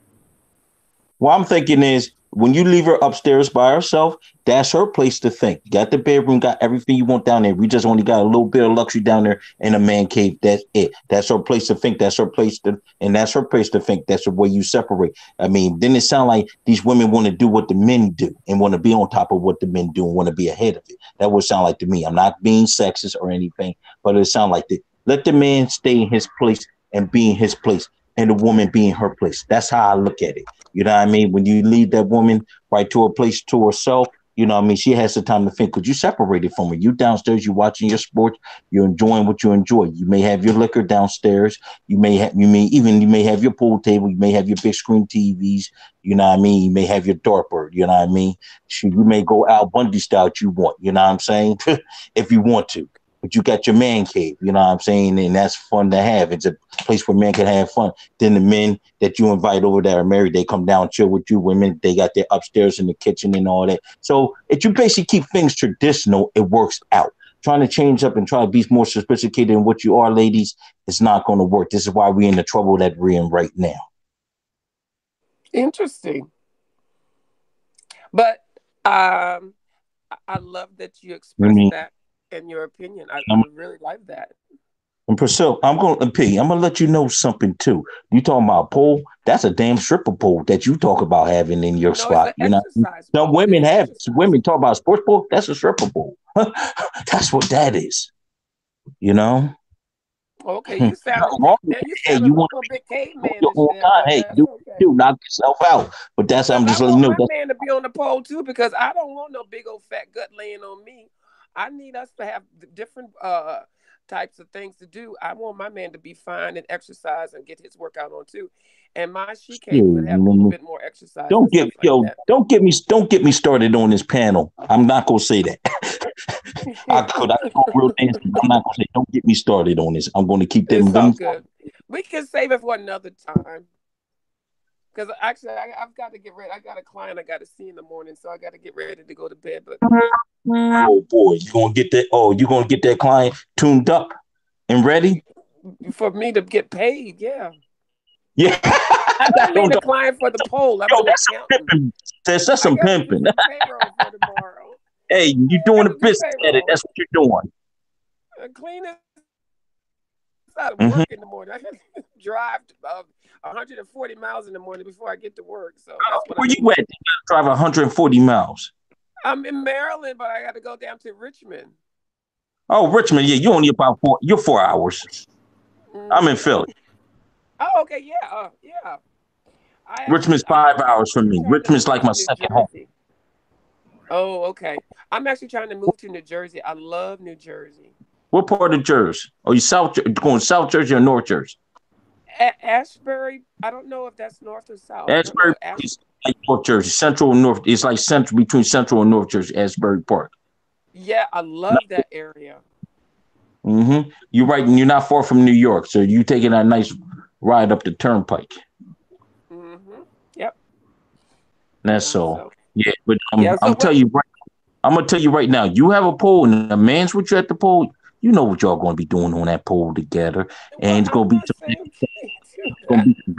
What I'm thinking is when you leave her upstairs by herself, that's her place to think. You got the bedroom, got everything you want down there. We just only got a little bit of luxury down there in a man cave. That's it. That's her place to think. That's her place to, and that's her place to think. That's the way you separate. I mean, then it sounds like these women want to do what the men do and want to be on top of what the men do and want to be ahead of it. That would sound like to me. I'm not being sexist or anything, but it sounds like that. Let the man stay in his place and be in his place, and the woman be in her place. That's how I look at it. You know what I mean? When you leave that woman right to a place to herself, you know what I mean? She has the time to think because you separated from her. You downstairs, you watching your sports, you're enjoying what you enjoy. You may have your liquor downstairs. You may have your pool table. You may have your big screen TVs. You know what I mean? You may have your dartboard. You know what I mean? You may go Al Bundy style if you want. You know what I'm saying? If you want to. But you got your man cave, you know what I'm saying? And that's fun to have. It's a place where men can have fun. Then the men that you invite over that are married, they come down, chill with you. Women, they got their upstairs in the kitchen and all that. So if you basically keep things traditional, it works out. Trying to change up and try to be more sophisticated than what you are, ladies, it's not going to work. This is why we're in the trouble that we're in right now. Interesting. But I love that you I expressed mean, that in your opinion. I I'm really like that. And Priscilla, I'm gonna let you know something too. You talking about a pole? That's a damn stripper pole that you talk about having in your No, it's spot. an You know, exercise some pole. It's women an have exercise. women talk about sports pole. That's a stripper pole. That's what that is. You know. Okay, you sounded Wrong with now that. you Hey, sound a you want little to bit be your cavemanish own there, time? but Hey, that's do okay. you knock yourself out? But that's Cause I'm I just letting you want know. my man to be on the pole too, because I don't want no big old fat gut laying on me. I need us to have different types of things to do. I want my man to be fine and exercise and get his workout on too. And my she cave would have a little bit more exercise and stuff like that. Don't get me started on this panel. I'm not gonna say that. I could go real dance. I'm not gonna say. Don't get me started on this. I'm gonna keep them. It's all good. We can save it for another time. Because actually, I've got to get ready. I got a client I got to see in the morning, so I got to get ready to go to bed. But Oh boy, you gonna get that? Oh, you gonna get that client tuned up and ready? for me to get paid, yeah. Yeah. I don't mean don't, the don't, client for the poll. I yo, mean the that's some accountant. pimping. That's I some got to do pimping. some payroll for tomorrow. Hey, you I doing got a to do business at it. payroll. That's what you're doing. Clean this out of Mm-hmm. work in the morning. I have to drive 140 miles in the morning before I get to work. So that's what I Where you mean. at? You gotta drive 140 miles. I'm in Maryland, but I got to go down to Richmond. Oh, Richmond. Yeah, you only about four. You're 4 hours. I'm in Mm-hmm. Philly. Oh, okay, yeah, yeah. Richmond's I'm 5 hours from actually me. trying to Richmond's move like my to New second home. Jersey. Oh, okay. I'm actually trying to move to New Jersey. I love New Jersey. What part of Jersey? Are you going South Jersey or North Jersey? Ashbury. I don't know if that's north or south. I don't Asbury know. Park is like North Jersey, Central and North. It's like central between Central and North Jersey. Asbury Park. Yeah, I love that area. Mm-hmm. You're right, and you're not far from New York, so you taking a nice ride up the turnpike. Mm-hmm. Yep. That's Yeah. all. So Yeah, but yeah. So I'm what? tell you right. I'm gonna tell you right now. You have a pole, and a man's with you at the pole. You know what y'all gonna be doing on that pole together, Well, and it's gonna I'm be not saying you can't do gonna that. be some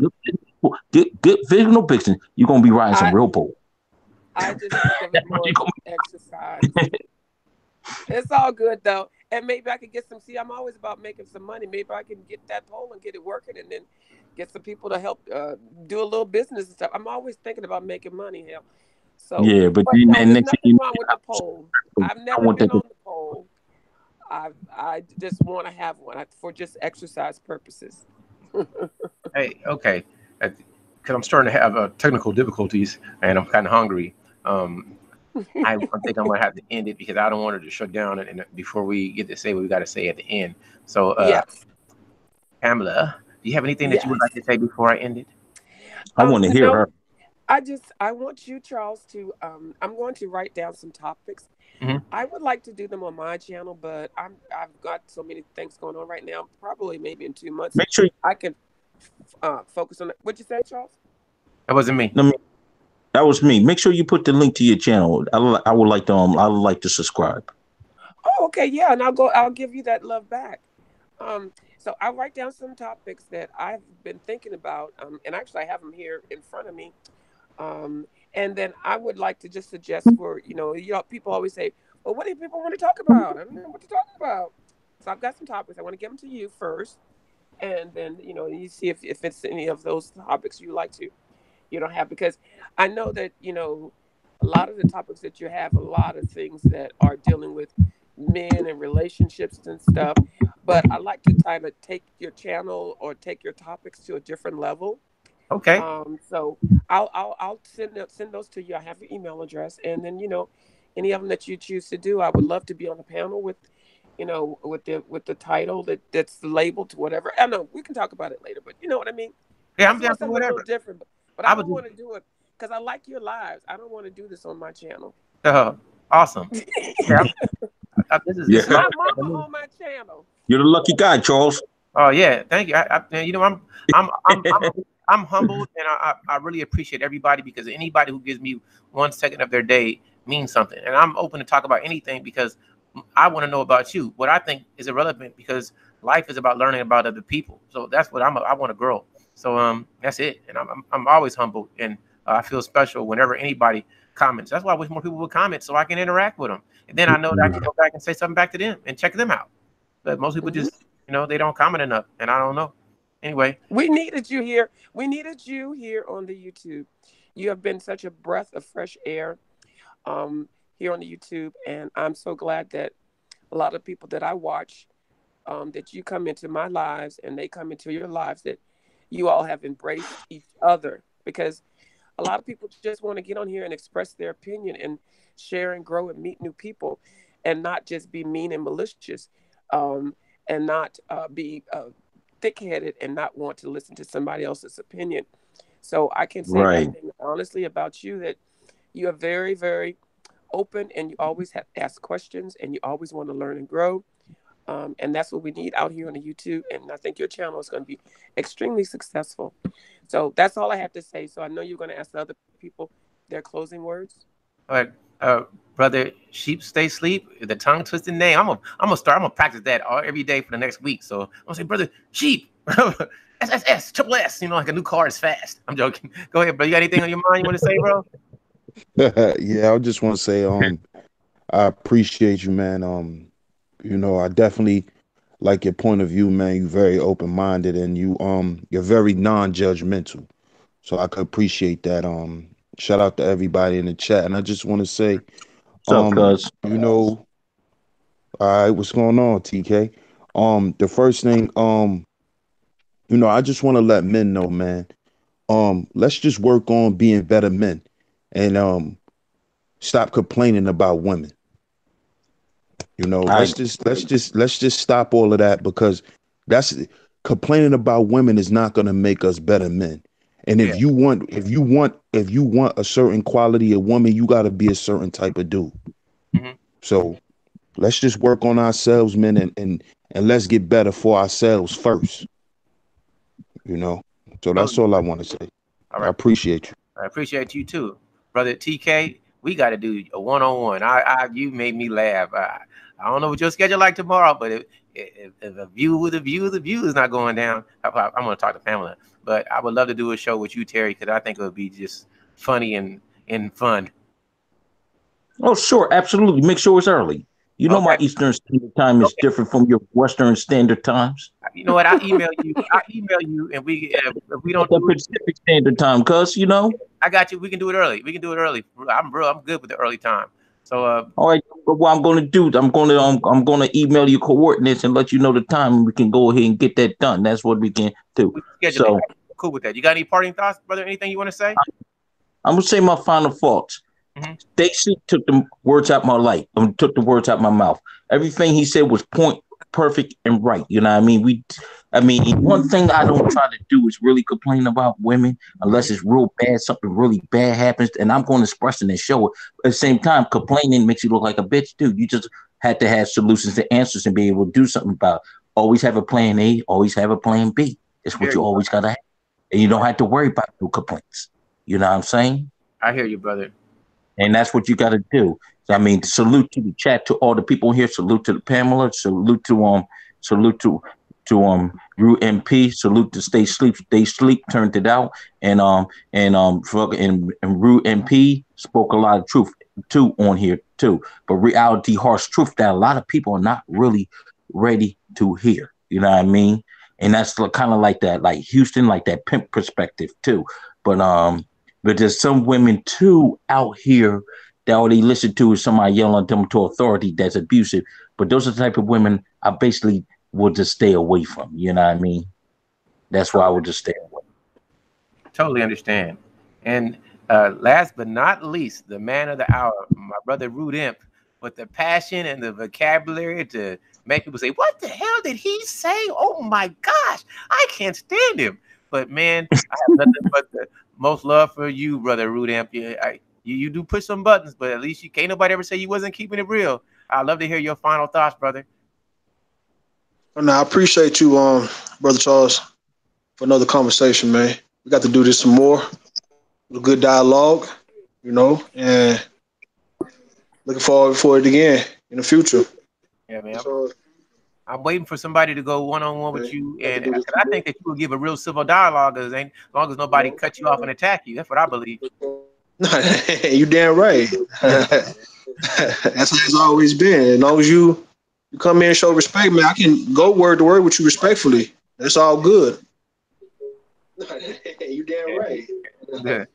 good visual pictures. You're gonna be riding some I real pole. I just think of it That's what more you as an exercise. It's all good though, and maybe I could get some. See, I'm always about making some money. Maybe I can get that pole and get it working, and then get some people to help do a little business and stuff. I'm always thinking about making money. Hell, so Yeah, but but then no, there's next thing nothing you wrong with the pole. know, I've I never want been that. on the pole. I just want to have one for just exercise purposes. Hey, okay. Because I'm starting to have technical difficulties and I'm kind of hungry. Um, I think I'm gonna have to end it because I don't want it to shut down and before we get to say what we got to say at the end. So, Yes, Pamela, do you have anything that you would yes. like to say before I end it? I want to hear No, her. I want you, Charles, to I'm going to write down some topics. Hmm. I would like to do them on my channel, but I've got so many things going on right now. Probably maybe in 2 months Make sure. I can focus on it. What'd you say, Charles? That wasn't me. Let me. That was me. Make sure you put the link to your channel. I would like to. I would like to subscribe. Oh, okay, yeah, and I'll give you that love back. So I'll write down some topics that I've been thinking about, and actually I have them here in front of me. And then I would like to just suggest for people always say, "Well, what do people want to talk about?" I don't know what to talk about. So I've got some topics. I want to give them to you first, and then you see if it's any of those topics you like to don't have, because I know that a lot of the topics that you have, a lot of things that are dealing with men and relationships and stuff, but I like to kind of take your channel or take your topics to a different level. Okay. So I'll send those to you. I have your email address, and then any of them that you choose to do, I would love to be on the panel with with the title that's labeled to whatever. I know we can talk about it later, but you know what I mean. Yeah, I I'm just down want for something a little whatever. different, but I I would don't do. want to do it because I like your lives. I don't want to do this on my channel. Awesome. Yeah, this is Yeah, My for mama me. on my channel. you're the lucky guy, Charles. Oh yeah, thank you. I'm I'm humbled, and I really appreciate everybody because anybody who gives me 1 second of their day means something, and I'm open to talk about anything because I want to know about you. What I think is irrelevant because life is about learning about other people. So that's what I want to grow. So that's it, and I'm always humbled, and I feel special whenever anybody comments. That's why I wish more people would comment so I can interact with them, and then I know that I can go back and say something back to them and check them out. But most people Hmm. just You know, they don't comment enough, and I don't know. Anyway, We needed you here. We needed you here on the YouTube. You have been such a breath of fresh air here on the YouTube, and I'm so glad that a lot of people that I watch, that you come into my lives and they come into your lives, that you all have embraced each other, because a lot of people just want to get on here and express their opinion and share and grow and meet new people, and not just be mean and malicious, and not be thick-headed and not want to listen to somebody else's opinion. So I can say one Right. thing honestly about you, that you are very, very open, and you always have ask questions, and you always want to learn and grow. And that's what we need out here on the YouTube. And I think your channel is going to be extremely successful. So that's all I have to say. So I know you're going to ask the other people their closing words. but brother Sheep Stay Sleep, the tongue twisting name. I'm gonna practice that every day for the next week. So I'm gonna say, brother Sheep, SSS, triple S. You know, like a new car is fast. I'm joking. Go ahead, bro. You got anything on your mind you want to say, bro? Yeah, I just want to say, I appreciate you, man. You know, I definitely like your point of view, man. You're very open-minded and you're very non-judgmental. So I could appreciate that. Shout out to everybody in the chat. And I just want to say, What's up, cuz? you know, all right, what's going on, TK? The first thing, you know, I just want to let men know, man. Let's just work on being better men and stop complaining about women. You know, I let's just stop all of that, because that's complaining about women is not going to make us better men. And Yeah. if you want a certain quality of woman, you got to be a certain type of dude. Hmm. So let's just work on ourselves, men, and let's get better for ourselves first. You know. So that's Totally. all I want to say. All I right. appreciate you. I appreciate you too, brother TK. We got to do a one-on-one. You made me laugh. I don't know what your schedule like tomorrow, but if a view is not going down, I'm going to talk to Pamela. But I would love to do a show with you, Terry, because I think it would be just funny and fun. Oh, sure, absolutely. Make sure it's early. You know Okay. my Eastern Standard Time is Okay. different from your Western Standard Times. You know what? I'll email you. And if we don't The do it, Pacific Standard Time, cuz, you know. I got you. We can do it early. We can do it early. I'm good with the early time. So All right, what I'm going to do, I'm going to email you coordinates and let you know the time, and we can go ahead and get that done. That's what we can do. we can schedule So it. Cool with that. You got any parting thoughts, brother? Anything you want to say? I'm going to say my final thoughts. Mm-hmm. Stacy took the words out my life. Took the words out my mouth. Everything he said was point perfect and right. You know what I mean? One thing I don't try to do is really complain about women unless it's real bad, something really bad happens, and I'm going to express it and show it. At the same time, complaining makes you look like a bitch, dude. You just had to have solutions to answers and be able to do something about it. Always have a plan A, always have a plan B. It's what you always got to have. And you don't have to worry about no complaints. You know what I'm saying? I hear you, brother. And that's what you got to do. I mean, salute to the chat, to all the people here. Salute to the Pamela. Salute to RUDEMP. Salute to Stay Sleep. Turned it out, and RUDEMP spoke a lot of truth too on here too. But reality, harsh truth that a lot of people are not really ready to hear. You know what I mean? And that's kind of like that, like Houston, like that pimp perspective too. But there's some women too out here that all they listen to is somebody yelling at them to authority that's abusive. But those are the type of women I basically would just stay away from. You know what I mean? That's why I would just stay away. Totally understand. And last but not least, the man of the hour, my brother RUDEMP, with the passion and the vocabulary to make people say, "What the hell did he say? Oh my gosh, I can't stand him." But man, I have nothing but the most love for you, brother RUDEMP. You do push some buttons, but at least you can't nobody ever say you wasn't keeping it real. I'd love to hear your final thoughts, brother. And I appreciate you, Brother Charles, for another conversation, man. We got to do this some more. A good dialogue, you know, and looking forward for it again in the future. Yeah, man. So, I'm waiting for somebody to go one-on-one with you, and I think that you will give a real civil dialogue, as long as nobody cuts you off and attack you. That's what I believe. you damn right. That's how it's always been. As long as you You come in and show respect, man. I can go word to word with you respectfully. That's all good. You damn right. Yeah.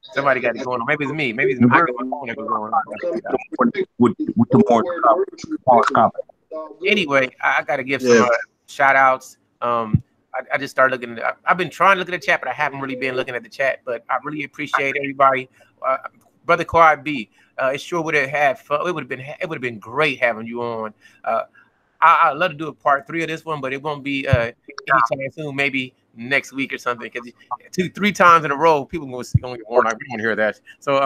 Somebody got it going on. Maybe it's me. Maybe it's I got my phone got it going on. With the more comment. Anyway, I got to give some shout outs. I just started looking at, I've been trying to look at the chat, but I haven't really been looking at the chat. But I really appreciate everybody. Brother Quad B, it sure would have had fun. It would have been great having you on. I'd love to do a part 3 of this one, but it won't be anytime soon. Maybe next week or something. Because 2-3 times in a row, people are going to get worn out. We want to hear that. So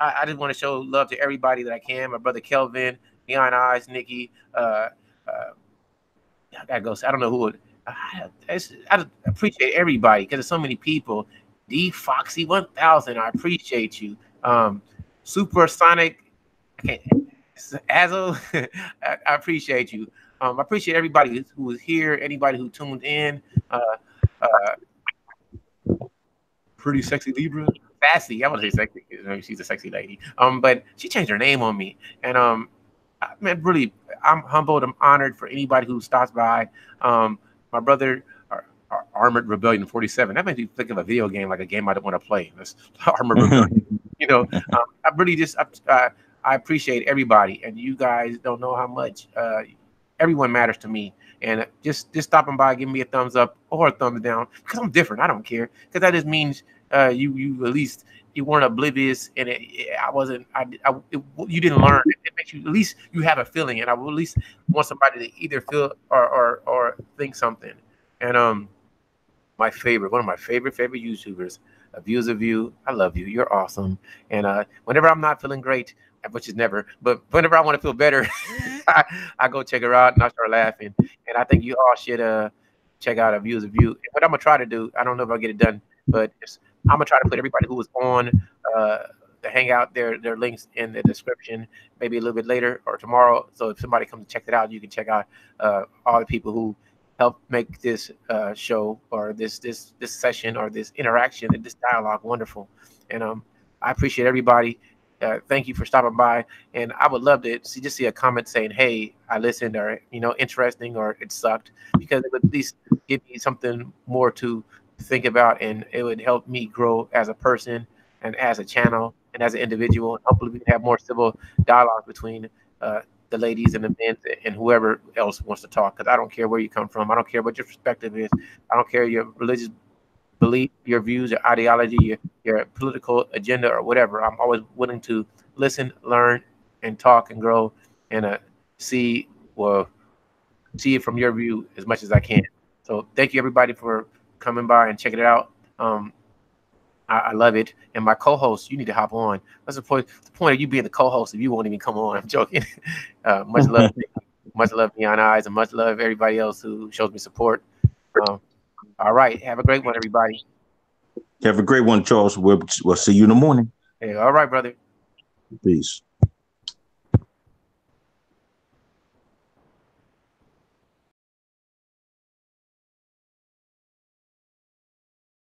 I just want to show love to everybody that I can. My brother Kelvin, Neon Eyes, Nikki. I gotta go. I don't know who. I appreciate everybody because there's so many people. D Foxy 1000, I appreciate you. Supersonic, Azo, I appreciate you. I appreciate everybody who was here, anybody who tuned in. Pretty sexy Libra, Sassy. I want to say sexy. She's a sexy lady. But she changed her name on me, and man, really, I'm humbled. I'm honored for anybody who stops by. My brother, Armored Rebellion 47. That makes me think of a video game, like a game I don't want to play. That's Armored Rebellion. You know, I really just I appreciate everybody, and you guys don't know how much everyone matters to me. And just stopping by, giving me a thumbs up or a thumbs down, because I'm different. I don't care, because that just means you at least you weren't oblivious, and you didn't learn. It makes you, at least you have a feeling, and I will at least want somebody to either feel or think something. And one of my favorite YouTubers, Views of You. I love you. You're awesome. And whenever I'm not feeling great, which is never, but whenever I want to feel better, I go check her out and I start laughing. And I think you all should check out Views of You. And what I'm gonna try to do, I don't know if I'll get it done, but I'm gonna try to put everybody who was on the hangout, their links in the description, maybe a little bit later or tomorrow. So if somebody comes to check it out, you can check out all the people who help make this show or this session or this interaction and this dialogue wonderful. And I appreciate everybody. Thank you for stopping by. And I would love to see a comment saying, hey, I listened, or interesting, or it sucked, because it would at least give me something more to think about, and it would help me grow as a person and as a channel and as an individual. And hopefully we can have more civil dialogue between the ladies and the men and whoever else wants to talk, because I don't care where you come from. I don't care what your perspective is. I don't care your religious belief, your views, your ideology, your political agenda, or whatever. I'm always willing to listen, learn, and talk and grow, and see it from your view as much as I can. So thank you, everybody, for coming by and checking it out. I love it. And my co-host, you need to hop on. What's the point of you being the co-host if you won't even come on? I'm joking. Much love, much love, Neon Eyes, and much love everybody else who shows me support. All right, have a great one, everybody. Have a great one, Charles. We'll see you in the morning. Hey, all right, brother. Peace.